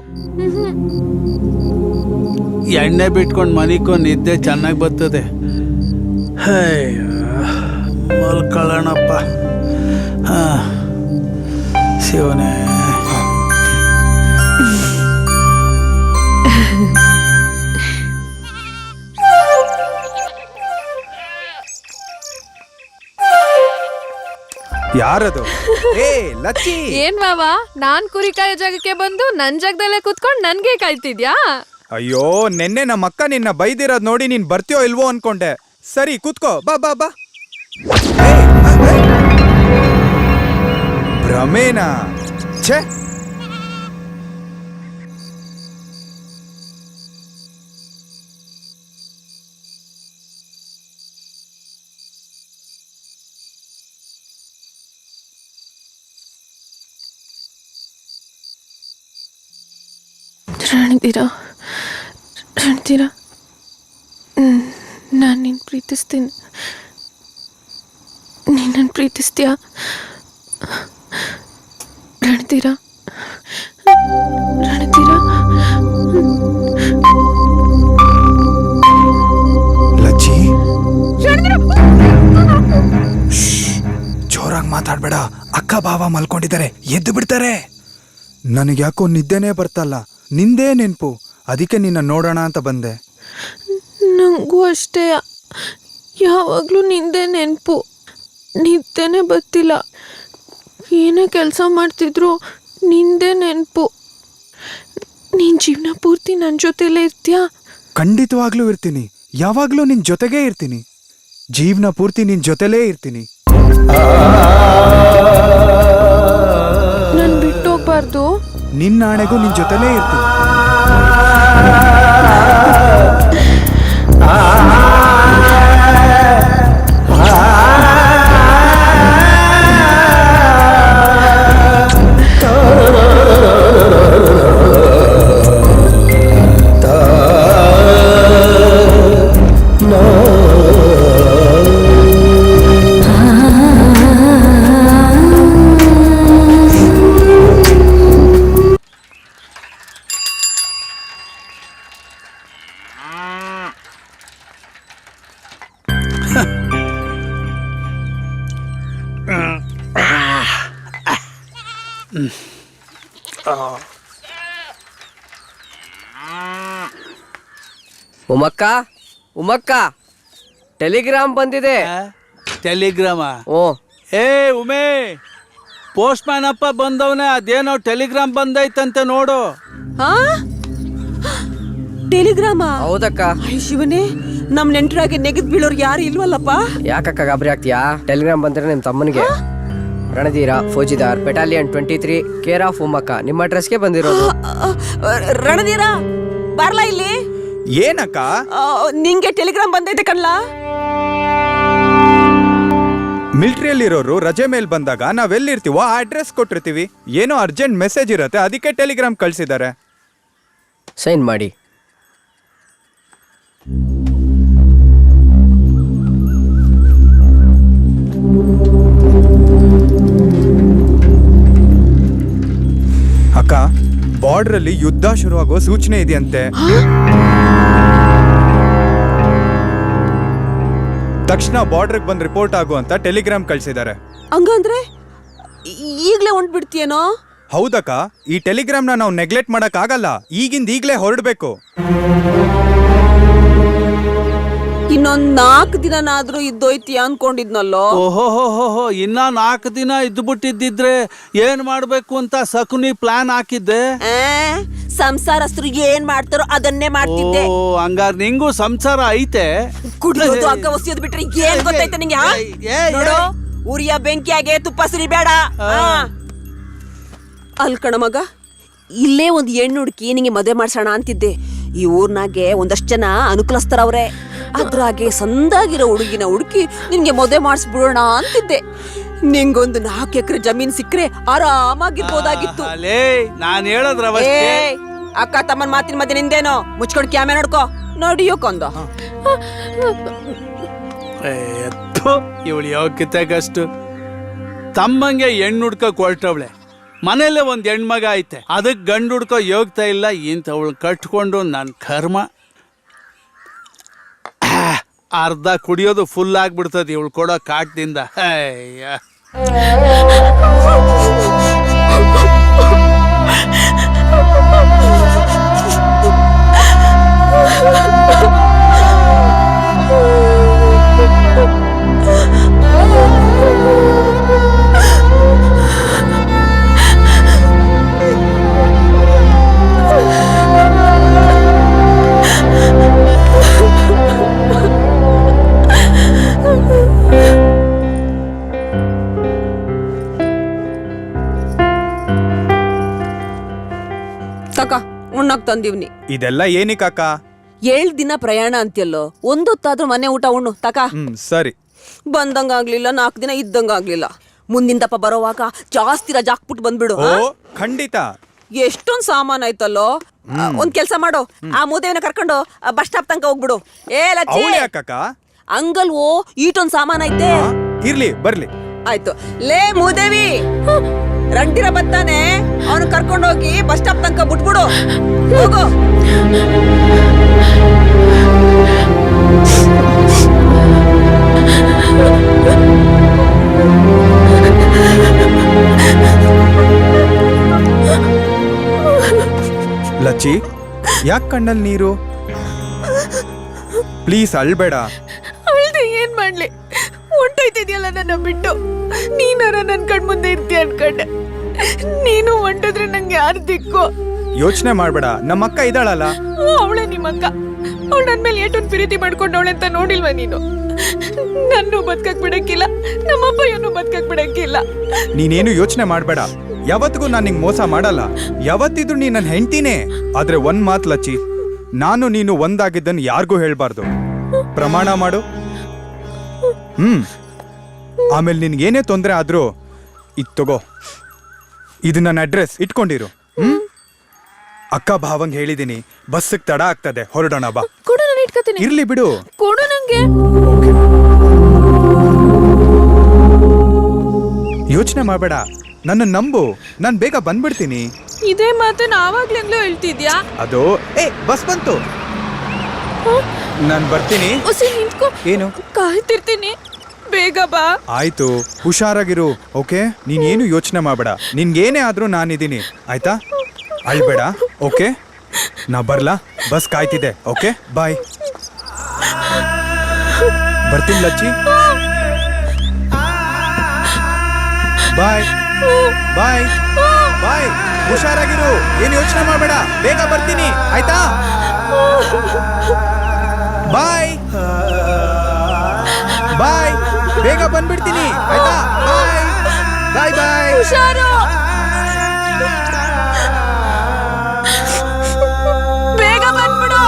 ಎಣ್ಣೆ ಬಿಟ್ಕೊಂಡು ಮನಿಕೊಂಡ್ ನಿದ್ದೆ ಚೆನ್ನಾಗಿ ಬರ್ತದೆ. ಮಲ್ಕೊಳ್ಳೋಣಪ್ಪ. ಶಿವನೇ. ಯಾರದು? ಏ ಲಚ್ಚಿ, ಏನ್ ಮಾವ, ನಾನ್ ಕುರಿ ಕಾಯೋ ಜಾಗಕ್ಕೆ ಬಂದು ನನ್ ಜಾಗದಲ್ಲೇ ಕುತ್ಕೊಂಡ್ ನನ್ಗೆ ಕಾಯ್ತಿದ್ಯಾ? ಅಯ್ಯೋ ನೆನ್ನೆ ನಮ್ಮ ಅಕ್ಕ ನಿನ್ನ ಬೈದಿರೋದ್ ನೋಡಿ ನೀನ್ ಬರ್ತೀಯೋ ಇಲ್ವೋ ಅನ್ಕೊಂಡೆ. ಸರಿ ಕೂತ್ಕೋ, ಬಾ ಬಾ ಬಾ. ಭ್ರಮೇನಾ? ಛೇ, ರಣಧೀರ, ನಾನು ನಿನ್ನ ಪ್ರೀತಿಸ್ತೀನಿ. ನೀನು ನನ್ನ ಪ್ರೀತಿಸ್ತೀಯಾ ರಣಧೀರ? ಲಚ್ಚಿ ಜೋರಾಗಿ ಮಾತಾಡ್ಬೇಡ, ಅಕ್ಕ ಬಾವ ಮಲ್ಕೊಂಡಿದ್ದಾರೆ, ಎದ್ದು ಬಿಡ್ತಾರೆ. ನನಗ್ಯಾಕೋ ನಿದ್ದೆನೇ ಬರ್ತಲ್ಲ, ನಿಂದೇ ನೆನ್ಪು, ಅದಕ್ಕೆ ನಿನ್ನ ನೋಡೋಣ ಅಂತ ಬಂದೆ. ನನಗೂ ಅಷ್ಟೇ, ಯಾವಾಗಲೂ ನಿಂದೇ ನೆನಪು, ನಿದ್ದೆನೇ ಬರ್ತಿಲ್ಲ. ಏನೇ ಕೆಲಸ ಮಾಡ್ತಿದ್ರು ನಿಂದೇ ನೆನಪು. ನೀನು ಜೀವನ ಪೂರ್ತಿ ನನ್ನ ಜೊತೆಲೇ ಇರ್ತೀಯಾ? ಖಂಡಿತವಾಗ್ಲೂ ಇರ್ತೀನಿ, ಯಾವಾಗ್ಲೂ ನಿನ್ ಜೊತೆಗೇ ಇರ್ತೀನಿ, ಜೀವನ ಪೂರ್ತಿ ನಿನ್ ಜೊತೆಲೇ ಇರ್ತೀನಿ. ನಾನು ಬಿಟ್ಟು ಹೋಗ್ಬಾರ್ದು. ನಿನ್ನ ಆಣೆಗೂ ನಿನ್ ಜೊತೆಲೇ ಇರ್ತೀನಿ. ಉಮಕ್ಕ, ಉಮಕ್ಕ, ಟೆಲಿಗ್ರಾಮ್ ಬಂದಿದೆ. ಟೆಲಿಗ್ರಾಮ? ಓ, ಏ ಉಮೇ, ಪೋಸ್ಟ್ ಮ್ಯಾನ್ ಅಪ್ಪ ಬಂದವನೇ, ಅದೇನೋ ಟೆಲಿಗ್ರಾಮ್ ಬಂದೈತಂತೆ ನೋಡು. ಟೆಲಿಗ್ರಾಮ? ಹೌದಕ್ಕ. ಶಿವನೇ, ನಮ್ ನೆಂಟರಾಗಿ ನೆಗೆದ್ ಬೀಳೋರು ಯಾರು ಇಲ್ವಲ್ಲಪ್ಪ? ಯಾಕಕ್ಕ ಗಾಬರಿ ಆಗ್ತೀಯಾ? ಟೆಲಿಗ್ರಾಮ್ ಬಂದ್ರೆ ನಿಮ್ ತಮ್ಮನಿಗೆ. ರಣಧೀರ ಫೌಜಿದಾರ್, ಬೆಟಾಲಿಯನ್ 23, ಕೇರ್ ಆಫ್ ಉಮ್ಮಕ್ಕ, ನಿಮ್ಮ ಅಡ್ರೆಸ್ಗೆ ಬಂದಿರೋದು. ರಣಧೀರ ಬರ್ಲಾ ಇಲ್ಲಿ. ಏನಕ್ಕ? ನಿಂಗೆ ಟೆಲಿಗ್ರಾಮ್ ಬಂದೈತೆ ಕಣ್ಲಾ. ಮಿಲಿಟರಿಯಲ್ಲಿರೋರು ರಜೆ ಮೇಲೆ ಬಂದಾಗ ನಾವೆಲ್ಲಿರ್ತೀವೋ ಆ ಅಡ್ರೆಸ್ ಕೊಟ್ಟಿರ್ತೀವಿ. ಏನೋ ಅರ್ಜೆಂಟ್ ಮೆಸೇಜ್ ಇರುತ್ತೆ, ಅದಕ್ಕೆ ಟೆಲಿಗ್ರಾಮ್ ಕಳ್ಸಿದ್ದಾರೆ. ಸೈನ್ ಮಾಡಿ. ಅಕ್ಕ, ಬಾರ್ಡರ್ ಅಲ್ಲಿ ಯುದ್ಧ ಶುರುವಾಗುವ ಸೂಚನೆ ಇದೆಯಂತೆ. ತಕ್ಷಣ ಬಾರ್ಡರ್ಗೆ ಬಂದು ರಿಪೋರ್ಟ್ ಆಗು ಅಂತ ಟೆಲಿಗ್ರಾಮ್ ಕಳ್ಸಿದ್ದಾರೆ. ಹಂಗಂದ್ರೆ ಈಗ್ಲೇ ಹೊಂಟ್ಬಿಡ್ತೀಯೇನೋ? ಹೌದಕ್ಕ, ಈ ಟೆಲಿಗ್ರಾಮ್ನ ನಾವು ನೆಗ್ಲೆಕ್ಟ್ ಮಾಡಕ್ ಆಗಲ್ಲ, ಈಗ್ಲೇ ಹೊರಡ್ಬೇಕು. ಇನ್ನೊಂದ್ 4 ದಿನನಾದ್ರೂ ಇದ್ದೋಯ್ತಿ ಅನ್ಕೊಂಡಿದ್ನಲ್ಲೋ. ಓಹೋ, ಇನ್ನ 4 ದಿನ ಇದ್ದು ಬಿಟ್ಟಿದ್ದಿದ್ರೆ ಏನ್ ಮಾಡ್ಬೇಕು ಅಂತ ಸಕುನಿ ಪ್ಲಾನ್ ಹಾಕಿದ್ದೆ. ಸಂಸಾರಸ್ಥರು ಏನ್ ಮಾಡ್ತಾರೋ ಅದನ್ನೇ ಮಾಡ್ತಿದ್ದೆ. ಓ, ಹಂಗಾರ ನಿಂಗೂ ಸಂಸಾರ ಐತೆ? ಕುಡಿಯೋದು ಅಗ್ಗ ಒಸಿಯೋದು ಬಿಟ್ರೆ ಏನ್ ಗೊತ್ತೈತೆ ನಿಂಗೆ? ನೋಡು, ಉರಿಯ ಬೆಂಕಿಯಾಗೆ ತುಪ್ಪ ಸುರಿಬೇಡ. ಅಲ್ ಕಣ ಮಗ, ಇಲ್ಲೇ ಒಂದ್ ಹೆಣ್ಣು ಹುಡುಕಿ ನಿಂಗೆ ಮದುವೆ ಮಾಡ್ಸೋಣ ಅಂತಿದ್ದೆ. ಈ ಊರ್ನಾಗೆ ಒಂದಷ್ಟು ಜನ ಅನುಕೂಲಸ್ಥರವ್ರೆ, ಅದ್ರಾಗೆ ಸಂದಾಗಿರೋ ಹುಡುಗಿನ ಹುಡುಕಿ ನಿನ್ಗೆ ಮದುವೆ ಮಾಡಿಸ್ಬಿಡೋಣ ಅಂತಿದ್ದೆ. ನಿಂಗೊಂದು 4 ಎಕರೆ ಜಮೀನ್ ಸಿಕ್ಕ್ರೆ ಆರಾಮಾಗಿರ್ಬೋದಾಗಿತ್ತು. ನಾನ್ ಹೇಳದ್ರ ಅಕ್ಕ ತಮ್ಮನ್ ಮಾತಿನ ಮಧ್ಯೆ ನಿಂದೇನೋ, ಮುಚ್ಕೊಂಡು ಕ್ಯಾಮೆ ನೋಡ್ಕೋ. ನೋಡಿಯೋಕೊಂದು ಇವಳು ಯೋಗ್ಯತೆಗಷ್ಟು ತಮ್ಮಂಗೆ ಹೆಣ್ಣು ಹುಡ್ಕ ಹೊರಟವಳೆ. ಮನೇಲೆ ಒಂದ್ ಹೆಣ್ಮಗ ಐತೆ, ಅದಕ್ಕೆ ಗಂಡು ಹುಡ್ಕೋ ಯೋಗ್ತಾ ಇಲ್ಲ. ಇಂಥವಳು ಕಟ್ಕೊಂಡು ನನ್ನ ಕರ್ಮ. ಅರ್ಧ ಕುಡಿಯೋದು ಫುಲ್ ಆಗ್ಬಿಡ್ತದೆ ಇವಳು ಕೊಡೋ ಕಾಟದಿಂದ. ಅಯ್ಯ, ಚೆನ್ನಾಗ್ ತಂದಿವ್ನಿ. ಇದೆಲ್ಲ ಏನಿಕಕ್ಕ? 7 ದಿನ ಪ್ರಯಾಣ ಅಂತ್ಯಲ್ಲೋ, ಒಂದೊತ್ತಾದ್ರೂ ಮನೆ ಊಟ ಉಣ್ಣು ತಕ. ಸರಿ. ಬಂದಂಗಾಗ್ಲಿಲ್ಲ, 4 ದಿನ ಇದ್ದಂಗಾಗ್ಲಿಲ್ಲ. ಮುಂದಿನ ದಪ್ಪ ಬರೋವಾಗ ಜಾಸ್ತಿ ರಜಾ ಹಾಕ್ಬಿಟ್ಟು ಬಂದ್ಬಿಡು. ಓ ಖಂಡಿತ. ಎಷ್ಟೊಂದ್ ಸಾಮಾನ್ ಆಯ್ತಲ್ಲೋ. ಒಂದ್ ಕೆಲ್ಸ ಮಾಡು, ಆ ಮೂದೇವಿನ ಕರ್ಕೊಂಡು ಬಸ್ ಸ್ಟಾಪ್ ತನಕ ಹೋಗ್ಬಿಡು. ಏ ಲಚ್ಚಿ, ಅವಳು ಯಾಕಕ್ಕ? ಅಂಗಲ್ವೋ ಈಟೊಂದ್ ಸಾಮಾನ್ ಐತೆ. ಇರ್ಲಿ ಬರ್ಲಿ. ಆಯ್ತು. ಲೇ ಮೂದೇವಿ, ರಂಟಿರ ಬತ್ತಾನೆ, ಅವನು ಕರ್ಕೊಂಡೋಗಿ ಬಸ್ ಸ್ಟಾಪ್ ತನಕ ಬಿಟ್ಬಿಡು. ಹೋಗು. ಲಚ್ಚಿ, ಯಾಕೆ ಕಣ್ಣಲ್ಲಿ ನೀರು? ಪ್ಲೀಸ್ ಅಳ್ಬೇಡ. ಅಳ್ದೆ ಏನ್ ಮಾಡ್ಲಿ, ಹೊಂಟೋಯ್ತಿದ್ಯಲ್ಲ ನನ್ನ ಬಿಟ್ಟು. ನೀನಾರ ನನ್ ಕಣ್ ಮುಂದೆ ಇರ್ತೀಯ ಅನ್ಕೊಂಡೆ. ನೀನು ಹೊಂಟಿದ್ರೆ ನಂಗೆ ಯಾರು ದಿಕ್ಕು? ಯೋಚನೆ ಮಾಡ್ಬೇಡ, ನಮ್ಮ ಅಕ್ಕ ಇದ್ದಾಳಲ್ಲ. ಅವಳೆ ನಿಮ್ಮಕ್ಕ. ಅವಳು ನನ್ ಮೇಲೆ ಏಟೊಂದು ಪ್ರೀತಿ ಮಾಡ್ಕೊಂಡವಳೆ ಅಂತ ನೋಡಿಲ್ವ ನೀನು? ನನ್ನೂ ಬದುಕಕ್ ಬಿಡಕ್ಕಿಲ್ಲ, ನಮ್ಮಪ್ಪ ಏನು ಬದುಕಕ್ ಬಿಡಕ್ಕಿಲ್ಲ. ನೀನೇನು ಯೋಚನೆ ಮಾಡ್ಬೇಡ. ಯಾವತ್ತಿಗೂ ನಾನು ನಿಂಗೆ ಮೋಸ ಮಾಡಲ್ಲ. ಯಾವತ್ತಿದ್ರು ನೀ ನನ್ನ ಹೆಂಡ್ತಿನೇ. ಆದ್ರೆ ಒಂದ್ ಮಾತು ಲಚ್ಚಿ, ನಾನು ನೀನು ಒಂದಾಗಿದ್ದನ್ನು ಯಾರಿಗೂ ಹೇಳ್ಬಾರ್ದು. ಪ್ರಮಾಣ ಮಾಡು. ಆಮೇಲೆ ನಿನ್ಗೇನೇ ತೊಂದರೆ ಆದ್ರೂ ಇದು ತಗೋ, ಇದು ನನ್ನ ಅಡ್ರೆಸ್, ಇಟ್ಕೊಂಡಿರು. ಅಕ್ಕ ಭಾವಂಗ್ ಹೇಳಿದೀನಿ, ಬಸ್ಸಿಗೆ ತಡ ಆಗ್ತದೆ, ಹೊರಡೋಣ ಬಾ. ಕೊಡು, ನಾನು ಇಟ್ಕೋತೀನಿ. ಇರ್ಲಿ ಬಿಡು. ಕೊಡು ನಂಗೆ. ಯೋಚನೆ ಮಾಡಬೇಡ, ನನ್ನ ನಂಬು, ನಾನು ಬೇಗ ಬಂದ್ಬಿಡ್ತೀನಿ. ಇದೇ ಮಾತನ್ನ ಆವಾಗ್ಲಿಂದಲೂ ಹೇಳ್ತಿದ್ಯಾ? ಅದು ಬಸ್ ಬಂತು, ನಾನು ಬರ್ತೀನಿ. ನಿಂತ್ಕೋ. ಏನು? ಕಾಯ್ತಿರ್ತೀನಿ, ಬೇಗ ಬಾ. ಆಯ್ತು, ಹುಷಾರಾಗಿರು. ಓಕೆ, ನೀನೇನು ಯೋಚನೆ ಮಾಡಬೇಡ. ನಿನ್ಗೇನೇ ಆದ್ರೂ ನಾನಿದ್ದೀನಿ, ಆಯ್ತಾ? ಅಳ್ಬೇಡ. ಓಕೆ, ನಾ ಬರ್ಲಾ? ಬಸ್ ಕಾಯ್ತಿದೆ. ಓಕೆ, ಬಾಯ್. ಬರ್ತೀನಿ ಲಚ್ಚಿ. ಬಾಯ್ ಬಾಯ್ ಬಾಯ್. ಹುಷಾರಾಗಿರು, ಏನು ಯೋಚನೆ ಮಾಡಬೇಡ. ಬೇಗ ಬರ್ತೀನಿ, ಆಯ್ತಾ? ಬಾಯ್ ಬಾಯ್. ಬೇಗ ಬಂದ್ಬಿಡ್ತೀನಿ, ಆಯ್ತಾ? ಬಾಯ್ ಬಾಯ್ ಬಾಯ್. ಹುಷಾರು. ಬೇಗ ಬಂದ್ಬಿಡು.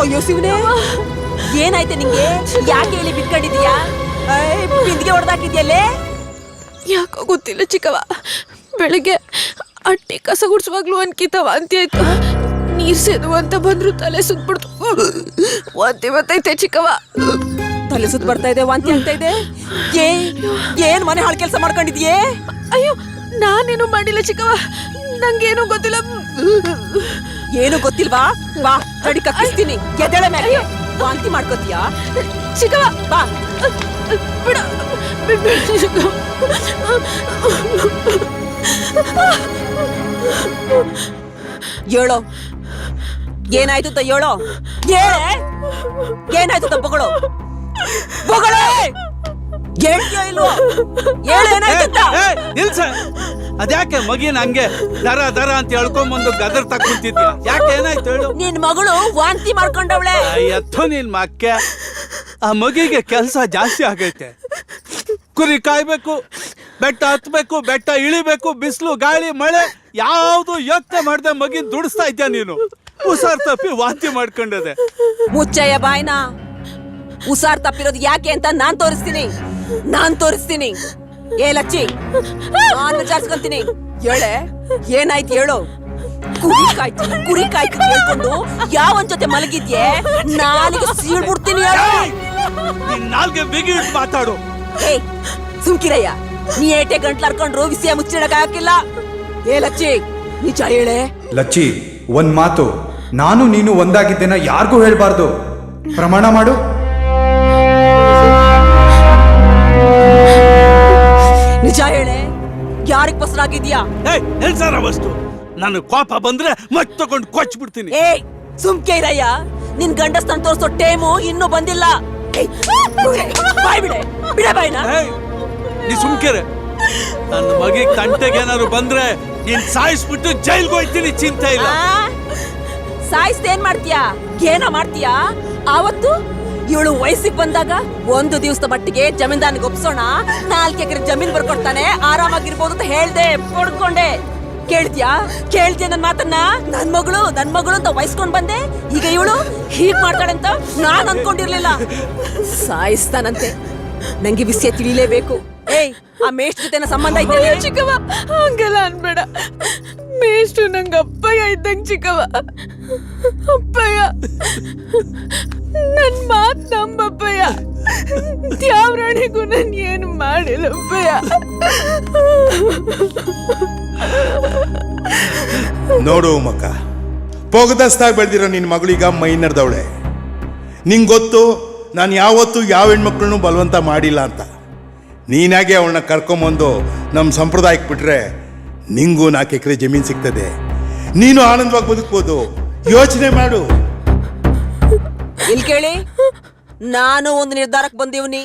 ಅಯ್ಯೋ ಶಿವನೇ, ಏನಾಯ್ತು ನಿಂಗೆ? ಯಾಕೆ ಇಲ್ಲಿ ಬಿಟ್ಕೊಂಡಿದ್ಯಾ? ಬಿಂದಿಗೆ ಹೊಡೆದಾಕಿದ್ಯಲ್ಲೇ? ಯಾಕೋ ಗೊತ್ತಿಲ್ಲ ಚಿಕ್ಕವ. ಬೆಳಗ್ಗೆ ಅಟ್ಟಿ ಕಸ ಗುಡ್ಸುವಾಗ್ಲೂ ಅನ್ಕಿತ ವಾಂತಿ ಆಯ್ತು. ನೀರ್ ಸೇದು ಅಂತ ಬಂದ್ರು ತಲೆ ಸುತ್ಬಿಡ್ತು. ವಾಂತಿ ಬರ್ತೈತೆ ಚಿಕ್ಕವ. ತಲೆ ಸುತ್ತ ಬರ್ತಾ ಇದೆ, ವಾಂತಿ ಆಗ್ತಾ ಇದೆ. ಏನ್ ಮನೆ ಹಾಳು ಕೆಲಸ ಮಾಡ್ಕೊಂಡಿದ್ಯೇ? ಅಯ್ಯೋ, ನಾನೇನು ಮಾಡಿಲ್ಲ ಚಿಕ್ಕವ, ನಂಗೇನು ಗೊತ್ತಿಲ್ಲ. ಏನು ಗೊತ್ತಿಲ್ವಾ? ಬಾ ತಡಿ ಕಕ್ಕಿಸ್ತೀನಿ. ಎದೆಳೆ ಮೇಲೆ ವಾಂತಿ ಮಾಡ್ಕೋತೀಯಾ? ಚಿಕ್ಕವ ಬಾ. ಬಿಡು, ಬಿಡು ಚಿಕ್ಕವ. ಹೇಳೋ, ಏನಾಯ್ತು ಅಂತ ಹೇಳೋ. ಹೇಳೆ ಏನಾಯ್ತು ಅಂತ ಬಗಳು ಹೇಳ್ತೀಯೋ ಇಲ್ವೋ? ಹೇಳು ಏನಾಯ್ತು ಅಂತ. ನಿಲ್ಸ. ಅದ್ಯಾಕೆ ಮಗಿನ ಹಂಗೆ ದರ ದರ ಅಂತ ಹೇಳ್ಕೊಂಬಂದು ಗದರ್ ತಕ್ಕೊಂತಿದ್ಯಾ? ಯಾಕೆ ಏನಾಯ್ತು ಹೇಳು? ನಿನ್ ಮಗಳು ವಾಂತಿ ಮಾಡ್ಕೊಂಡವಳೆ. ಅಯ್ಯತ್ತು ನಿನ್ ಮಕ್ಕೆ. ಆ ಮಗಿಗೆ ಕೆಲಸ ಜಾಸ್ತಿ ಆಗೈತೆ. ಕುರಿ ಕಾಯ್ಬೇಕು, ಬೆಟ್ಟ ಹತ್ಬೇಕು, ಬೆಟ್ಟ ಇಳಿಬೇಕು, ಬಿಸಿಲು ಗಾಳಿ ಮಳೆ ಯಾವ್ದು ಯೋಚನೆ ಮಾಡ್ದೆ ಮಗಿನ್ ದುಡಿಸ್ತಾ ಇದ್ಯಾ ನೀನು? ಉಸಾರ್ ತಪ್ಪಿ ವಾಂತಿ ಮಾಡ್ಕೊಂಡದೆ. ಮುಚ್ಚಯ್ಯ ಬಾಯ್ನ. ಉಸಾರ್ ತಪ್ಪಿರೋದು ಯಾಕೆ ಅಂತ ನಾನ್ ತೋರಿಸ್ತೀನಿ. ಏ ಲಚ್ಚಿ, ನಾನ್ ವಿಚಾರಿಸ್ಕೊಂತೀನಿ. ಹೇಳೆ ಏನಾಯ್ತು ಹೇಳು. ಕುರಿ ಕಾಯ್ತು ಹೇಳ್ಕೊಂಡು ಯಾವನ್ ಜೊತೆ ಮಲಗಿದ್ಯೆ? ನಾಲಿಗೆ ಸೀಳ್ಬಿಡ್ತೀನಿ. ನಾಲ್ಗೆ ಬಿಗಿ ಇಟ್ಟು ಮಾತಾಡು. ಏ ಸುಮ್ಕಿರಯ್ಯ, ನೀ ಏಟೆ ಗಂಟ್ಲಾರ್ಕೊಂಡ್ರು ವಿಷಯ ಮುಚ್ಚಿಡಕ್ ಹಾಕಿಲ್ಲ. ಏ ಲಚ್ಚಿ, ನಿಜ ಹೇಳೆ. ಲಚ್ಚಿ, ಒಂದ್ ಮಾತು, ನಾನು ನೀನು ಒಂದಾಗಿದ್ದೇನ ಯಾರಿಗೂ ಹೇಳ್ಬಾರ್ದು. ಪ್ರಮಾಣ ಮಾಡು. ನಿಜ ಹೇಳೆ, ಯಾರಿಗ್ ಬಸರಾಗಿದ್ಯಾ? ನಿಲ್ಸಾರ ವಸ್ತು. ನಾನು ಕೋಪ ಬಂದ್ರೆ ಮತ್ ತಗೊಂಡು ಕೊಚ್ಬಿಡ್ತೀನಿ. ಏ ಸುಮ್ಕೆ ಇರಯ್ಯ, ನಿನ್ ಗಂಡಸ್ತನ ತೋರ್ಸೋ ಟೇಮು ಇನ್ನೂ ಬಂದಿಲ್ಲ. ಬಾಯ್ ಬಿಡೆ ಬಾಯ್ನ. ನೀ ಸುಮ್ಕೆರೆ. ನನ್ನ ಮಗಿಗೆ ತಂಟೆಗೆ ಏನಾದ್ರು ಬಂದ್ರೆ ನೀನ್ ಸಾಯಿಸ್ಬಿಟ್ಟು ಜೈಲ್ಗೆ ಹೋಯ್ತೀನಿ. ಚಿಂತೆ ಇಲ್ಲ. ಸಾಯಿಸ್ತೇನ್ ಮಾಡ್ತೀಯಾ? ಏನೋ ಮಾಡ್ತೀಯಾ? ಆವತ್ತು ಇವಳು ವಯಸ್ಸಿಗೆ ಬಂದಾಗ ಒಂದು ದಿವಸದ ಮಟ್ಟಿಗೆ ಜಮೀನ್ದಾರನಿಗೆ ಒಪ್ಸೋಣ, 4 ಎಕರೆ ಜಮೀನ್ ಬರ್ಕೊಡ್ತಾನೆ, ಆರಾಮಾಗಿರ್ಬೋದು ಅಂತ ಹೇಳ್ದೆ, ಪಡ್ಕೊಂಡೆ. ಕೇಳ್ತೀಯಾ ನನ್ ಮಾತನ್ನ? ನನ್ ಮಗಳು ಅಂತ ವಯಸ್ಕೊಂಡ್ ಬಂದೆ. ಈಗ ಇವಳು ಹೀಗ್ ಮಾಡ್ತಾಳೆ ಅಂತ ನಾನ್ ಅನ್ಕೊಂಡಿರ್ಲಿಲ್ಲ. ಸಾಯಿಸ್ತಾನಂತೆ. ನಂಗೆ ವಿಷಯ ತಿಳಿಲೇಬೇಕು. ಏಯ್, ಆ ಮೇಷ್ಟ್ರ ಜೊತೆನ ಸಂಬಂಧ ಇದೆಯಾ? ಚಿಕ್ಕವ್ವ, ಹಂಗೆಲ್ಲ ಅನ್ಬೇಡ. ಮೇಷ್ಟ್ರು ನಂಗೆ ಅಪ್ಪಯ್ಯ ಇದ್ದಂಗ್ ಚಿಕ್ಕವ್ವ. ಅಪ್ಪಯ್ಯ, ನನ್ ಮಾತ್ ನಂಬಪ್ಪಯ್ಯ. ಯಾವ ರಾಣಿಗೂ ನನ್ ಏನು ಮಾಡಿಲ್ಲ ಅಪ್ಪಯ್ಯ. ನೋಡು ಮಕ್ಕ, ಪೊಗದಸ್ತಾಗಿ ಬೆಳೆದಿರೋ ನಿನ್ನ ಮಗಳೀಗ ಮೈ ನಡ್ದವಳೆ. ನಿಂಗೆ ಗೊತ್ತು, ನಾನು ಯಾವತ್ತೂ ಯಾವ ಹೆಣ್ಮಕ್ಳನ್ನೂ ಬಲವಂತ ಮಾಡಿಲ್ಲ ಅಂತ. ನೀನಾಗೆ ಅವಳನ್ನ ಕರ್ಕೊಂಬಂದು ನಮ್ಮ ಸಂಪ್ರದಾಯಕ್ಕೆ ಬಿಟ್ರೆ ನಿಂಗೂ 4 ಎಕರೆ ಜಮೀನು ಸಿಗ್ತದೆ. ನೀನು ಆನಂದವಾಗಿ ಬದುಕ್ಬೋದು. ಯೋಚನೆ ಮಾಡು. ಇಲ್ಲಿ ಕೇಳಿ, ನಾನು ಒಂದು ನಿರ್ಧಾರಕ್ಕೆ ಬಂದಿವ್ನಿ.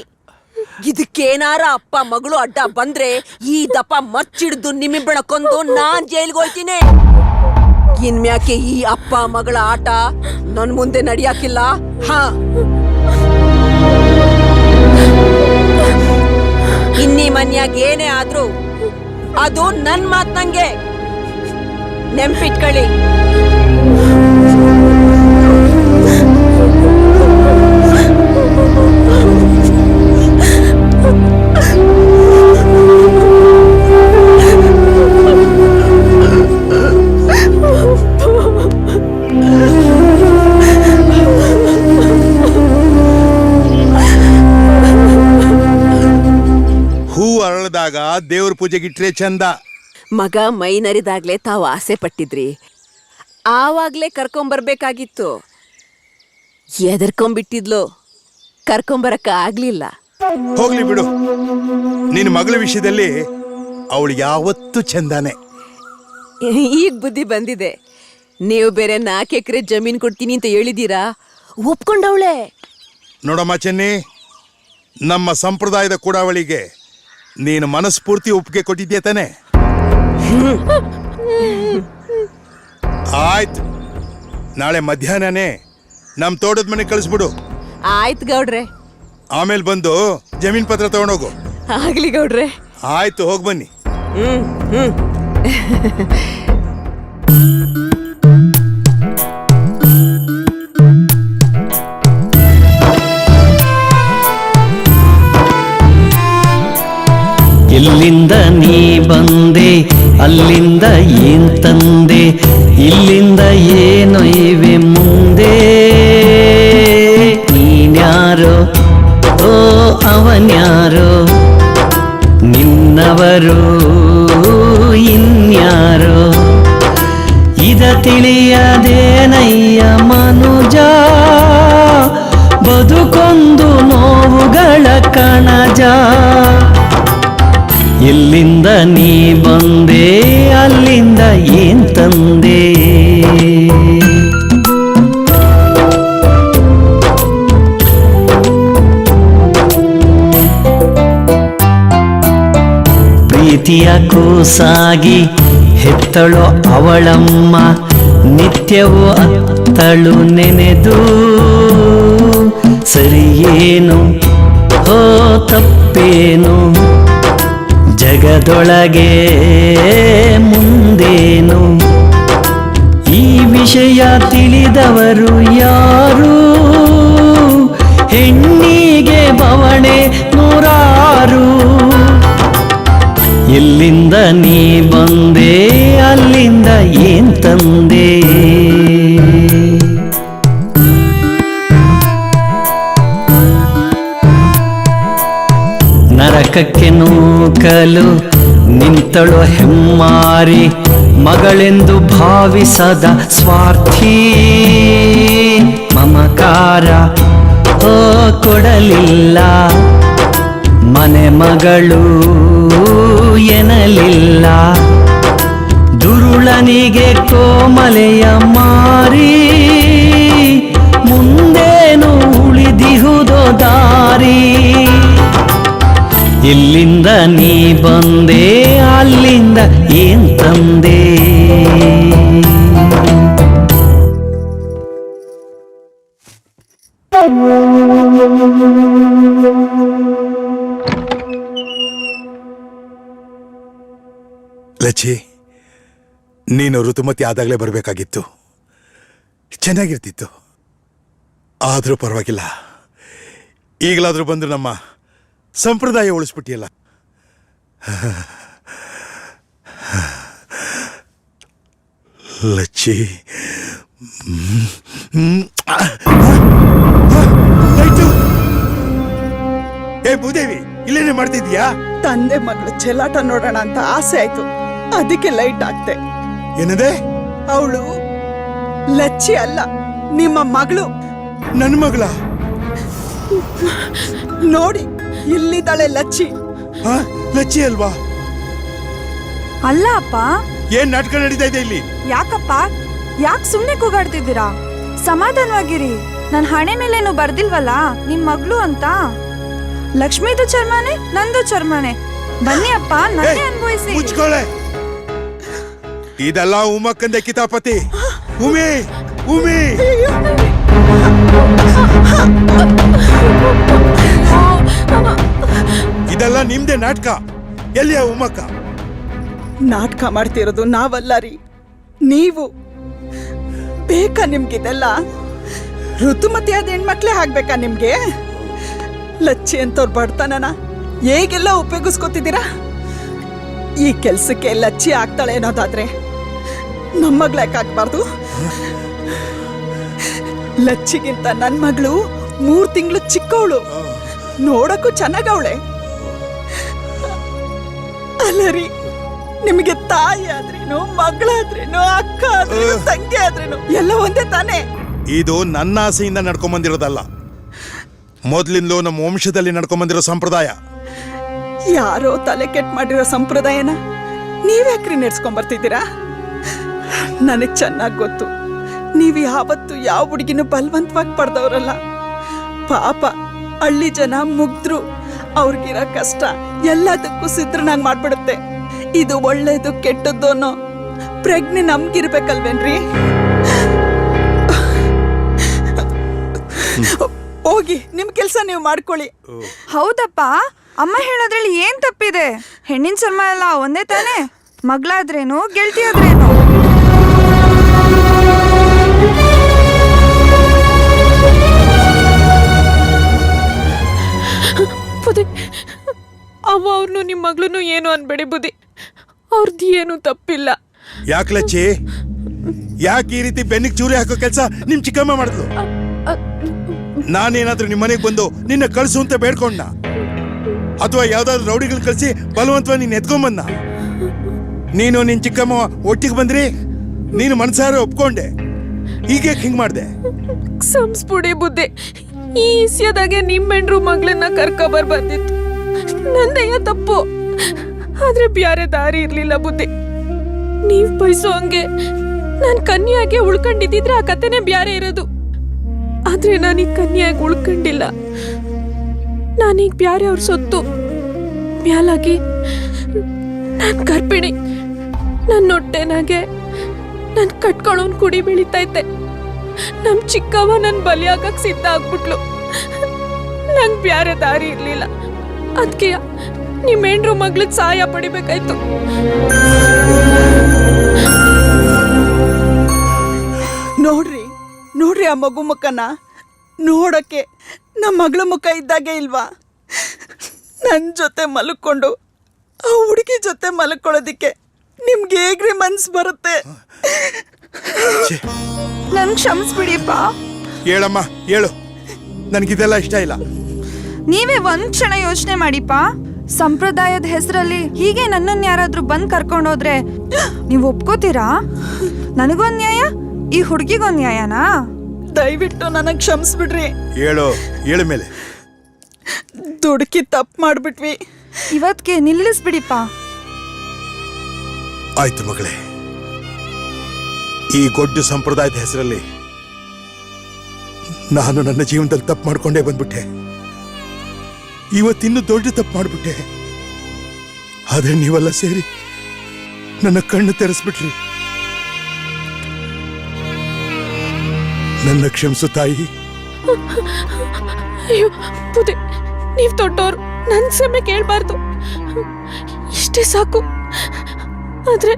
ಇದಕ್ಕೇನಾರ ಅಪ್ಪ ಮಗಳು ಅಡ್ಡ ಬಂದ್ರೆ ಈ ದಪ್ಪ ಮಚ್ಚಿಡ್ದು ನಿಮ್ಮಿಬ್ಬಳ ಕೊಂದು ನಾನ್ ಜೈಲ್ಗೆ ಹೋಗ್ತೀನಿ. ಇನ್ಮ್ಯಾಕೆ ಈ ಅಪ್ಪ ಮಗಳ ಆಟ ನನ್ ಮುಂದೆ ನಡಿಯಾಕಿಲ್ಲ. ಇನ್ನಿ ಮನ್ಯಾಗ ಏನೇ ಆದ್ರೂ ಅದು ನನ್ ಮಾತ್ ನಂಗೆ ನೆನ್ಪಿಟ್ಕೊಳ್ಳಿ. ಹೂ ಅರಳದಾಗ ದೇವ್ರ ಪೂಜೆಗಿಟ್ರೆ ಚಂದ. ಮಗ ಮೈನರಿದಾಗ್ಲೇ ತಾವು ಆಸೆ ಪಟ್ಟಿದ್ರಿ, ಆವಾಗ್ಲೇ ಕರ್ಕೊಂಬರ್ಬೇಕಾಗಿತ್ತು. ಎದರ್ಕೊಂಬಿಟ್ಟಿದ್ಲು, ಕರ್ಕೊಂಬರಕ್ಕ ಆಗ್ಲಿಲ್ಲ. ಹೋಗ್ಲಿ ಬಿಡು. ನಿನ್ನ ಮಗಳ ವಿಷಯದಲ್ಲಿ ಅವಳು ಯಾವತ್ತೂ ಚಂದಾನೆ. ಈಗ ಬುದ್ಧಿ ಬಂದಿದೆ. ನೀವು ಬೇರೆ 4 ಎಕರೆ ಜಮೀನ್ ಕೊಡ್ತೀನಿ ಅಂತ ಹೇಳಿದೀರಾ, ಒಪ್ಕೊಂಡವಳೆ. ನೋಡಮ್ಮ ಚೆನ್ನಿ, ನಮ್ಮ ಸಂಪ್ರದಾಯದ ಕೂಡಾವಳಿಗೆ ನೀನು ಮನಸ್ಫೂರ್ತಿ ಒಪ್ಪಿಗೆ ಕೊಟ್ಟಿದ್ಯಾ ತಾನೆ? ಆಯ್ತು, ನಾಳೆ ಮಧ್ಯಾಹ್ನನೇ ನಮ್ಮ ತೋಟದ ಮನೆಗೆ ಕಳಿಸ್ಬಿಡು. ಆಯ್ತು ಗೌಡ್ರೆ. ಆಮೇಲೆ ಬಂದು ಜಮೀನ್ ಪತ್ರ ತಗೊಂಡೋಗು. ಆಗ್ಲಿ ಗೌಡ್ರೆ. ಆಯ್ತು, ಹೋಗಿ ಬನ್ನಿ. ಇಲ್ಲಿಂದ ನೀ ಬಂದೆ, ಅಲ್ಲಿಂದ ಏನ್ ತಂದೆ, ಇಲ್ಲಿಂದ ಏನೊಯ್ವೆ ಮುಂದೆ. ನೀನ್ಯಾರೋ ಓ ಅವನ್ಯಾರೋ, ನಿನ್ನವರು ಇನ್ಯಾರೋ, ಇದ ತಿಳಿಯದೇನಯ್ಯ ಮನುಜ. ಬದುಕೊಂದು ನೋವುಗಳ ಕಣಜ. ಇಲ್ಲಿಂದ ನೀ ಬಂದೆ, ಅಲ್ಲಿಂದ ಏನ್ ತಂದೆ. ಪ್ರೀತಿಯ ಕೂಸಾಗಿ ಹೆತ್ತಳೋ ಅವಳಮ್ಮ ನಿತ್ಯವೂ ಅತ್ತಳು ನೆನೆದು ಸರಿಯೇನು ಹೋ ತಪ್ಪೇನು ಜಗದೊಳಗೆ ಮುಂದೇನು ಈ ವಿಷಯ ತಿಳಿದವರು ಯಾರು ಹೆಣ್ಣಿಗೆ ಬವಣೆ ನೂರಾರು ಎಲ್ಲಿಂದ ನೀ ಬಂದೆ ಅಲ್ಲಿಂದ ಏನ್ ತಂದೆ ನರಕಕ್ಕೆ ನೂಕಲು ನಿಂತಳು ಹೆಮ್ಮಾರಿ ಮಗಳೆಂದು ಭಾವಿಸದ ಸ್ವಾರ್ಥಿ ಮಮಕಾರ ಓ ಕೊಡಲಿಲ್ಲ ಮನೆ ಮಗಳು ಎನ್ನಲಿಲ್ಲ ದುರುಳನಿಗೆ ಕೋಮಲೆಯ ಮಾರಿ ಮುಂದೇನು ಉಳಿದಿಹುದೋ ದಾರಿ ಇಲ್ಲಿಂದ ನೀ ಬಂದೆ ಅಲ್ಲಿಂದ ಏನ್ ತಂದೆ ಲಚ್ಚಿ, ನೀನು ಋತುಮತಿ ಆದಾಗಲೇ ಬರಬೇಕಾಗಿತ್ತು, ಚೆನ್ನಾಗಿರ್ತಿತ್ತು. ಆದರೂ ಪರವಾಗಿಲ್ಲ, ಈಗಲಾದರೂ ಬಂದು ನಮ್ಮ ಸಂಪ್ರದಾಯ ಉಳಿಸ್ಬಿಟ್ಟಿಯಲ್ಲ. ಲಚ್ಚಿ, ಏ ಭೂದೇವಿ, ಇಲ್ಲೇನೆ ಮಾಡ್ತಿದ್ಯಾ? ತಂದೆ ಮಗಳು ಚೆಲ್ಲಾಟ ನೋಡೋಣ ಅಂತ ಆಸೆ ಆಯ್ತು, ಅದಕ್ಕೆ ಲೈಟ್ ಹಾಕ್ತೆ. ಏನದೆ? ಅವಳು ಲಚ್ಚಿ ಅಲ್ಲ, ನಿಮ್ಮ ಮಗಳು. ನನ್ನ ಮಗಳ? ನೋಡಿ, ಇಲ್ಲಿದ್ದಾಳೆ ಲಚ್ಚಿ. ಲಚ್ಚಿ ಅಲ್ವಾ? ಅಲ್ಲ ಅಪ್ಪ. ಏನ್ ನಾಟಕ ನಡೀತಾ ಇದೆ ಇಲ್ಲಿ? ಯಾಕಪ್ಪ, ಯಾಕೆ ಸುಮ್ನೆ ಕೂಗಾಡ್ತಿದ್ದೀರಾ? ಸಮಾಧಾನವಾಗಿರಿ. ನನ್ ಹಣೆ ಮೇಲೇನು ಬರ್ದಿಲ್ವಲ್ಲ ನಿಮ್ ಮಗಳು ಅಂತ. ಲಕ್ಷ್ಮೀದು ಚರ್ಮನೆ, ನಂದು ಚರ್ಮನೆ. ಬನ್ನಿ ಅಪ್ಪ, ನನ್ನೇ ಅನ್ಭವಿಸಿ. ಮುಚ್ಕೊಳ್ಳೆ. ಇದೆಲ್ಲ ಉಮಕ್ಕಂದೆ ಕಿತಾಪತಿ. ಉಮಿ, ಉಮಿ, ಇದೆಲ್ಲ ನಿಮ್ದೇ ನಾಟಕ. ಎಲ್ಲಿಯ ಉಮಕ್ಕ? ನಾಟಕ ಮಾಡ್ತಿರೋದು ನಾವಲ್ಲ ರೀ, ನೀವು. ಬೇಕಾ ನಿಮ್ಗಿದೆಲ್ಲ? ಋತುಮತಿಯಾದ ಹೆಣ್ಮಕ್ಳೇ ಆಗ್ಬೇಕಾ ನಿಮ್ಗೆ? ಲಚ್ಚಿ ಅಂತವ್ರು ಬಡ್ತಾನ ಹೇಗೆಲ್ಲ ಉಪಯೋಗಿಸ್ಕೊತಿದ್ದೀರಾ? ಈ ಕೆಲ್ಸಕ್ಕೆ ಲಚ್ಚಿ ಆಗ್ತಾಳೆ ಅನ್ನೋದಾದ್ರೆ ನಮ್ಮ ಮಗ್ಳು ಯಾಕೆ ಆಗ್ಬಾರ್ದು? ಲಚ್ಚಿಗಿಂತ ನನ್ನ ಮಗಳು 3 ತಿಂಗಳು ಚಿಕ್ಕವಳು, ನೋಡಕ್ಕೂ ಚೆನ್ನಾಗವಳೆ. ಅಲ್ಲರಿ, ನಿಮಗೆ ತಾಯಿ ಆದ್ರೇನು, ಮಗಳಾದ್ರೇನು, ಅಕ್ಕ ಆದ್ರೇನು, ತಂಗಿ ಆದ್ರೇನು ಎಲ್ಲ ಒಂದೇ ತಾನೇ? ಇದು ನನ್ನ ಆಸೆಯಿಂದ ನಡ್ಕೊಂಬಂದಿರೋದಲ್ಲ, ಮೊದ್ಲಿಂದಲೂ ನಮ್ಮ ವಂಶದಲ್ಲಿ ನಡ್ಕೊಂಬಂದಿರೋ ಸಂಪ್ರದಾಯ. ಯಾರೋ ತಲೆ ಕೆಟ್ಟ ಮಾಡಿರೋ ಸಂಪ್ರದಾಯನ ನೀವ್ಯಾಕ್ರಿ ನೆಡ್ಸ್ಕೊಂಬರ್ತಿದ್ದೀರಾ? ನನಗ್ ಚೆನ್ನಾಗ್ ಗೊತ್ತು, ನೀವು ಯಾವತ್ತು ಯಾವ ಹುಡುಗಿನೂ ಬಲವಂತವಾಗಿ ಪಡೆದವ್ರಲ್ಲ. ಪಾಪ ಹಳ್ಳಿ ಜನ ಮುಗ್ದ್ರು, ಅವ್ರಿಗಿರೋ ಕಷ್ಟ ಎಲ್ಲದಕ್ಕೂ ಸಿದ್ರನಾಗ್ ಮಾಡ್ಬಿಡುತ್ತೆ. ಇದು ಒಳ್ಳೇದು ಕೆಟ್ಟದ್ದು ಅನ್ನೋ ಪ್ರಜ್ಞೆ ನಮ್ಗಿರ್ಬೇಕಲ್ವೇನ್ರಿ? ಹೋಗಿ ನಿಮ್ ಕೆಲ್ಸ ನೀವು ಮಾಡ್ಕೊಳ್ಳಿ. ಹೌದಪ್ಪ, ಅಮ್ಮ ಹೇಳೋದ್ರಲ್ಲಿ ಏನ್ ತಪ್ಪಿದೆ? ಹೆಣ್ಣಿನ ಚರ್ಮ ಎಲ್ಲ ಒಂದೇ ತಾನೇ? ಮಗಳಾದ್ರೇನು, ಗೆಳತಿ ಆದ್ರೇನು? ಅವ್ವ ಅವ್ರನ್ನು ನಿಮ್ಮ ಮಗಳನ್ನು ಏನು ಅನ್ಬೇಡಿ ಬುದ್ಧಿ, ಅವ್ರದ್ದು ಏನು ತಪ್ಪಿಲ್ಲ. ಯಾಕೆ ಲಚ್ಚಿ, ಯಾಕೆ ಈ ರೀತಿ ಬೆನ್ನಿಗೆ ಚೂರಿ ಹಾಕೋ ಕೆಲಸ ನಿಮ್ ಚಿಕ್ಕಮ್ಮ ಮಾಡಿದ್ಲು? ನಾನೇನಾದ್ರೂ ನಿಮ್ಮ ಮನೆಗೆ ಬಂದು ನಿನ್ನ ಕಳ್ಸು ಅಂತ ಬೇಡ್ಕೊಂಡ, ಅಥವಾ ಯಾವ್ದಾದ್ರು ರೌಡಿಗಳು ಕಳ್ಸಿ ಬಲವಂತವಾಗಿ ನೀನ್ ಎತ್ಕೊಂಬಂದ? ನೀನು ನಿನ್ ಚಿಕ್ಕಮ್ಮ ಒಟ್ಟಿಗೆ ಬಂದ್ರಿ, ನೀನು ಮನ್ಸಾರ ಒಪ್ಕೊಂಡೆ, ಹೀಗೆ ಹಿಂಗ್ ಮಾಡ್ದೆ? ಸಂಸ್ಪುಡಿ ಬುದ್ಧಿ, ಈ ಇಸ್ಯದಾಗೆ ನಿಮ್ಮೆಂಡ್ರು ಮಗಳನ್ನ ಕರ್ಕ ಬರ್ಬಂದಿತ್ತು. ನಂದಯ್ಯ ತಪ್ಪು, ಆದ್ರೆ ಬ್ಯಾರೆ ದಾರಿ ಇರ್ಲಿಲ್ಲ ಬುದ್ಧಿ. ನೀವ್ ಬಯಸೋ ಹಂಗೆ ನಾನ್ ಕನ್ಯಾಗೆ ಉಳ್ಕೊಂಡಿದ್ದಿದ್ರೆ ಆ ಕತೆನೆ ಬ್ಯಾರೆ ಇರೋದು. ಆದ್ರೆ ನಾನೀಗ ಕನ್ಯಾಗಿ ಉಳ್ಕೊಂಡಿಲ್ಲ. ನಾನೀಗ ಬ್ಯಾರೆ ಅವ್ರ ಸೊತ್ತು ಮ್ಯಾಲಾಗಿ ನಾನ್ ಗರ್ಭಿಣಿ. ನನ್ನ ಹೊಟ್ಟೆನಾಗೆ ನನ್ ಕಟ್ಕೊಳ್ಳೋನ್ ಕುಡಿ ಬೆಳಿತೈತೆ. ನಮ್ ಚಿಕ್ಕವ್ವ ನನ್ ಬಲಿಯಾಗಕ್ ಸಿದ್ಧ ಆಗ್ಬಿಟ್ಲು. ನಂಗ್ ಬ್ಯಾರೆ ದಾರಿ ಇರ್ಲಿಲ್ಲ. ಅದ್ಕೆ ನಿಮ್ ಹೆಂಡ್ರು ಮಗ್ಳದ್ ಸಹಾಯ ಪಡಿಬೇಕಾಯ್ತು. ನೋಡ್ರಿ ನೋಡ್ರಿ ಆ ಮಗು ಮುಖನ ನೋಡಕ್ಕೆ ನಮ್ಮ ಮಗಳ ಮುಖ ಇದ್ದಾಗೆ ಇಲ್ವಾ? ನನ್ನ ಜೊತೆ ಮಲ್ಕೊಂಡು ಆ ಹುಡುಗಿ ಜೊತೆ ಮಲ್ಕೊಳ್ಳೋದಿಕ್ಕೆ ನಿಮ್ಗೆ ಹೇಗ್ರಿ ಮನ್ಸು ಬರುತ್ತೆ? ನನ್ ಕ್ಷಮಿಸ್ಬಿಡಿಪ್ಪ. ಹೇಳಮ್ಮ ಹೇಳು, ನನಗಿದೆಲ್ಲ ಇಷ್ಟ ಇಲ್ಲ. ನೀವೇ ಒಂದ್ ಕ್ಷಣ ಯೋಚನೆ ಮಾಡಿಪ್ಪ. ಸಂಪ್ರದಾಯದ ಹೆಸರಲ್ಲಿ ಹೀಗೆ ನನ್ನನ್ನು ಯಾರಾದ್ರೂ ಬಂದ್ ಕರ್ಕೊಂಡೋದ್ರೆ ನೀವು ಒಪ್ಕೋತೀರಾ? ನನಗೊಂದ್ ನ್ಯಾಯ, ಈ ಹುಡುಗಿಗೊಂದ್ ನ್ಯಾಯನಾ? ದಯವಿಟ್ಟು ನನಗೆ ಕ್ಷಮಿಸ್ಬಿಡ್ರಿ. ಹೇಳು, ಹೇಳು ಮೇಲೆ. ದುಡುಕಿ ತಪ್ಪು ಮಾಡ್ಬಿಟ್ವಿ. ಇವತ್ಗೆ ನಿಲ್ಲಿಸ್ಬಿಡಿಪ್ಪ. ಆಯ್ತು ಮಗಳೇ, ಈ ಗೊಡ್ಡು ಸಂಪ್ರದಾಯದ ಹೆಸರಲ್ಲಿ ನಾನು ನನ್ನ ಜೀವನದಲ್ಲಿ ತಪ್ಪು ಮಾಡ್ಕೊಂಡೇ ಬಂದ್ಬಿಟ್ಟೆ. ಇವತ್ತಿನ್ನೂ ದೊಡ್ಡ ತಪ್ಪು ಮಾಡ್ಬಿಟ್ಟೆ. ಆದ್ರೆ ನೀವೆಲ್ಲ ಸೇರಿ ನನ್ನ ಕಣ್ಣು ತೆರೆಸ್ಬಿಟ್ರಿ. ನನ್ನ ಕ್ಷಮಿಸು ತಾಯಿ. ಅಯ್ಯೋ ಬುದ್ಧಿ, ನೀವ್ ದೊಡ್ಡೋರು, ನನ್ ಕ್ಷಮೆ ಕೇಳ್ಬಾರ್ದು. ಇಷ್ಟೇ ಸಾಕು. ಆದ್ರೆ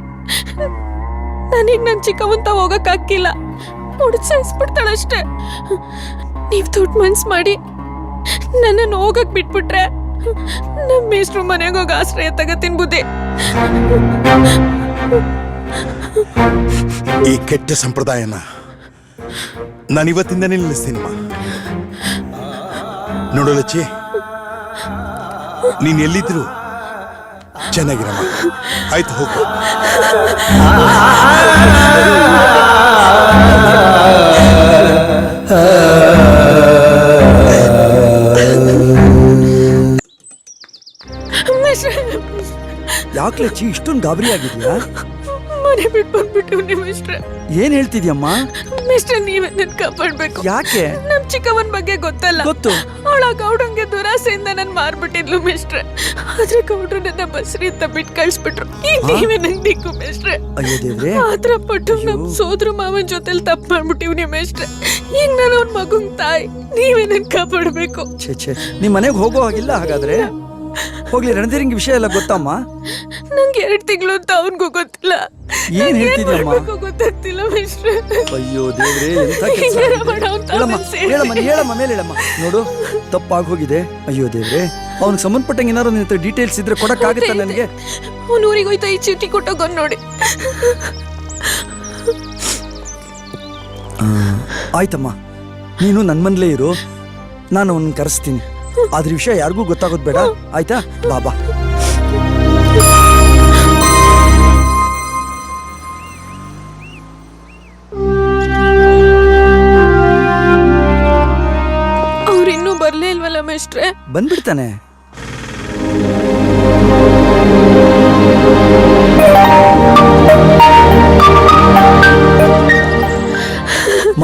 ನನಗ್ ನನ್ ಚಿಕ್ಕವಂತ ಹೋಗಕ್ ಆಗಿಲ್ಲ. ಸಾಯಿಸ್ಬಿಡ್ತಾಳಷ್ಟೇ. ನೀವ್ ದೊಡ್ಡ ಮನ್ಸ್ ಮಾಡಿ ನನ್ನನ್ನು ಹೋಗಕ್ ಬಿಟ್ಬಿಟ್ರೆ ನಮ್ಮ ಮೇಷ್ಟ್ರು ಮನೆಗೆ ಹೋಗಿ ಆಶ್ರಯ ತಗತೀನಿ ಬುದ್ಧಿ. ಈ ಕೆಟ್ಟ ಸಂಪ್ರದಾಯನ ನಾನು ಇವತ್ತಿಂದ ನಿಲ್ಲಿಸ್ತೀನಮ್ಮ. ನೋಡು ಲಚ್ಚಿ, ನೀನ್ ಎಲ್ಲಿದ್ರು ಚೆನ್ನಾಗಿರಮ್ಮ. ಆಯ್ತು, ಹೋಗು. ಯಾಕೆ ಲಚ್ಚಿ ಇಷ್ಟೊಂದು ಗಾಬರಿ ಆಗಿದ್ಯಾ? ಮನೆ ಬಿಟ್ಟು ಬಂದ್ಬಿಟ್ಟು ಮಿಸ್ಟ್ರೆ. ಏನ್ ಹೇಳ್ತಿದ್ಯಮ್ಮ? ಮಿಸ್ಟ್ರೆ, ನೀವೇ ನನ್ ಕಾಪಾಡ್ಬೇಕು. ಯಾಕೆ? ನಮ್ ಚಿಕ್ಕವನ್ ಬಗ್ಗೆ ಗೊತ್ತಲ್ಲ. ಗೊತ್ತು. ಅವಳ ಗೌಡಂಗೆ ದುರಾಸೆಯಿಂದ ನನ್ ಮಾರ್ಬಿಟ್ಟಿದ್ಲು ಮಿಸ್ಟ್ರೆ. ಆದ್ರೆ ಗೌಡ್ರು ನನ್ನ ಬಸ್ರಿ ಅಂತ ಬಿಟ್ಟು ಕಳ್ಸ್ಬಿಟ್ರು. ಈಗ ನೀವೇ ನನ್ ದಿಕ್ಕು ಮಿಸ್ಟ್ರೆ. ಅಯ್ಯೋ ದೇವ್ರೆ, ಆತರ ಪಟ್ಟು ನಮ್ ಸೋದ್ರ ಮಾವನ್ ಜೊತೆಲಿ ತಪ್ಪು ಮಾಡ್ಬಿಟ್ಟಿವ್ನಿ ಮಿಸ್ಟ್ರೆ. ಈಗ ನಾನು ಅವ್ನ ಮಗುನ್ ತಾಯಿ, ನೀವೇ ನನ್ ಕಾಪಾಡ್ಬೇಕು. ಛೇ, ನಿಮ್ ಮನೆಗೆ ಹೋಗೋ ಹಾಗಿಲ್ಲ. ಹಾಗಾದ್ರೆ ಹೋಗ್ಲಿ, ರಣಧೀರಿಂಗ್ ವಿಷಯ ಎಲ್ಲ ಗೊತ್ತಮ್ಮ? ನಂಗೆ 2 ತಿಂಗಳು ಅಂತ ಅವನ್ಗೂ ಗೊತ್ತಿಲ್ಲ. ಏನ್ ಹೇಳ್ತಿದ್ಯಮ್ಮ? ಗೊತ್ತಾಗ್ತಿಲ್ಲ ಮಿಸ್ಟ್ರೆ. ಅಯ್ಯೋ ದೇವ್ರೆ, ಎಂತ ಕೆಲ್ಸ. ಹೇಳಮ್ಮ ಮೇಲೆ ಹೇಳಮ್ಮ. ನೋಡು, ತಪ್ಪಾಗಿ ಹೋಗಿದೆ. ಅಯ್ಯೋ ದೇವ್ರೆ, ಅವ್ನಿಗೆ ಸಂಬಂಧಪಟ್ಟಂಗೆ ಏನಾದ್ರು ನಿನ್ನ ಹತ್ರ ಡೀಟೇಲ್ಸ್ ಇದ್ರೆ ಕೊಡಕ್ಕಾಗತ್ತಾ ನನಗೆ? ಅವ್ನು ಊರಿಗೆ ಹೋಯ್ತಾ ಈ ಚೀಟಿ ಕೊಟ್ಟೋಗ್ ನೋಡಿ. ಆಯ್ತಮ್ಮ, ನೀನು ನನ್ನ ಮನೇಲೇ ಇರು, ನಾನು ಅವನ್ನ ಕರೆಸ್ತೀನಿ. ಅದ್ರ ವಿಷಯ ಯಾರಿಗೂ ಗೊತ್ತಾಗೋದು ಬೇಡ, ಆಯ್ತಾ? ಬಾಬಾ. ಅವ್ರಿನ್ನೂ ಬರ್ಲೇ ಇಲ್ವಲ್ಲ ಮೇಷ್ಟ್ರೆ? ಬಂದ್ಬಿಡ್ತಾನೆ.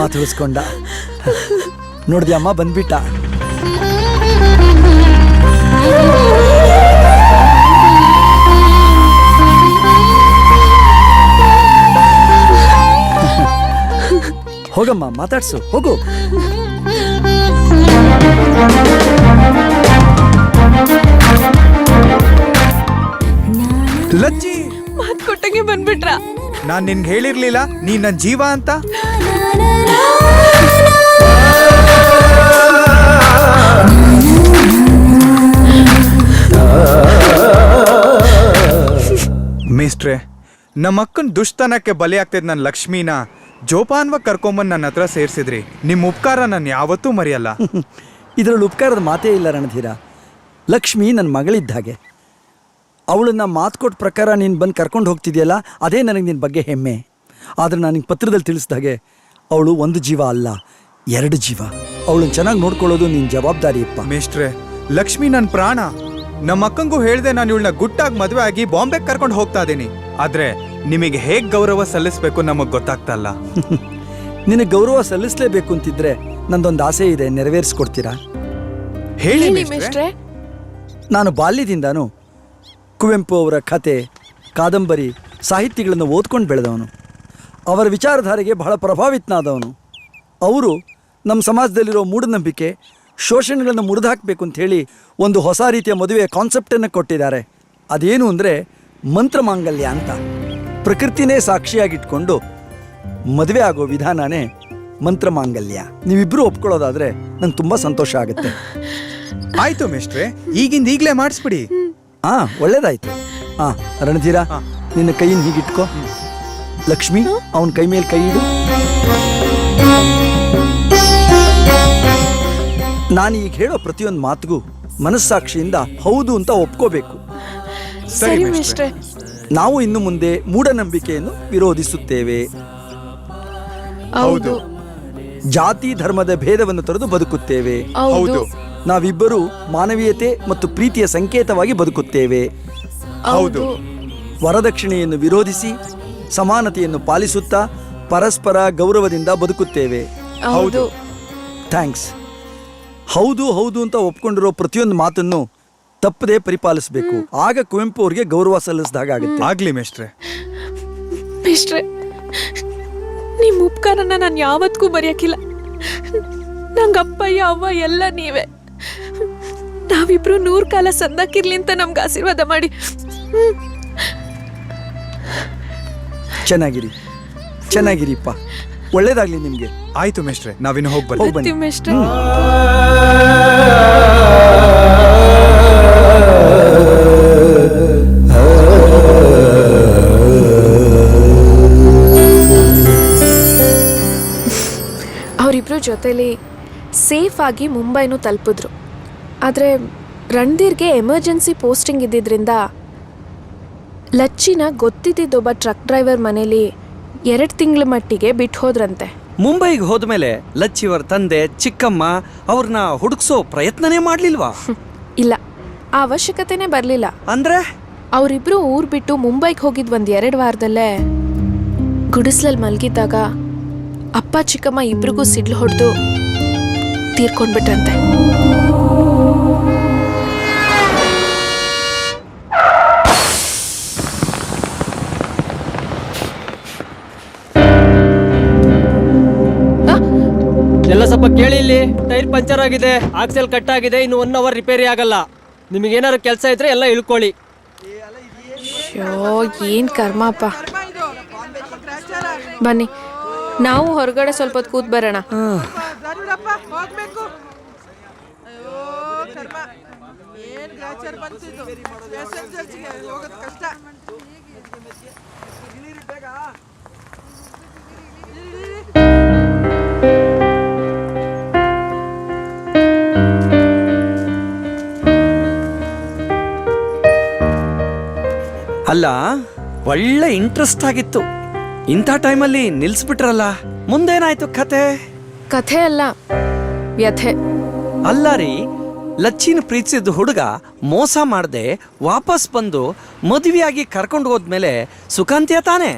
ಮಾತಾಡಿಸ್ಕೊಂಡ. ನೋಡ್ದ್ಯಮ್ಮ, ಬಂದ್ಬಿಟ್ಟ. ಹೋಗಮ್ಮ, ಮಾತಾಡ್ಸು, ಹೋಗು. ಲಚ್ಚಿ, ಮಾತ್ ಕೊಟ್ಟಂಗೆ ಬಂದ್ಬಿಟ್ರ. ನಾನ್ ನಿನ್ಗೆ ಹೇಳಿರ್ಲಿಲ್ಲ ನೀನ್ ನನ್ ಜೀವ ಅಂತ. ಮೇಸ್ಟ್ರೆ, ನಮ್ಮ ಅಕ್ಕನ ದುಷ್ಟತನಕ್ಕೆ ಬಲಿಯಾಗ್ತಿದ್ ನನ್ನ ಲಕ್ಷ್ಮೀನ ಜೋಪಾನ್ವಾಗಿ ಕರ್ಕೊಂಬಂದು ನನ್ನ ಹತ್ರ ಸೇರಿಸಿದ್ರಿ. ನಿಮ್ಮ ಉಪಕಾರ ನಾನು ಯಾವತ್ತೂ ಮರೆಯಲ್ಲ. ಇದರಲ್ಲಿ ಉಪಕಾರದ ಮಾತೇ ಇಲ್ಲ ರಣಧೀರ. ಲಕ್ಷ್ಮಿ ನನ್ನ ಮಗಳಿದ್ದ ಹಾಗೆ. ಅವಳನ್ನ ಮಾತು ಕೊಟ್ಟ ಪ್ರಕಾರ ನೀನು ಬಂದು ಕರ್ಕೊಂಡು ಹೋಗ್ತಿದ್ಯಲ್ಲ, ಅದೇ ನನಗೆ ನಿನ್ನ ಬಗ್ಗೆ ಹೆಮ್ಮೆ. ಆದರೆ ನನಗೆ ಪತ್ರದಲ್ಲಿ ತಿಳಿಸಿದಾಗೆ ಅವಳು 1 ಜೀವ ಅಲ್ಲ, 2 ಜೀವ. ಅವಳನ್ನ ಚೆನ್ನಾಗಿ ನೋಡ್ಕೊಳ್ಳೋದು ನಿನ್ನ ಜವಾಬ್ದಾರಿಯಪ್ಪ. ಮೇಸ್ಟ್ರೆ, ಲಕ್ಷ್ಮಿ ನನ್ನ ಪ್ರಾಣ. ನಮ್ಮ ಅಕ್ಕಂಗೂ ಹೇಳ್ದೆ ನಾನು ಇವಳನ್ನ ಗುಟ್ಟಾಗಿ ಮದುವೆ ಆಗಿ ಬಾಂಬೆಗೆ ಕರ್ಕೊಂಡು ಹೋಗ್ತಾ ಇದ್ದೀನಿ. ಆದ್ರೆ ನಿಮಗೆ ಹೇಗ್ ಗೌರವ ಸಲ್ಲಿಸ್ಬೇಕು ನಮಗ್ ಗೊತ್ತಾಗ್ತಾ ಇಲ್ಲ. ನಿನಗೆ ಗೌರವ ಸಲ್ಲಿಸಲೇಬೇಕು ಅಂತಿದ್ರೆ ನಂದೊಂದು ಆಸೆ ಇದೆ, ನೆರವೇರಿಸ್ಕೊಡ್ತೀರಾ? ಹೇಳಿ ಮೇಷ್ಟ್ರೆ. ನಾನು ಬಾಲ್ಯದಿಂದಾನು ಕುವೆಂಪು ಅವರ ಕತೆ, ಕಾದಂಬರಿ ಸಾಹಿತ್ಯಗಳನ್ನು ಓದ್ಕೊಂಡು ಬೆಳೆದವನು. ಅವರ ವಿಚಾರಧಾರೆಗೆ ಬಹಳ ಪ್ರಭಾವಿತನಾದವನು. ಅವರು ನಮ್ಮ ಸಮಾಜದಲ್ಲಿರೋ ಮೂಢನಂಬಿಕೆ ಶೋಷಣೆಗಳನ್ನು ಮುರಿದಾಕಬೇಕು ಅಂತ ಹೇಳಿ ಒಂದು ಹೊಸ ರೀತಿಯ ಮದುವೆಯ ಕಾನ್ಸೆಪ್ಟನ್ನು ಕೊಟ್ಟಿದ್ದಾರೆ. ಅದೇನು ಅಂದರೆ ಮಂತ್ರಮಾಂಗಲ್ಯ ಅಂತ. ಪ್ರಕೃತಿನೇ ಸಾಕ್ಷಿಯಾಗಿಟ್ಕೊಂಡು ಮದುವೆ ಆಗೋ ವಿಧಾನನೇ ಮಂತ್ರಮಾಂಗಲ್ಯ. ನೀವಿಬ್ಬರು ಒಪ್ಕೊಳ್ಳೋದಾದರೆ ನಂಗೆ ತುಂಬ ಸಂತೋಷ ಆಗುತ್ತೆ. ಆಯ್ತು ಮೇಷ್ಟ್ರೆ, ಈಗಲೇ ಮಾಡಿಸ್ಬಿಡಿ. ಒಳ್ಳೇದಾಯ್ತು. ರಣಧೀರ, ನಿನ್ನ ಕೈಯನ್ನು ಹೀಗಿಟ್ಕೋ. ಲಕ್ಷ್ಮಿ, ಅವನ ಕೈ ಮೇಲೆ ಕೈ ಇಡು. ನಾನು ಈಗ ಹೇಳೋ ಪ್ರತಿಯೊಂದು ಮಾತಿಗೂ ಮನಸ್ಸಾಕ್ಷಿಯಿಂದ ಹೌದು ಅಂತ ಒಪ್ಕೋಬೇಕು. ಸರಿ ಮೇಷ್ಟ್ರೆ. ನಾವು ಇನ್ನು ಮುಂದೆ ಮೂಢನಂಬಿಕೆಯನ್ನು ವಿರೋಧಿಸುತ್ತೇವೆ. ಹೌದು. ಜಾತಿ ಧರ್ಮದ ಭೇದವನ್ನು ತೊರೆದು ಬದುಕುತ್ತೇವೆ. ಹೌದು. ನಾವಿಬ್ಬರು ಮಾನವೀಯತೆ ಮತ್ತು ಪ್ರೀತಿಯ ಸಂಕೇತವಾಗಿ ಬದುಕುತ್ತೇವೆ. ಹೌದು. ವರದಕ್ಷಿಣೆಯನ್ನು ವಿರೋಧಿಸಿ ಸಮಾನತೆಯನ್ನು ಪಾಲಿಸುತ್ತಾ ಪರಸ್ಪರ ಗೌರವದಿಂದ ಬದುಕುತ್ತೇವೆ. ಹೌದು. ಥ್ಯಾಂಕ್ಸ್. ಹೌದು ಹೌದು ಅಂತ ಒಪ್ಕೊಂಡಿರೋ ಪ್ರತಿಯೊಂದು ಮಾತನ್ನು ತಪ್ಪದೇ ಪರಿಪಾಲಿಸಬೇಕು. ಆಗ ಕುವೆಂಪು ಅವರಿಗೆ ಗೌರವ ಸಲ್ಲಿಸಿದಾಗುತ್ತೆ. ಆಗ್ಲಿ ಮೇಷ್ಟ್ರೆ. ಮೇಷ್ಟ್ರೆ, ನಿಮ್ಮ ಉಪಕಾರನ ನಾನು ಯಾವತ್ತಿಗೂ ಮರೆಯಕ್ಕಿಲ್ಲ. ನಂಗೆ ಅಪ್ಪಯ್ಯ ಅವ್ವ ಎಲ್ಲ ನೀವೇ. ನಾವಿಬ್ರು 100 ಕಾಲ ಸಂದಾಕಿರ್ಲಿ ಅಂತ ನಮ್ಗೆ ಆಶೀರ್ವಾದ ಮಾಡಿ. ಚೆನ್ನಾಗಿರಿಪ್ಪ. ಒಳ್ಳೇದಾಗ್ಲಿ ನಿಮ್ಗೆ. ಆಯ್ತು ಮೇಷ್ಟ್ರೆ, ನಾವಿನ್ನು ಹೋಗಿ ಬನ್ನಿ. ಮೇಷ್ಟ್ರೆ. ಅವರಿಬ್ರು ಜೊತೆಲಿ ಸೇಫ್ ಆಗಿ ಮುಂಬೈನೂ ತಲುಪಿದ್ರು. ಆದರೆ ರಣಧೀರ್ಗೆ ಎಮರ್ಜೆನ್ಸಿ ಪೋಸ್ಟಿಂಗ್ ಇದ್ದಿದ್ದರಿಂದ ಲಚ್ಚಿನ ಗೊತ್ತಿದ್ದೊಬ್ಬ ಟ್ರಕ್ ಡ್ರೈವರ್ ಮನೇಲಿ 2 ತಿಂಗಳ ಮಟ್ಟಿಗೆ ಬಿಟ್ಟು ಹೋದ್ರಂತೆ. ಮುಂಬೈಗೆ ಹೋದ್ಮೇಲೆ ಲಚ್ಚಿಯವರ ತಂದೆ ಚಿಕ್ಕಮ್ಮ ಅವ್ರನ್ನ ಹುಡುಕ್ಸೋ ಪ್ರಯತ್ನನೇ ಮಾಡ್ಲಿಲ್ವಾ? ಇಲ್ಲ, ಆ ಅವಶ್ಯಕತೆನೇ ಬರಲಿಲ್ಲ. ಅಂದ್ರೆ ಅವರಿಬ್ರು ಊರ್ ಬಿಟ್ಟು ಮುಂಬೈಗೆ ಹೋಗಿದ್ 1-2 ವಾರದಲ್ಲೇ ಗುಡಿಸ್ಲಲ್ಲಿ ಮಲಗಿದ್ದಾಗ ಅಪ್ಪ ಚಿಕ್ಕಮ್ಮ ಇಬ್ರಿಗೂ ಸಿಡ್ಲು ಹೊಡೆದು ತೀರ್ಕೊಂಡ್ಬಿಟ್ರಂತೆ. ಎಲ್ಲ ಸ್ವಲ್ಪ ಕೇಳಿ, ಇಲ್ಲಿ ಟೈರ್ ಪಂಚರ್ ಆಗಿದೆ, ಆಕ್ಸೆಲ್ ಕಟ್ ಆಗಿದೆ, ಇನ್ನು 1 ಅವರ್ ರಿಪೇರಿ ಆಗಲ್ಲ. ನಿಮಗೇನಾದ್ರು ಕೆಲಸ ಇದ್ರೆ ಎಲ್ಲ ಇಳ್ಕೊಳ್ಳಿ. ಏನ್ ಕರ್ಮಪ್ಪ. ಬನ್ನಿ, ನಾವು ಹೊರಗಡೆ ಸ್ವಲ್ಪ ಹೊತ್ತು ಕೂತ್ ಬರೋಣ. ಅಲ್ಲ, ಒಳ್ಳೆ ಇಂಟ್ರೆಸ್ಟ್ ಆಗಿತ್ತು. ಇಂಥ ಟೈಮಲ್ಲಿ ನಿಲ್ಸ್ಬಿಟ್ರಲ್ಲ, ಮುಂದೇನಾಯ್ತು ಕತೆ? ಕಥೆ ಅಲ್ಲ, ವ್ಯಥೆ. ಅಲ್ಲ ರೀ, ಲಚ್ಚಿನ ಪ್ರೀತಿಸಿದ ಹುಡುಗ ಮೋಸ ಮಾಡದೆ ವಾಪಸ್ ಬಂದು ಮದುವೆಯಾಗಿ ಕರ್ಕೊಂಡು ಹೋದ್ಮೇಲೆ ಸುಖಾಂತ್ಯ ತಾನೆ?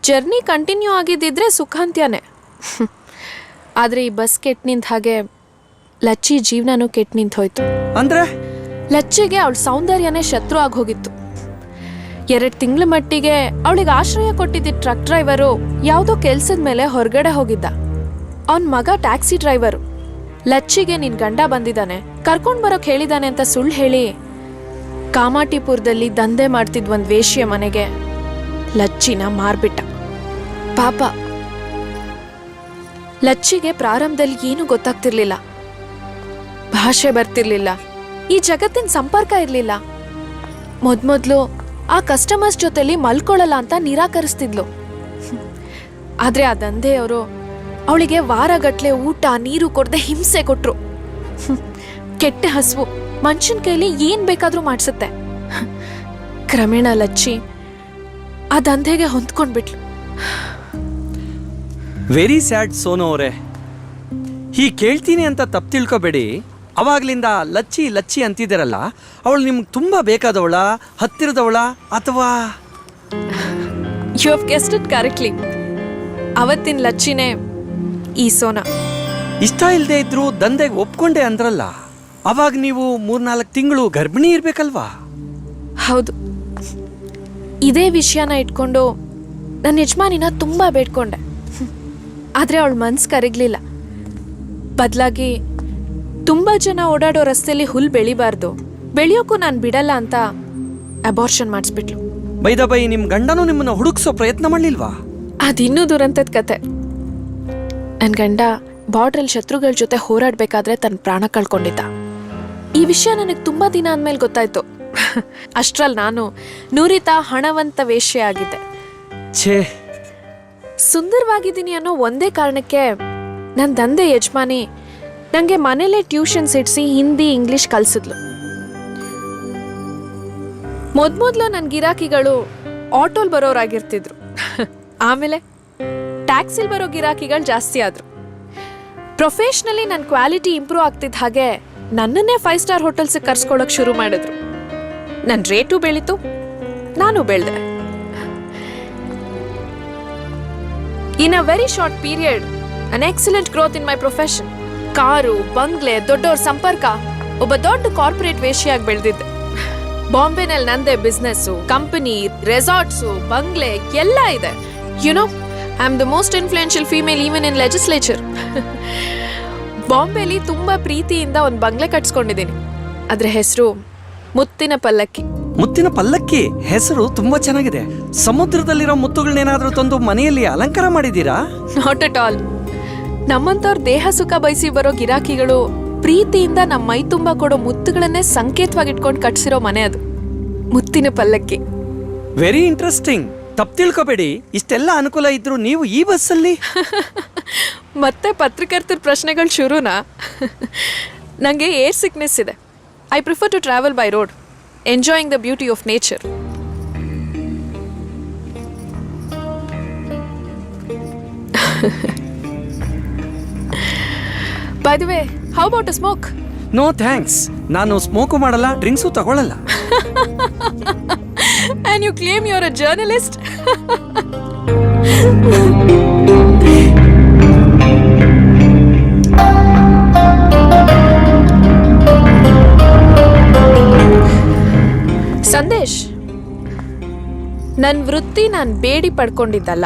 ಜರ್ನಿ ಕಂಟಿನ್ಯೂ ಆಗಿದ್ದಿದ್ರೆ ಸುಖಾಂತ್ಯನೇ. ಆದ್ರೆ ಈ ಬಸ್ ಕೆಟ್ಟು ನಿಂತ ಹಾಗೆ ಲಚ್ಚಿ ಜೀವನನೂ ಕೆಟ್ಟು ನಿಂತು ಹೋಯ್ತು. ಅಂದ್ರೆ ಲಚ್ಚಿಗೆ ಅವಳ ಸೌಂದರ್ಯನೇ ಶತ್ರು ಆಗಿ ಹೋಗಿತ್ತು. 2 ತಿಂಗಳ ಮಟ್ಟಿಗೆ ಅವಳಿಗೆ ಆಶ್ರಯ ಕೊಟ್ಟಿದ್ದ ಟ್ರಕ್ ಡ್ರೈವರು ಯಾವುದೋ ಕೆಲ್ಸದ ಮೇಲೆ ಹೊರಗಡೆ ಹೋಗಿದ್ದ. ಅವನ್ ಮಗ ಟ್ಯಾಕ್ಸಿ ಡ್ರೈವರು. ಲಚ್ಚಿಗೆ ನಿನ್ ಗಂಡ ಬಂದಿದ್ದಾನೆ, ಕರ್ಕೊಂಡ್ ಬರೋಕ್ ಹೇಳಿದಾನೆ ಅಂತ ಸುಳ್ಳು ಹೇಳಿ ಕಾಮಾಟಿಪುರದಲ್ಲಿ ದಂಧೆ ಮಾಡ್ತಿದ್ ಒಂದ್ ವೇಶ್ಯ ಮನೆಗೆ ಲಚ್ಚಿನ ಮಾರ್ಬಿಟ್ಟ. ಪಾಪ, ಲಚ್ಚಿಗೆ ಪ್ರಾರಂಭದಲ್ಲಿ ಏನೂ ಗೊತ್ತಾಗ್ತಿರ್ಲಿಲ್ಲ. ಭಾಷೆ ಬರ್ತಿರ್ಲಿಲ್ಲ, ಈ ಜಗತ್ತಿನ ಸಂಪರ್ಕ ಇರ್ಲಿಲ್ಲ. ಮೊದ್ಲು ಆ ಕಸ್ಟಮರ್ಸ್ ಜೊತೆಲಿ ಮಲ್ಕೊಳ್ಳಲ್ಲ ಅಂತ ನಿರಾಕರಿಸ್ತಿದ್ಲು. ಆದ್ರೆ ಆ ದಂಧೆಯವರು ಅವಳಿಗೆ ವಾರಗಟ್ಲೆ ಊಟ ನೀರು ಕೊಡದೆ ಹಿಂಸೆ ಕೊಟ್ರು. ಕೆಟ್ಟ ಹಸುವು ಮನುಷ್ಯನ ಕೈಲಿ ಏನ್ ಬೇಕಾದ್ರೂ ಮಾಡ್ಸುತ್ತೆ. ಕ್ರಮೇಣ ಲಚ್ಚಿ ಆ ದಂಧೆಗೆ ಹೊಂದ್ಕೊಂಡ್ಬಿಟ್ಲು. ವೆರಿ ಸ್ಯಾಡ್ ಸೋನು ಅವರೇ. ಹೀಗೆ ಕೇಳ್ತೀನಿ ಅಂತ ತಪ್ಪು ತಿಳ್ಕೊಬೇಡಿ. ಅವಾಗ್ಲಿಂದ ಲಚ್ಚಿ ಲಚ್ಚಿ ಅಂತಿದ್ದೀರಲ್ಲ, ಅವಳು ನಿಮ್ಗೆ ತುಂಬ ಬೇಕಾದವಳ, ಹತ್ತಿರದವಳ, ಅಥವಾ? You have guessed it correctly. ಅವತ್ತಿನ ಲಚ್ಚಿನೇ ಈ ಸೋನಾ. ಇಷ್ಟ ಇಲ್ಲದೆ ಇದ್ರು ದಂಧೆಗೆ ಒಪ್ಕೊಂಡೆ ಅಂದ್ರಲ್ಲ, ಅವಾಗ ನೀವು 3-4 ತಿಂಗಳು ಗರ್ಭಿಣಿ ಇರ್ಬೇಕಲ್ವಾ? ಹೌದು, ಇದೇ ವಿಷಯನ ಇಟ್ಕೊಂಡು ನನ್ನ ಯಜಮಾನಿನ ತುಂಬ ಬೇಡ್ಕೊಂಡೆ. ಆದರೆ ಅವಳ ಮನ್ಸು ಕರಗಲಿಲ್ಲ. ಬದಲಾಗಿ ತುಂಬ ಜನ ಓಡಾಡೋ ರಸ್ತೆಯಲ್ಲಿ ಹುಲ್ ಬೆಳಿಬಾರ್ದು, ಬೆಳೆಯೋಕ್ಕೂ ನಾನು ಬಿಡಲ್ಲ ಅಂತ ಅಬಾರ್ಷನ್ ಮಾಡಿಸ್ಬಿಟ್ಲು. ಬೈದ ಬೈ ನಿಮ್ ಗಂಡನು ನಿಮ್ಮನ್ನ ಹುಡುಕ್ಸೋ ಪ್ರಯತ್ನ ಮಾಡ್ಲಿಲ್ವಾ? ಅದಿನ್ನೂ ದುರಂತದ ಕತೆ. ನನ್ನ ಗಂಡ ಬಾರ್ಡ್ರಲ್ಲಿ ಶತ್ರುಗಳ ಜೊತೆ ಹೋರಾಡಬೇಕಾದ್ರೆ ತನ್ನ ಪ್ರಾಣ ಕಳ್ಕೊಂಡಿದ್ದ. ಈ ವಿಷಯ ನನಗೆ ತುಂಬ ದಿನ ಆದ್ಮೇಲೆ ಗೊತ್ತಾಯ್ತು. ಅಷ್ಟ್ರಲ್ಲಿ ನಾನು ನುರಿತ ಹಣವಂತ ವೇಶ್ಯೆ ಆಗಿದ್ದೆ. ಛೇ, ಸುಂದರವಾಗಿದ್ದೀನಿ ಅನ್ನೋ ಒಂದೇ ಕಾರಣಕ್ಕೆ ನನ್ನ ತಂದೆ ಯಜಮಾನಿ ನನಗೆ ಮನೇಲೇ ಟ್ಯೂಷನ್ಸ್ ಇಡಿಸಿ ಹಿಂದಿ ಇಂಗ್ಲಿಷ್ ಕಲಿಸಿದ್ಲು. ಮೊದಲು ನನ್ನ ಗಿರಾಕಿಗಳು ಆಟೋಲ್ ಬರೋರಾಗಿರ್ತಿದ್ರು. ಆಮೇಲೆ ಟ್ಯಾಕ್ಸಿಲ್ ಬರೋ ಗಿರಾಕಿಗಳು ಜಾಸ್ತಿ ಆದರು. ಪ್ರೊಫೆಷ್ನಲಿ ನನ್ನ ಕ್ವಾಲಿಟಿ ಇಂಪ್ರೂವ್ ಆಗ್ತಿದ್ದ ಹಾಗೆ ನನ್ನನ್ನೇ 5 ಸ್ಟಾರ್ ಹೋಟೆಲ್ಸಿಗೆ ಕರ್ಸ್ಕೊಳಕ್ಕೆ ಶುರು ಮಾಡಿದ್ರು. ನನ್ನ ರೇಟು ಬೆಳೀತು, ನಾನು ಬೆಳೆದೆ. In a very short period an excellent growth in my profession. Car, ಬಂಗ್ಲೆ, ದೊಡ್ಡವ್ರ ಸಂಪರ್ಕ, ಒಬ್ಬ ದೊಡ್ಡ ಕಾರ್ಪೊರೇಟ್ ವೇಶ್ಯಾಗಿ ಬೆಳೆದಿದ್ದೆ. ಬಾಂಬೆನಲ್ಲಿ ನಂದೇ ಬಿಸ್ನೆಸ್ಸು, ಕಂಪನಿ, ರೆಸಾರ್ಟ್ಸು, ಬಂಗ್ಲೆ ಎಲ್ಲ ಇದೆ. You know, I am the most influential female even in legislature. ಬಾಂಬೆಲಿ ತುಂಬಾ ಪ್ರೀತಿಯಿಂದ ಒಂದು ಬಂಗ್ಲೆ ಕಟ್ಸ್ಕೊಂಡಿದ್ದೀನಿ. ಅದ್ರ ಹೆಸರು ಮುತ್ತಿನ ಪಲ್ಲಕ್ಕಿ. ಮುತ್ತಿನ ಪಲ್ಲಕ್ಕಿ ಹೆಸರು ತುಂಬಾ ಚೆನ್ನಾಗಿದೆ. ಸಮುದ್ರದಲ್ಲಿರೋ ಮುತ್ತುಗಳನ್ನೇನಾದ್ರೂ ತಂದು ಮನೆಯಲ್ಲಿ ಅಲಂಕಾರ ಮಾಡಿದೀರಾ? Not at all. ನಮ್ಮಂತವ್ರ ದೇಹ ಸುಖ ಬಯಸಿ ಬರೋ ಗಿರಾಕಿಗಳು ಪ್ರೀತಿಯಿಂದ ನಮ್ಮ ಮೈ ತುಂಬ ಕೊಡೋ ಮುತ್ತುಗಳನ್ನೇ ಸಂಕೇತವಾಗಿ ಇಟ್ಕೊಂಡು ಕಟ್ಸಿರೋ ಮನೆ ಅದು. ಮುತ್ತಿನ ಪಲ್ಲಕ್ಕಿ. Very interesting. ತಪ್ಪು ತಿಳ್ಕೊಬೇಡಿ, ಇಷ್ಟೆಲ್ಲ ಅನುಕೂಲ ಇದ್ರು ನೀವು ಈ ಬಸ್ಸಲ್ಲಿ? ಮತ್ತೆ ಪತ್ರಕರ್ತರ ಪ್ರಶ್ನೆಗಳು ಶುರುನಾ? ನನಗೆ ಏರ್ ಸಿಕ್ನೆಸ್ ಇದೆ. I prefer to travel by road, enjoying the beauty of nature. By the way, how about a smoke? No thanks. ನಾನು ಸ್ಮೋಕು ಮಾಡಲ್ಲ, ಡ್ರಿಂಕ್ಸು ತಗೊಳ್ಳಲ್ಲ. And you claim you're a journalist? Sandesh, ನನ್ನ ವೃತ್ತಿ ನಾನು ಬೇಡಿ ಪಡ್ಕೊಂಡಿದ್ದಲ್ಲ.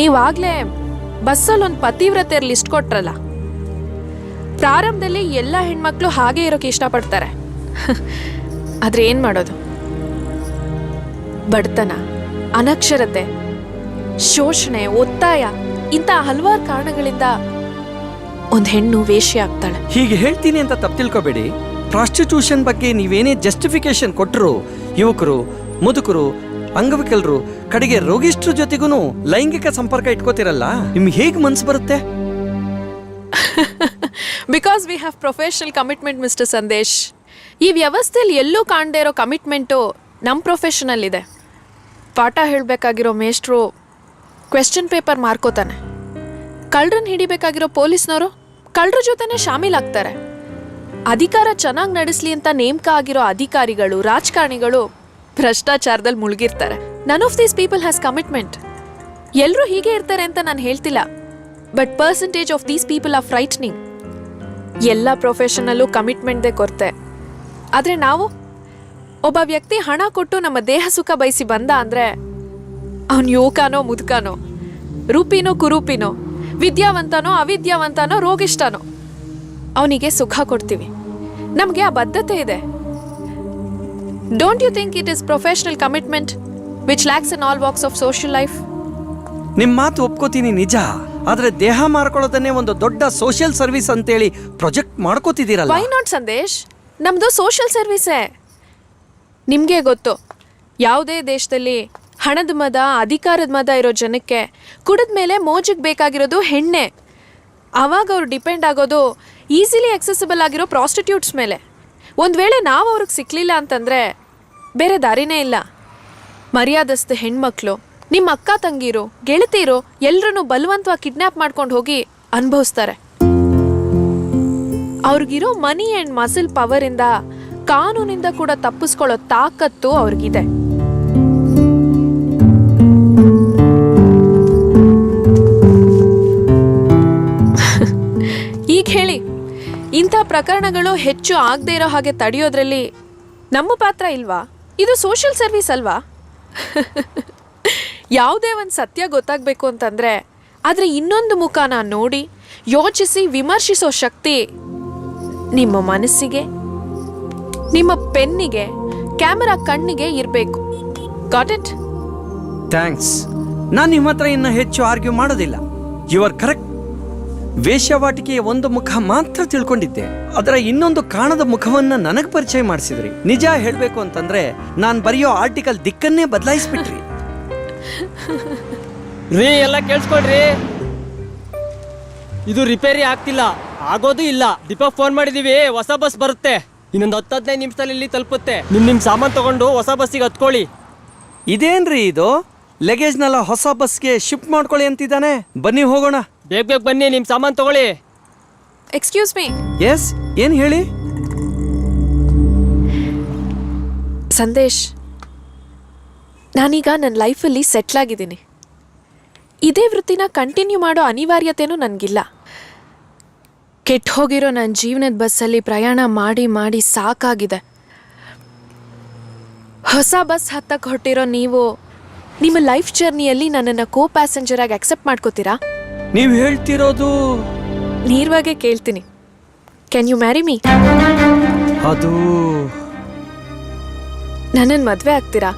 ನೀವಾಗ್ಲೇ ಬಸ್ಸಲ್ಲಿ ಒಂದು ಪತಿವ್ರತೆಯರ್ ಲಿಸ್ಟ್ ಕೊಟ್ರಲ್ಲ. ಪ್ರಾರಂಭದಲ್ಲಿ ಎಲ್ಲ ಹೆಣ್ಮಕ್ಳು ಹಾಗೆ ಇರೋಕೆ ಇಷ್ಟಪಡ್ತಾರೆ. ಆದ್ರೆ ಏನ್ ಮಾಡೋದು? ಬಡತನ, ಅನಕ್ಷರತೆ, ಶೋಷಣೆ, ಒತ್ತಾಯ ಇಂಥ ಹಲವಾರು ಕಾರಣಗಳಿಂದ ಒಂದು ಹೆಣ್ಣು ವೇಶ್ಯೆ ಆಗ್ತಾಳೆ. ಹೀಗೆ ಹೇಳ್ತೀನಿ ಅಂತ ತಪ್ಪು ತಿಳ್ಕೊಬೇಡಿ. ಪ್ರಾಸ್ಟಿಟ್ಯೂಷನ್ ಬಗ್ಗೆ ನೀವೇನೇ ಜಸ್ಟಿಫಿಕೇಶನ್ ಕೊಟ್ಟರು ಯುವಕರು, ಮುದುಕರು, ಅಂಗವಿಕಲರು, ಕಡೆಗೆ ರೋಗಿಷ್ಟ್ರ ಜೊತೆಗೂ ಲೈಂಗಿಕ ಸಂಪರ್ಕ ಇಟ್ಕೋತಿರಲ್ಲ, ನಿಮ್ಗೆ ಹೇಗೆ ಮನ್ಸು ಬರುತ್ತೆ? Because we have professional commitment mister Sandesh. ಈ ವ್ಯವಸ್ಥೆಯಲ್ಲಿ ಎಲ್ಲೂ ಕಾಣದೇ ಇರೋ ಕಮಿಟ್ಮೆಂಟು ನಮ್ಮ ಪ್ರೊಫೆಷನಲ್ ಇದೆ. ಪಾಠ ಹೇಳಬೇಕಾಗಿರೋ ಮೇಷ್ಟ್ರು ಕ್ವೆಶ್ಚನ್ ಪೇಪರ್ ಮಾರ್ಕೋತಾನೆ. ಕಳ್ಳರನ್ನ ಹಿಡಿಬೇಕಾಗಿರೋ ಪೊಲೀಸ್ನವರು ಕಳ್ಳರ ಜೊತೆನೇ ಶಾಮೀಲಾಗ್ತಾರೆ. ಅಧಿಕಾರ ಚೆನ್ನಾಗಿ ನಡೆಸಲಿ ಅಂತ ನೇಮಕ ಆಗಿರೋ ಅಧಿಕಾರಿಗಳು, ರಾಜಕಾರಣಿಗಳು ಭ್ರಷ್ಟಾಚಾರದಲ್ಲಿ ಮುಳುಗಿರ್ತಾರೆ. None of these people has commitment. ಎಲ್ಲರೂ ಹೀಗೆ ಇರ್ತಾರೆ ಅಂತ ನಾನು ಹೇಳ್ತಿಲ್ಲ, but percentage of these people are frightening. ಎಲ್ಲ ಪ್ರೊಫೆಷನಲ್ಲೂ ಕಮಿಟ್ಮೆಂಟ್ದೇ ಕೊರತೆ. ಆದರೆ ನಾವು, ಒಬ್ಬ ವ್ಯಕ್ತಿ ಹಣ ಕೊಟ್ಟು ನಮ್ಮ ದೇಹ ಸುಖ ಬಯಸಿ ಬಂದ ಅಂದರೆ ಅವನು ಯುವಕನೋ ಮುದುಕನೋ, ರೂಪಿನೋ ಕುರೂಪಿನೋ, ವಿದ್ಯಾವಂತನೋ ಅವಿದ್ಯಾವಂತನೋ, ರೋಗಿಷ್ಠನೋ, ಅವನಿಗೆ ಸುಖ ಕೊಡ್ತೀವಿ. ನಮಗೆ ಆ ಬದ್ಧತೆ ಇದೆ. Don't you think it is professional commitment which lacks in all walks of social life? ನಿಮ್ಮ ಮಾತು ಒಪ್ಕೋತೀನಿ ನಿಜ. ಆದ್ರೆ ದೇಹ ಮಾರ್ಕೊಳ್ಳೋದನ್ನೇ ಒಂದು ದೊಡ್ಡ ಸೋಷಿಯಲ್ ಸರ್ವಿಸ್ ಅಂತೇಳಿ ಪ್ರೊಜೆಕ್ಟ್ ಮಾಡ್ಕೋತಿದ್ದೀರಲ್ಲ. Why not Sandesh? ನಮ್ದು ಸೋಷಿಯಲ್ ಸರ್ವಿಸೇ. ನಿಮಗೆ ಗೊತ್ತು, ಯಾವುದೇ ದೇಶದಲ್ಲಿ ಹಣದ ಮದ, ಅಧಿಕಾರದ ಮದ ಇರೋ ಜನಕ್ಕೆ ಕುಡಿದ ಮೇಲೆ ಮೋಜಿಗೆ ಬೇಕಾಗಿರೋದು ಹೆಣ್ಣೆ. ಆವಾಗ ಅವ್ರು ಡಿಪೆಂಡ್ ಆಗೋದು ಈಸಿಲಿ ಆಕ್ಸೆಸಿಬಲ್ ಆಗಿರೋ ಪ್ರಾಸ್ಟಿಟ್ಯೂಟ್ಸ್ ಮೇಲೆ. ಒಂದು ವೇಳೆ ನಾವು ಅವ್ರಿಗೆ ಸಿಕ್ಕಲಿಲ್ಲ ಅಂತಂದರೆ ಬೇರೆ ದಾರಿನೇ ಇಲ್ಲ. ಮರ್ಯಾದಸ್ಥ ಹೆಣ್ಮಕ್ಳು, ನಿಮ್ಮ ಅಕ್ಕ ತಂಗಿರು, ಗೆಳತಿರು ಎಲ್ಲರನ್ನೂ ಬಲವಂತವಾಗಿ ಕಿಡ್ನ್ಯಾಪ್ ಮಾಡ್ಕೊಂಡು ಹೋಗಿ ಅನುಭವಿಸ್ತಾರೆ. ಅವ್ರಿಗಿರೋ ಮನಿ ಆ್ಯಂಡ್ ಮಸಲ್ ಪವರಿಂದ ಕಾನೂನಿಂದ ಕೂಡ ತಪ್ಪಿಸ್ಕೊಳ್ಳೋ ತಾಕತ್ತು ಅವ್ರಿಗಿದೆ. ಈಗ ಹೇಳಿ, ಇಂಥ ಪ್ರಕರಣಗಳು ಹೆಚ್ಚು ಆಗದೆ ಇರೋ ಹಾಗೆ ತಡೆಯೋದ್ರಲ್ಲಿ ನಮ್ಮ ಪಾತ್ರ ಇಲ್ವಾ? ಇದು ಸೋಷಿಯಲ್ ಸರ್ವಿಸ್ ಅಲ್ವಾ? ಯಾವುದೇ ಒಂದು ಸತ್ಯ ಗೊತ್ತಾಗಬೇಕು ಅಂತಂದ್ರೆ ಆದರೆ ಇನ್ನೊಂದು ಮುಖನ ನೋಡಿ ಯೋಚಿಸಿ ವಿಮರ್ಶಿಸೋ ಶಕ್ತಿ ನಿಮ್ಮ ಮನಸ್ಸಿಗೆ, ನಿಮ್ಮ ಪೆನ್ನಿಗೆ, ಕ್ಯಾಮರಾ ಕಣ್ಣಿಗೆ ಇರಬೇಕು. Got it? ಥ್ಯಾಂಕ್ಸ್. ನಾನು ನಿಮ್ಮ ಹತ್ರ ಇನ್ನು ಹೆಚ್ಚು ಆರ್ಗ್ಯೂ ಮಾಡೋದಿಲ್ಲ. You are correct. ವೇಶ್ಯಾವಾಟಿಕೆಯ ಒಂದು ಮುಖ ಮಾತ್ರ ತಿಳ್ಕೊಂಡಿದ್ದೆ, ಅದರ ಇನ್ನೊಂದು ಕಾಣದ ಮುಖವನ್ನ ನನಗೆ ಪರಿಚಯ ಮಾಡಿಸಿದ್ರಿ. ನಿಜ ಹೇಳಬೇಕು ಅಂತಂದ್ರೆ ನಾನು ಬರೆಯೋ ಆರ್ಟಿಕಲ್ ದಿಕ್ಕನ್ನೇ ಬದಲಾಯಿಸ್ಬಿಟ್ರಿ. ರೀ ಎಲ್ಲ ಕೇಳಿಸ್ಕೊಳ್ರಿ, ಇದು ರಿಪೇರಿ ಆಗ್ತಿಲ್ಲ, ಆಗೋದು ಇಲ್ಲ. ದೀಪಕ್ ಫೋನ್ ಮಾಡಿದೀವಿ, ಹೊಸ ಬಸ್ ಬರುತ್ತೆ. ಇನ್ನೊಂದು 10-15 ನಿಮಿಷದಲ್ಲಿ ಇಲ್ಲಿ ತಲುಪುತ್ತೆ. ನಿಮ್ ಸಾಮಾನು ತಗೊಂಡು ಹೊಸ ಬಸ್ಸಿಗೆ ಹತ್ಕೊಳ್ಳಿ. ಇದೇನ್ರಿ ಇದು? ಲಗೇಜ್ನೆಲ್ಲ ಹೊಸ ಬಸ್ಗೆ ಶಿಫ್ಟ್ ಮಾಡ್ಕೊಳ್ಳಿ ಅಂತಿದ್ದಾನೆ. ಬನ್ನಿ ಹೋಗೋಣ. ಬೇಗ ಬನ್ನಿ, ನಿಮ್ ಸಾಮಾನು ತಗೊಳ್ಳಿ. Excuse me. ಎಸ್, ಏನ್ ಹೇಳಿ? ಸಂದೇಶ್, ನಾನೀಗ ನನ್ನ ಲೈಫಲ್ಲಿ ಸೆಟ್ಲ್ ಆಗಿದ್ದೀನಿ. ಇದೇ ವೃತ್ತಿನ ಕಂಟಿನ್ಯೂ ಮಾಡೋ ಅನಿವಾರ್ಯತೆನೂ ನನಗಿಲ್ಲ. ಕೆಟ್ಟು ಹೋಗಿರೋ ನನ್ನ ಜೀವನದ ಬಸ್ಸಲ್ಲಿ ಪ್ರಯಾಣ ಮಾಡಿ ಮಾಡಿ ಸಾಕಾಗಿದೆ. ಹೊಸ ಬಸ್ ಹತ್ತಕ್ಕೆ ಹೊರಟಿರೋ ನೀವು ನಿಮ್ಮ ಲೈಫ್ ಜರ್ನಿಯಲ್ಲಿ ನನ್ನನ್ನು ಕೋ ಪ್ಯಾಸೆಂಜರ್ ಆಗಿ ಅಕ್ಸೆಪ್ಟ್ ಮಾಡ್ಕೋತೀರಾ? ನೀವು ಹೇಳ್ತಿರೋದು? ನೇರವಾಗೇ ಕೇಳ್ತೀನಿ, ಕ್ಯಾನ್ ಯು ಮ್ಯಾರಿ ಮೀ? ಅದು ನನ್ನನ್ನು ಮದುವೆ ಆಗ್ತೀರಾ?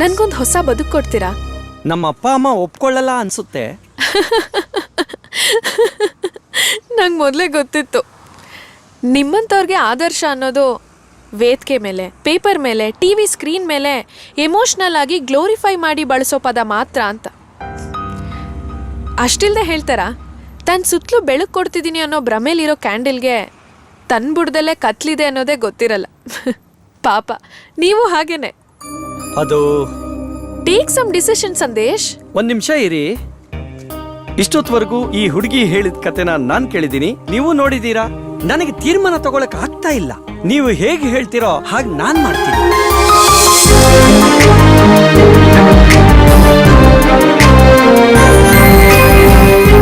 ನನ್ಗೊಂದು ಹೊಸ ಬದುಕು ಕೊಡ್ತೀರಾ? ನಮ್ಮ ಅಪ್ಪ ಅಮ್ಮ ಒಪ್ಕೊಳ್ಳಲ್ಲ ಅನ್ಸುತ್ತೆ. ನಂಗೆ ಮೊದಲೇ ಗೊತ್ತಿತ್ತು. ನಿಮ್ಮಂಥವ್ರಿಗೆ ಆದರ್ಶ ಅನ್ನೋದು ವೇದಿಕೆ ಮೇಲೆ, ಪೇಪರ್ ಮೇಲೆ, ಟಿವಿ ಸ್ಕ್ರೀನ್ ಮೇಲೆ ಎಮೋಷ್ನಲ್ ಆಗಿ ಗ್ಲೋರಿಫೈ ಮಾಡಿ ಬಳಸೋ ಪದ ಮಾತ್ರ ಅಂತ. ಅಷ್ಟಿಲ್ದೆ ಹೇಳ್ತಾರ, ತನ್ನ ಸುತ್ತಲೂ ಬೆಳಕು ಕೊಡ್ತಿದ್ದೀನಿ ಅನ್ನೋ ಭ್ರಮೇಲಿರೋ ಕ್ಯಾಂಡಲ್ಗೆ ತನ್ನ ಬುಡದಲ್ಲೇ ಕತ್ಲಿದೆ ಅನ್ನೋದೇ ಗೊತ್ತಿರಲ್ಲ. ಪಾಪ ನೀವು ಹಾಗೇನೆ. ಅದು ಟೇಕ್ ಸಮ್ ಡಿಸಿಷನ್ ಸಂದೇಶ್. ಒಂದ್ ನಿಮಿಷ ಇರಿ. ಇಷ್ಟೊತ್ವರೆಗೂ ಈ ಹುಡುಗಿ ಹೇಳಿದ ಕತೆನ ನಾನ್ ಕೇಳಿದೀನಿ, ನೀವು ನೋಡಿದೀರಾ. ನನಗೆ ತೀರ್ಮಾನ ತಗೊಳಕ್ ಆಗ್ತಾ ಇಲ್ಲ. ನೀವು ಹೇಗೆ ಹೇಳ್ತಿರೋ ಹಾಗೆ ನಾನ್ ಮಾಡ್ತೀನಿ.